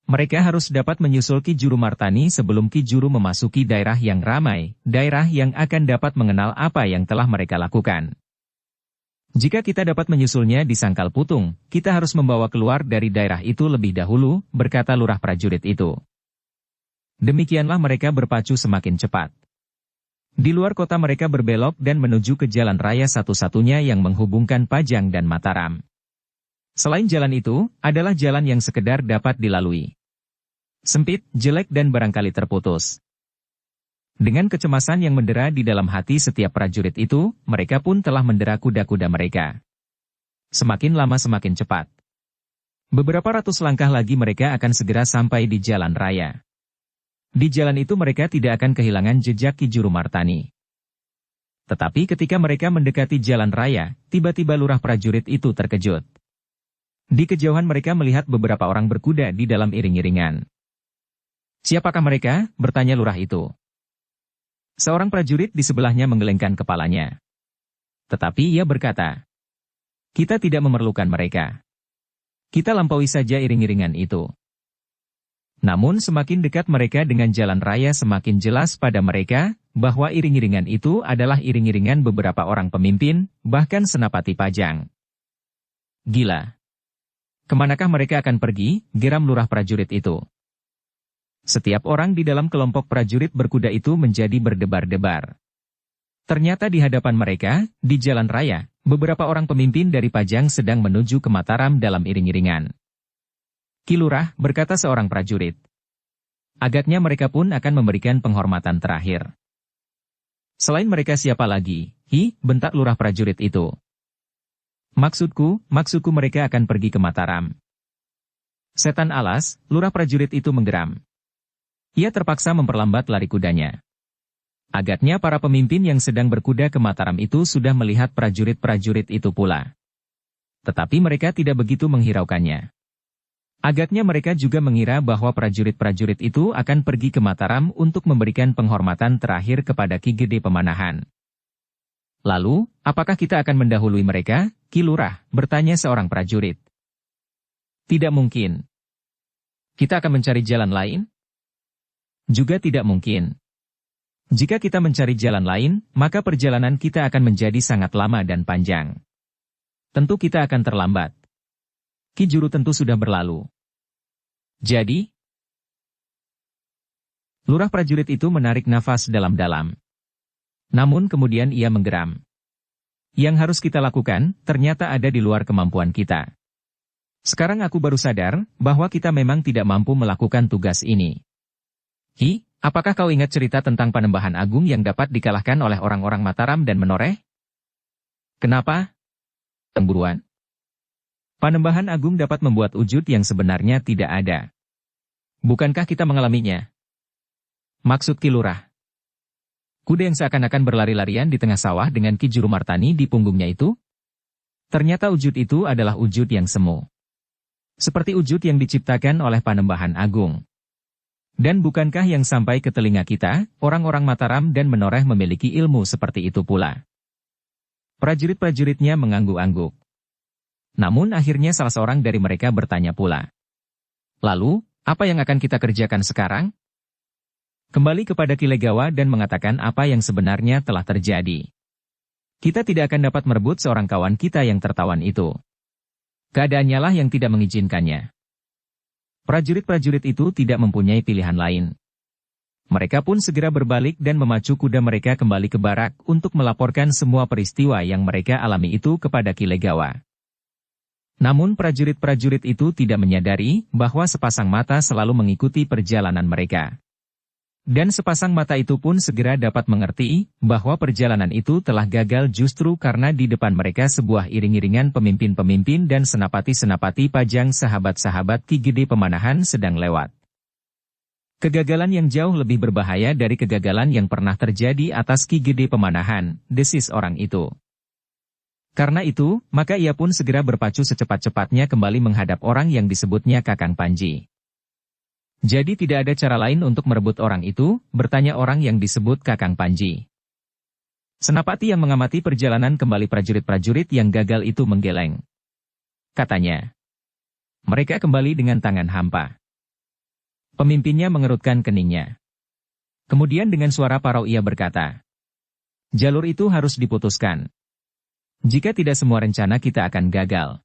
Mereka harus dapat menyusul Ki Juru Martani sebelum Ki Juru memasuki daerah yang ramai, daerah yang akan dapat mengenal apa yang telah mereka lakukan. Jika kita dapat menyusulnya di Sangkal Putung, kita harus membawa keluar dari daerah itu lebih dahulu, berkata lurah prajurit itu. Demikianlah mereka berpacu semakin cepat. Di luar kota mereka berbelok dan menuju ke jalan raya satu-satunya yang menghubungkan Pajang dan Mataram. Selain jalan itu, adalah jalan yang sekedar dapat dilalui. Sempit, jelek dan barangkali terputus. Dengan kecemasan yang mendera di dalam hati setiap prajurit itu, mereka pun telah mendera kuda-kuda mereka. Semakin lama semakin cepat. Beberapa ratus langkah lagi mereka akan segera sampai di jalan raya. Di jalan itu mereka tidak akan kehilangan jejak Ki Jurumartani. Tetapi ketika mereka mendekati jalan raya, tiba-tiba lurah prajurit itu terkejut. Di kejauhan mereka melihat beberapa orang berkuda di dalam iring-iringan. "Siapakah mereka?" bertanya lurah itu. Seorang prajurit di sebelahnya menggelengkan kepalanya. Tetapi ia berkata, "Kita tidak memerlukan mereka. Kita lampaui saja iring-iringan itu." Namun semakin dekat mereka dengan jalan raya semakin jelas pada mereka, bahwa iring-iringan itu adalah iring-iringan beberapa orang pemimpin, bahkan senapati Pajang. "Gila. Kemanakah mereka akan pergi?" geram lurah prajurit itu. Setiap orang di dalam kelompok prajurit berkuda itu menjadi berdebar-debar. Ternyata di hadapan mereka, di jalan raya, beberapa orang pemimpin dari Pajang sedang menuju ke Mataram dalam iring-iringan. "Ki Lurah," berkata seorang prajurit. "Agaknya mereka pun akan memberikan penghormatan terakhir." "Selain mereka siapa lagi?" bentak lurah prajurit itu. Maksudku mereka akan pergi ke Mataram." "Setan alas," lurah prajurit itu menggeram. Ia terpaksa memperlambat lari kudanya. Agaknya para pemimpin yang sedang berkuda ke Mataram itu sudah melihat prajurit-prajurit itu pula. Tetapi mereka tidak begitu menghiraukannya. Agaknya mereka juga mengira bahwa prajurit-prajurit itu akan pergi ke Mataram untuk memberikan penghormatan terakhir kepada Ki Gede Pemanahan. "Lalu, apakah kita akan mendahului mereka, Ki Lurah?" bertanya seorang prajurit. "Tidak mungkin. Kita akan mencari jalan lain?" "Juga tidak mungkin. Jika kita mencari jalan lain, maka perjalanan kita akan menjadi sangat lama dan panjang. Tentu kita akan terlambat. Ki Juru tentu sudah berlalu. Jadi?" Lurah prajurit itu menarik nafas dalam-dalam. Namun kemudian ia menggeram. "Yang harus kita lakukan, ternyata ada di luar kemampuan kita. Sekarang aku baru sadar, bahwa kita memang tidak mampu melakukan tugas ini." Apakah kau ingat cerita tentang Panembahan Agung yang dapat dikalahkan oleh orang-orang Mataram dan Menoreh?" "Kenapa?" "Temburuan. Panembahan Agung dapat membuat wujud yang sebenarnya tidak ada. Bukankah kita mengalaminya?" "Maksud Ki Lurah?" "Kuda yang seakan-akan berlari-larian di tengah sawah dengan Ki Jurumartani di punggungnya itu? Ternyata wujud itu adalah wujud yang semu. Seperti wujud yang diciptakan oleh Panembahan Agung. Dan bukankah yang sampai ke telinga kita, orang-orang Mataram dan Menoreh memiliki ilmu seperti itu pula?" Prajurit-prajuritnya mengangguk-angguk. Namun akhirnya salah seorang dari mereka bertanya pula. "Lalu, apa yang akan kita kerjakan sekarang?" "Kembali kepada Ki Legawa dan mengatakan apa yang sebenarnya telah terjadi. Kita tidak akan dapat merebut seorang kawan kita yang tertawan itu. Keadaannya lah yang tidak mengizinkannya." Prajurit-prajurit itu tidak mempunyai pilihan lain. Mereka pun segera berbalik dan memacu kuda mereka kembali ke barak untuk melaporkan semua peristiwa yang mereka alami itu kepada Ki Legawa. Namun prajurit-prajurit itu tidak menyadari bahwa sepasang mata selalu mengikuti perjalanan mereka. Dan sepasang mata itu pun segera dapat mengerti bahwa perjalanan itu telah gagal justru karena di depan mereka sebuah iring-iringan pemimpin-pemimpin dan senapati-senapati Pajang sahabat-sahabat Ki Gede Pemanahan sedang lewat. Kegagalan yang jauh lebih berbahaya dari kegagalan yang pernah terjadi atas Ki Gede Pemanahan, desis orang itu. Karena itu, maka ia pun segera berpacu secepat-cepatnya kembali menghadap orang yang disebutnya Kakang Panji. "Jadi tidak ada cara lain untuk merebut orang itu?" bertanya orang yang disebut Kakang Panji. Senapati yang mengamati perjalanan kembali prajurit-prajurit yang gagal itu menggeleng. Katanya, "Mereka kembali dengan tangan hampa." Pemimpinnya mengerutkan keningnya. Kemudian dengan suara parau ia berkata, "Jalur itu harus diputuskan. Jika tidak semua rencana kita akan gagal.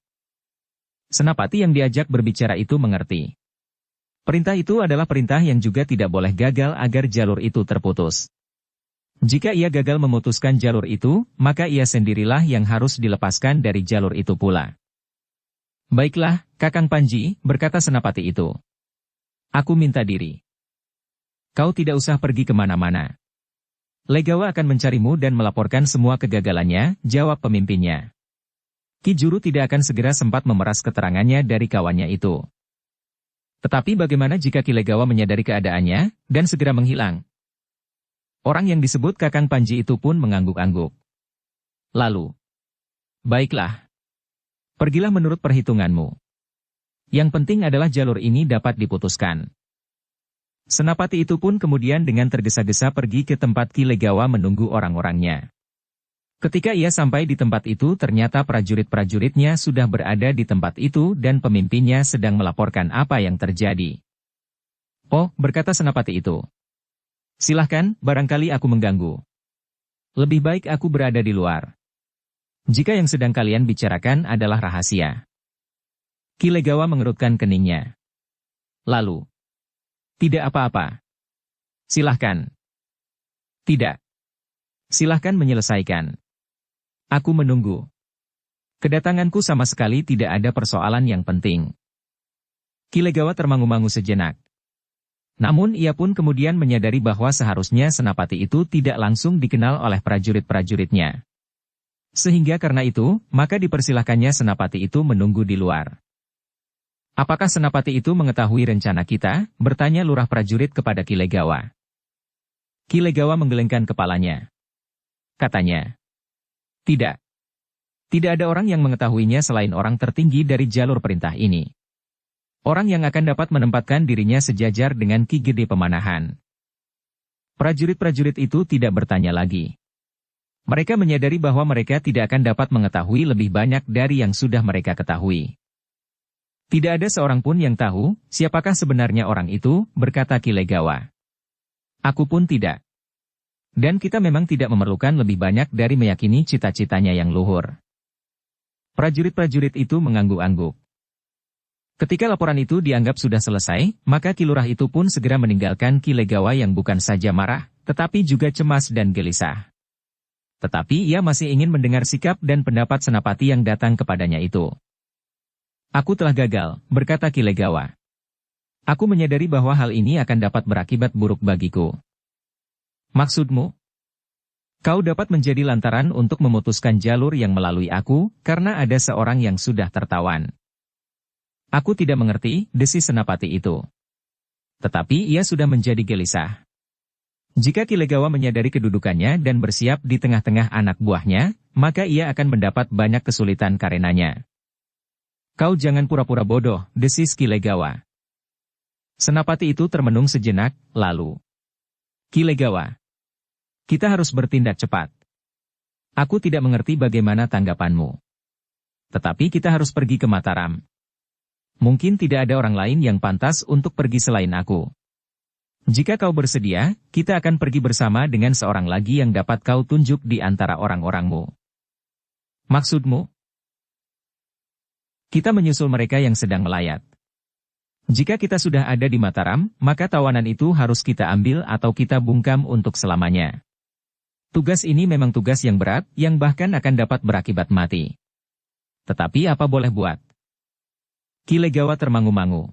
Senapati yang diajak berbicara itu mengerti. Perintah itu adalah perintah yang juga tidak boleh gagal agar jalur itu terputus. Jika ia gagal memutuskan jalur itu, maka ia sendirilah yang harus dilepaskan dari jalur itu pula. Baiklah, Kakang Panji, berkata senapati itu. Aku minta diri. Kau tidak usah pergi kemana-mana. Legawa akan mencarimu dan melaporkan semua kegagalannya, jawab pemimpinnya. Ki Juru tidak akan segera sempat memeras keterangannya dari kawannya itu. Tetapi bagaimana jika Ki Legawa menyadari keadaannya, dan segera menghilang? Orang yang disebut Kakang Panji itu pun mengangguk-angguk. Lalu, baiklah. Pergilah menurut perhitunganmu. Yang penting adalah jalur ini dapat diputuskan. Senapati itu pun kemudian dengan tergesa-gesa pergi ke tempat Ki Legawa menunggu orang-orangnya. Ketika ia sampai di tempat itu ternyata prajurit-prajuritnya sudah berada di tempat itu dan pemimpinnya sedang melaporkan apa yang terjadi. Oh, berkata senapati itu. Silahkan, barangkali aku mengganggu. Lebih baik aku berada di luar. Jika yang sedang kalian bicarakan adalah rahasia. Ki Legawa mengerutkan keningnya. Lalu, tidak apa-apa. Silahkan. Tidak. Silahkan menyelesaikan. Aku menunggu. Kedatanganku sama sekali tidak ada persoalan yang penting. Ki Legawa termangu-mangu sejenak. Namun ia pun kemudian menyadari bahwa seharusnya senapati itu tidak langsung dikenal oleh prajurit-prajuritnya. Sehingga karena itu, maka dipersilahkannya senapati itu menunggu di luar. Apakah senapati itu mengetahui rencana kita? Bertanya lurah prajurit kepada Ki Legawa. Ki Legawa menggelengkan kepalanya. Katanya, tidak. Tidak ada orang yang mengetahuinya selain orang tertinggi dari jalur perintah ini. Orang yang akan dapat menempatkan dirinya sejajar dengan Ki Gede Pemanahan. Prajurit-prajurit itu tidak bertanya lagi. Mereka menyadari bahwa mereka tidak akan dapat mengetahui lebih banyak dari yang sudah mereka ketahui. Tidak ada seorang pun yang tahu, siapakah sebenarnya orang itu, berkata Ki Legawa. Aku pun tidak. Dan kita memang tidak memerlukan lebih banyak dari meyakini cita-citanya yang luhur. Prajurit-prajurit itu mengangguk-angguk. Ketika laporan itu dianggap sudah selesai, maka Ki Lurah itu pun segera meninggalkan Ki Legawa yang bukan saja marah, tetapi juga cemas dan gelisah. Tetapi ia masih ingin mendengar sikap dan pendapat senapati yang datang kepadanya itu. Aku telah gagal, berkata Ki Legawa. Aku menyadari bahwa hal ini akan dapat berakibat buruk bagiku. Maksudmu? Kau dapat menjadi lantaran untuk memutuskan jalur yang melalui aku, karena ada seorang yang sudah tertawan. Aku tidak mengerti, desis senapati itu. Tetapi ia sudah menjadi gelisah. Jika Ki Legawa menyadari kedudukannya dan bersiap di tengah-tengah anak buahnya, maka ia akan mendapat banyak kesulitan karenanya. Kau jangan pura-pura bodoh, desis Ki Legawa. Senapati itu termenung sejenak, lalu. Ki Legawa. Kita harus bertindak cepat. Aku tidak mengerti bagaimana tanggapanmu. Tetapi kita harus pergi ke Mataram. Mungkin tidak ada orang lain yang pantas untuk pergi selain aku. Jika kau bersedia, kita akan pergi bersama dengan seorang lagi yang dapat kau tunjuk di antara orang-orangmu. Maksudmu? Kita menyusul mereka yang sedang melayat. Jika kita sudah ada di Mataram, maka tawanan itu harus kita ambil atau kita bungkam untuk selamanya. Tugas ini memang tugas yang berat, yang bahkan akan dapat berakibat mati. Tetapi apa boleh buat? Ki Legawa termangu-mangu.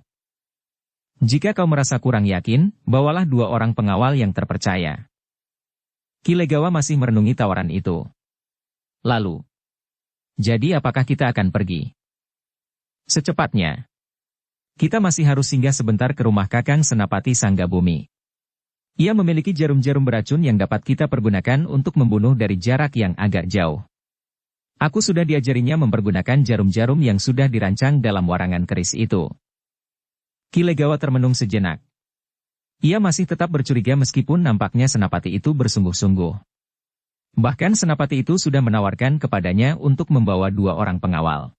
Jika kau merasa kurang yakin, bawalah 2 orang pengawal yang terpercaya. Ki Legawa masih merenungi tawaran itu. Lalu, jadi apakah kita akan pergi? Secepatnya. Kita masih harus singgah sebentar ke rumah Kakang Senapati Sanggabumi. Ia memiliki jarum-jarum beracun yang dapat kita pergunakan untuk membunuh dari jarak yang agak jauh. Aku sudah diajarinya mempergunakan jarum-jarum yang sudah dirancang dalam warangan keris itu. Ki Legawa termenung sejenak. Ia masih tetap bercuriga meskipun nampaknya senapati itu bersungguh-sungguh. Bahkan senapati itu sudah menawarkan kepadanya untuk membawa 2 orang pengawal.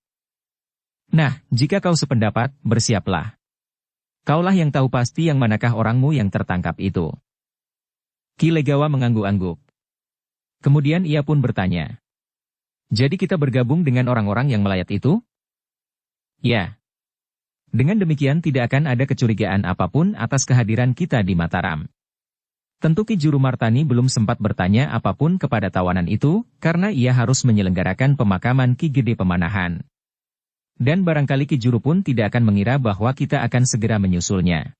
Nah, jika kau sependapat, bersiaplah. Kaulah yang tahu pasti yang manakah orangmu yang tertangkap itu. Ki Legawa mengangguk-angguk. Kemudian ia pun bertanya. Jadi kita bergabung dengan orang-orang yang melayat itu? Ya. Dengan demikian tidak akan ada kecurigaan apapun atas kehadiran kita di Mataram. Tentu Ki Juru Martani belum sempat bertanya apapun kepada tawanan itu, karena ia harus menyelenggarakan pemakaman Ki Gede Pemanahan. Dan barangkali Ki Juru pun tidak akan mengira bahwa kita akan segera menyusulnya.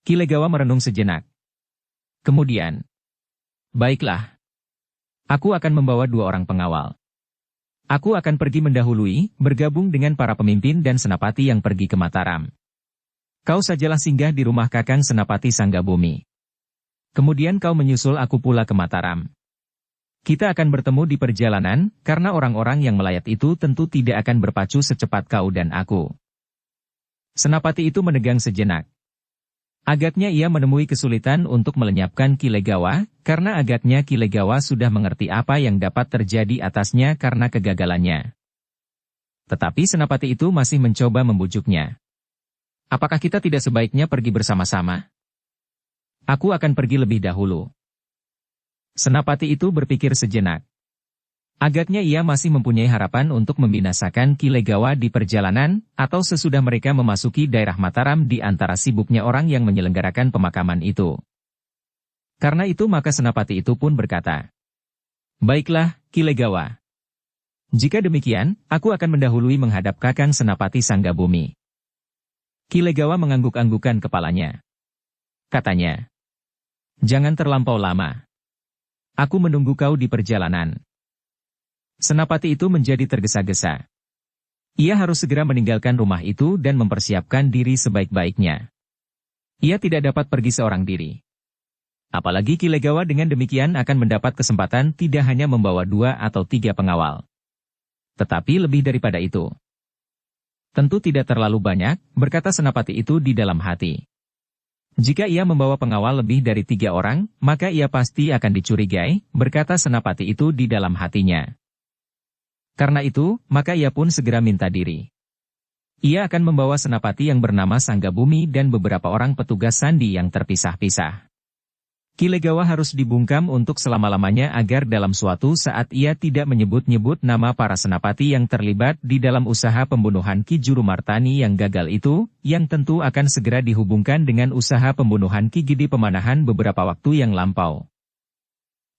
Ki Legawa merenung sejenak. Kemudian, baiklah. Aku akan membawa 2 orang pengawal. Aku akan pergi mendahului, bergabung dengan para pemimpin dan senapati yang pergi ke Mataram. Kau sajalah singgah di rumah Kakang Senapati Sanggabumi. Kemudian kau menyusul aku pula ke Mataram. Kita akan bertemu di perjalanan, karena orang-orang yang melayat itu tentu tidak akan berpacu secepat kau dan aku. Senapati itu menegang sejenak. Agaknya ia menemui kesulitan untuk melenyapkan Ki Legawa, karena agaknya Ki Legawa sudah mengerti apa yang dapat terjadi atasnya karena kegagalannya. Tetapi senapati itu masih mencoba membujuknya. Apakah kita tidak sebaiknya pergi bersama-sama? Aku akan pergi lebih dahulu. Senapati itu berpikir sejenak. Agaknya ia masih mempunyai harapan untuk membinasakan Ki Legawa di perjalanan, atau sesudah mereka memasuki daerah Mataram di antara sibuknya orang yang menyelenggarakan pemakaman itu. Karena itu maka senapati itu pun berkata, "Baiklah, Ki Legawa. Jika demikian, aku akan mendahului menghadap Kakang Senapati Sanggabumi." Ki Legawa mengangguk-anggukan kepalanya. Katanya, "Jangan terlampau lama. Aku menunggu kau di perjalanan." Senapati itu menjadi tergesa-gesa. Ia harus segera meninggalkan rumah itu dan mempersiapkan diri sebaik-baiknya. Ia tidak dapat pergi seorang diri. Apalagi Ki Legawa dengan demikian akan mendapat kesempatan tidak hanya membawa 2 atau 3 pengawal. Tetapi lebih daripada itu. Tentu tidak terlalu banyak, berkata senapati itu di dalam hati. Jika ia membawa pengawal lebih dari 3 orang, maka ia pasti akan dicurigai, berkata senapati itu di dalam hatinya. Karena itu, maka ia pun segera minta diri. Ia akan membawa senapati yang bernama Sanggabumi dan beberapa orang petugas sandi yang terpisah-pisah. Ki Legawa harus dibungkam untuk selama-lamanya agar dalam suatu saat ia tidak menyebut-nyebut nama para senapati yang terlibat di dalam usaha pembunuhan Ki Juru Martani yang gagal itu, yang tentu akan segera dihubungkan dengan usaha pembunuhan Ki Gede Pemanahan beberapa waktu yang lampau.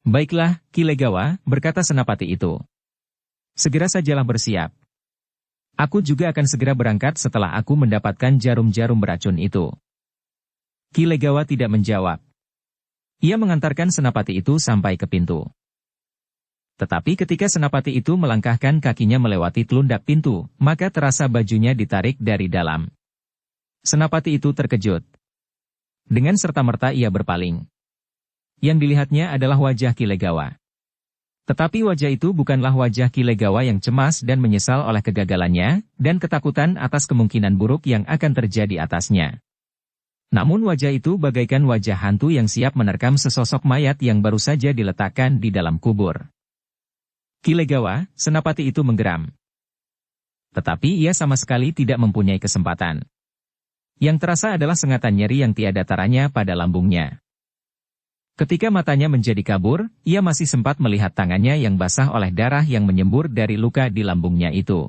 "Baiklah, Ki Legawa," berkata senapati itu. "Segera sajalah bersiap. Aku juga akan segera berangkat setelah aku mendapatkan jarum-jarum beracun itu." Ki Legawa tidak menjawab. Ia mengantarkan senapati itu sampai ke pintu. Tetapi ketika senapati itu melangkahkan kakinya melewati telundak pintu, maka terasa bajunya ditarik dari dalam. Senapati itu terkejut. Dengan serta-merta ia berpaling. Yang dilihatnya adalah wajah Ki Legawa. Tetapi wajah itu bukanlah wajah Ki Legawa yang cemas dan menyesal oleh kegagalannya, dan ketakutan atas kemungkinan buruk yang akan terjadi atasnya. Namun wajah itu bagaikan wajah hantu yang siap menerkam sesosok mayat yang baru saja diletakkan di dalam kubur. Ki Legawa, senapati itu menggeram. Tetapi ia sama sekali tidak mempunyai kesempatan. Yang terasa adalah sengatan nyeri yang tiada taranya pada lambungnya. Ketika matanya menjadi kabur, ia masih sempat melihat tangannya yang basah oleh darah yang menyembur dari luka di lambungnya itu.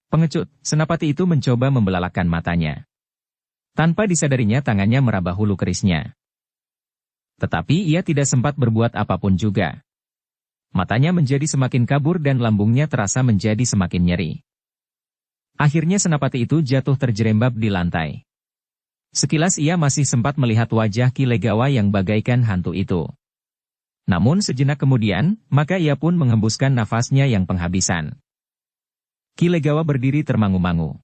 Pengecut, senapati itu mencoba membelalakan matanya. Tanpa disadarinya tangannya meraba hulu kerisnya. Tetapi ia tidak sempat berbuat apapun juga. Matanya menjadi semakin kabur dan lambungnya terasa menjadi semakin nyeri. Akhirnya senapati itu jatuh terjerembab di lantai. Sekilas ia masih sempat melihat wajah Ki Legawa yang bagaikan hantu itu. Namun sejenak kemudian, maka ia pun menghembuskan nafasnya yang penghabisan. Ki Legawa berdiri termangu-mangu.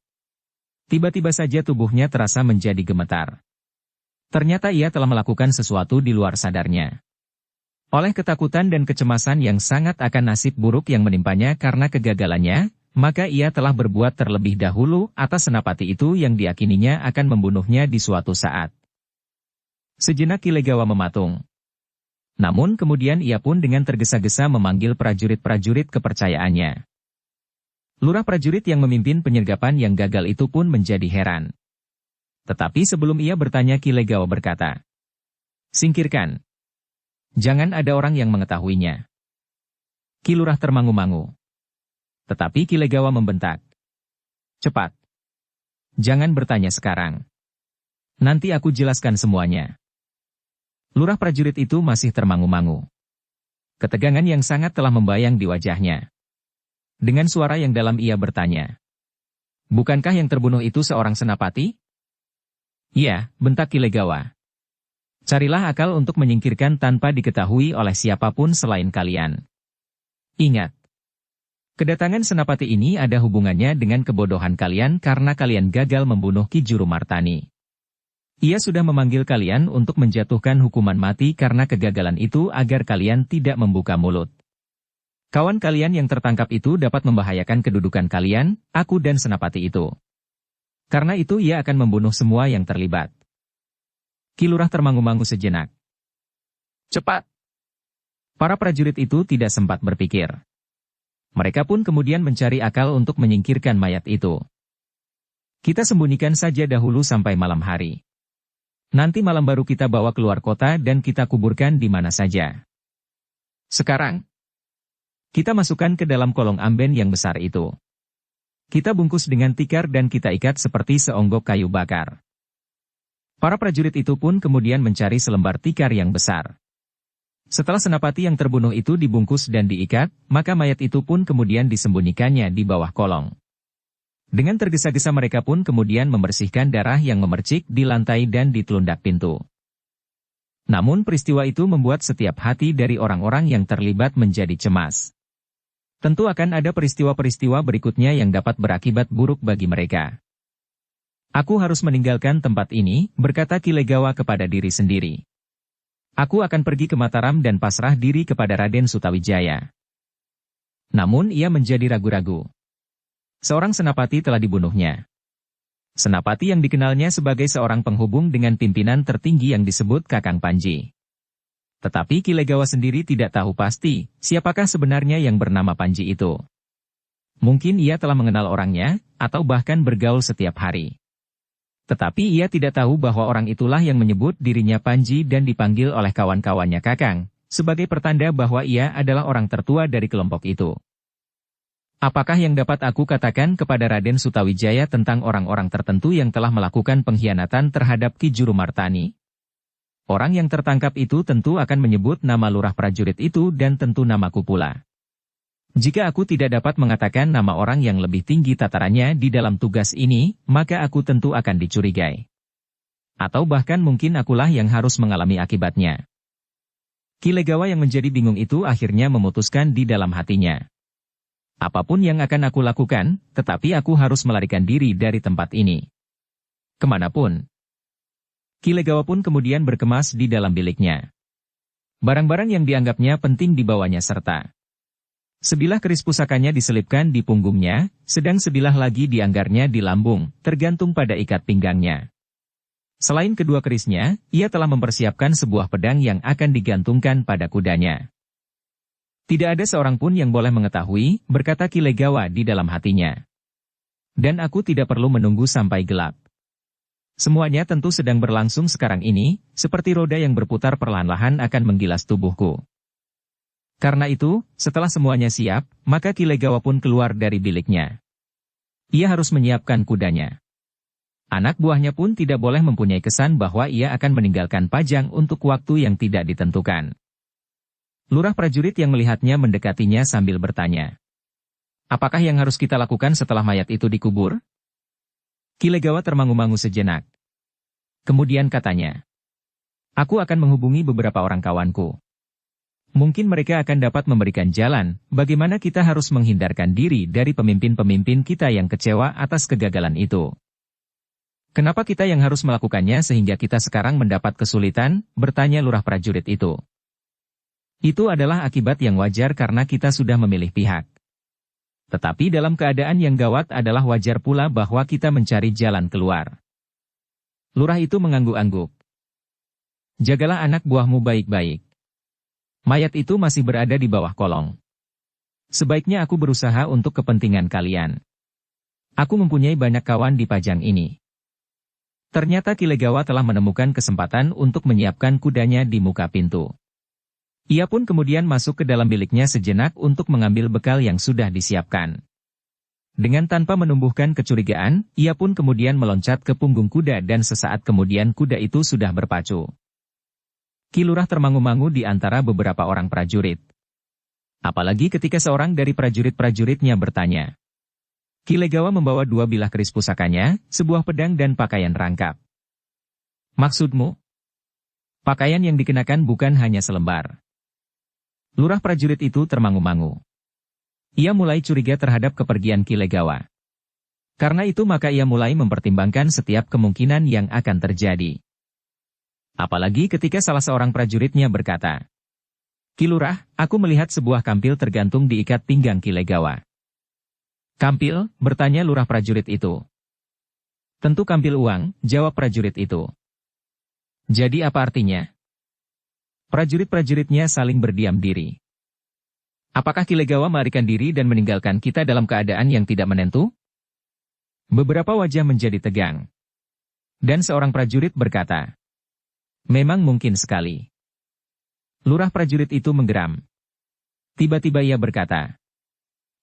Tiba-tiba saja tubuhnya terasa menjadi gemetar. Ternyata ia telah melakukan sesuatu di luar sadarnya. Oleh ketakutan dan kecemasan yang sangat akan nasib buruk yang menimpanya karena kegagalannya, maka ia telah berbuat terlebih dahulu atas senapati itu yang diyakininya akan membunuhnya di suatu saat. Sejenak Ki Legawa mematung. Namun kemudian ia pun dengan tergesa-gesa memanggil prajurit-prajurit kepercayaannya. Lurah prajurit yang memimpin penyergapan yang gagal itu pun menjadi heran. Tetapi sebelum ia bertanya Ki Legawa berkata, "Singkirkan. Jangan ada orang yang mengetahuinya." Ki Lurah termangu-mangu. Tetapi Ki Legawa membentak. Cepat. Jangan bertanya sekarang. Nanti aku jelaskan semuanya. Lurah prajurit itu masih termangu-mangu. Ketegangan yang sangat telah membayang di wajahnya. Dengan suara yang dalam ia bertanya. Bukankah yang terbunuh itu seorang senapati? Iya, bentak Ki Legawa. Carilah akal untuk menyingkirkan tanpa diketahui oleh siapapun selain kalian. Ingat. Kedatangan senapati ini ada hubungannya dengan kebodohan kalian karena kalian gagal membunuh Ki Jurumartani. Ia sudah memanggil kalian untuk menjatuhkan hukuman mati karena kegagalan itu agar kalian tidak membuka mulut. Kawan kalian yang tertangkap itu dapat membahayakan kedudukan kalian, aku dan senapati itu. Karena itu ia akan membunuh semua yang terlibat. Ki Lurah termangu-mangu sejenak. Cepat! Para prajurit itu tidak sempat berpikir. Mereka pun kemudian mencari akal untuk menyingkirkan mayat itu. Kita sembunyikan saja dahulu sampai malam hari. Nanti malam baru kita bawa keluar kota dan kita kuburkan di mana saja. Sekarang, kita masukkan ke dalam kolong amben yang besar itu. Kita bungkus dengan tikar dan kita ikat seperti seonggok kayu bakar. Para prajurit itu pun kemudian mencari selembar tikar yang besar. Setelah senapati yang terbunuh itu dibungkus dan diikat, maka mayat itu pun kemudian disembunyikannya di bawah kolong. Dengan tergesa-gesa mereka pun kemudian membersihkan darah yang memercik di lantai dan di telundak pintu. Namun peristiwa itu membuat setiap hati dari orang-orang yang terlibat menjadi cemas. Tentu akan ada peristiwa-peristiwa berikutnya yang dapat berakibat buruk bagi mereka. Aku harus meninggalkan tempat ini, berkata Ki Legawa kepada diri sendiri. Aku akan pergi ke Mataram dan pasrah diri kepada Raden Sutawijaya. Namun ia menjadi ragu-ragu. Seorang senapati telah dibunuhnya. Senapati yang dikenalnya sebagai seorang penghubung dengan pimpinan tertinggi yang disebut Kakang Panji. Tetapi Ki Legawa sendiri tidak tahu pasti, siapakah sebenarnya yang bernama Panji itu. Mungkin ia telah mengenal orangnya, atau bahkan bergaul setiap hari. Tetapi ia tidak tahu bahwa orang itulah yang menyebut dirinya Panji dan dipanggil oleh kawan-kawannya Kakang, sebagai pertanda bahwa ia adalah orang tertua dari kelompok itu. Apakah yang dapat aku katakan kepada Raden Sutawijaya tentang orang-orang tertentu yang telah melakukan pengkhianatan terhadap Ki Jurumartani? Orang yang tertangkap itu tentu akan menyebut nama lurah prajurit itu dan tentu namaku pula. Jika aku tidak dapat mengatakan nama orang yang lebih tinggi tatarannya di dalam tugas ini, maka aku tentu akan dicurigai. Atau bahkan mungkin akulah yang harus mengalami akibatnya. Ki Legawa yang menjadi bingung itu akhirnya memutuskan di dalam hatinya. Apapun yang akan aku lakukan, tetapi aku harus melarikan diri dari tempat ini. Kemanapun. Ki Legawa pun kemudian berkemas di dalam biliknya. Barang-barang yang dianggapnya penting dibawanya serta. Sebilah keris pusakanya diselipkan di punggungnya, sedang sebilah lagi dianggarnya di lambung, tergantung pada ikat pinggangnya. Selain kedua kerisnya, ia telah mempersiapkan sebuah pedang yang akan digantungkan pada kudanya. Tidak ada seorang pun yang boleh mengetahui, berkata Ki Legawa di dalam hatinya. Dan aku tidak perlu menunggu sampai gelap. Semuanya tentu sedang berlangsung sekarang ini, seperti roda yang berputar perlahan-lahan akan menggilas tubuhku. Karena itu, setelah semuanya siap, maka Ki Legawa pun keluar dari biliknya. Ia harus menyiapkan kudanya. Anak buahnya pun tidak boleh mempunyai kesan bahwa ia akan meninggalkan Pajang untuk waktu yang tidak ditentukan. Lurah prajurit yang melihatnya mendekatinya sambil bertanya. Apakah yang harus kita lakukan setelah mayat itu dikubur? Ki Legawa termangu-mangu sejenak. Kemudian katanya. Aku akan menghubungi beberapa orang kawanku. Mungkin mereka akan dapat memberikan jalan, bagaimana kita harus menghindarkan diri dari pemimpin-pemimpin kita yang kecewa atas kegagalan itu. Kenapa kita yang harus melakukannya sehingga kita sekarang mendapat kesulitan, bertanya lurah prajurit itu. Itu adalah akibat yang wajar karena kita sudah memilih pihak. Tetapi dalam keadaan yang gawat adalah wajar pula bahwa kita mencari jalan keluar. Lurah itu mengangguk-angguk. Jagalah anak buahmu baik-baik. Mayat itu masih berada di bawah kolong. Sebaiknya aku berusaha untuk kepentingan kalian. Aku mempunyai banyak kawan di Pajang ini. Ternyata Ki Legawa telah menemukan kesempatan untuk menyiapkan kudanya di muka pintu. Ia pun kemudian masuk ke dalam biliknya sejenak untuk mengambil bekal yang sudah disiapkan. Dengan tanpa menumbuhkan kecurigaan, ia pun kemudian meloncat ke punggung kuda dan sesaat kemudian kuda itu sudah berpacu. Ki Lurah termangu-mangu di antara beberapa orang prajurit. Apalagi ketika seorang dari prajurit-prajuritnya bertanya. Ki Legawa membawa 2 bilah keris pusakanya, sebuah pedang dan pakaian rangkap. Maksudmu? Pakaian yang dikenakan bukan hanya selembar. Lurah prajurit itu termangu-mangu. Ia mulai curiga terhadap kepergian Ki Legawa. Karena itu maka ia mulai mempertimbangkan setiap kemungkinan yang akan terjadi. Apalagi ketika salah seorang prajuritnya berkata, Ki Lurah, aku melihat sebuah kampil tergantung di ikat pinggang Ki Legawa. Kampil? Bertanya lurah prajurit itu. Tentu kampil uang, jawab prajurit itu. Jadi apa artinya? Prajurit-prajuritnya saling berdiam diri. Apakah Ki Legawa melarikan diri dan meninggalkan kita dalam keadaan yang tidak menentu? Beberapa wajah menjadi tegang. Dan seorang prajurit berkata, memang mungkin sekali. Lurah prajurit itu menggeram. Tiba-tiba ia berkata,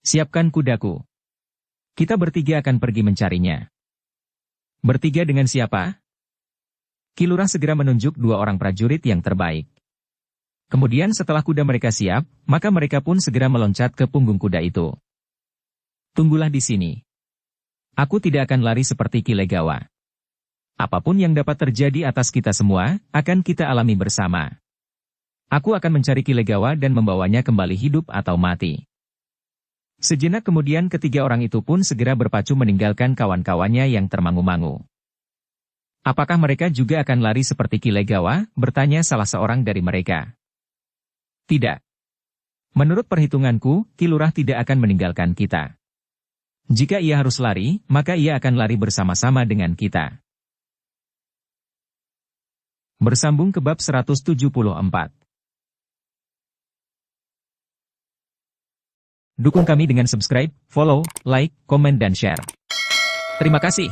siapkan kudaku. Kita bertiga akan pergi mencarinya. Bertiga dengan siapa? Ki Lurah segera menunjuk 2 orang prajurit yang terbaik. Kemudian setelah kuda mereka siap, maka mereka pun segera meloncat ke punggung kuda itu. Tunggulah di sini. Aku tidak akan lari seperti Ki Legawa. Apapun yang dapat terjadi atas kita semua, akan kita alami bersama. Aku akan mencari Ki Legawa dan membawanya kembali hidup atau mati. Sejenak kemudian ketiga orang itu pun segera berpacu meninggalkan kawan-kawannya yang termangu-mangu. Apakah mereka juga akan lari seperti Ki Legawa? Bertanya salah seorang dari mereka. Tidak. Menurut perhitunganku, Ki Lurah tidak akan meninggalkan kita. Jika ia harus lari, maka ia akan lari bersama-sama dengan kita. Bersambung ke bab 174. Dukung kami dengan subscribe, follow, like, komen dan share. Terima kasih.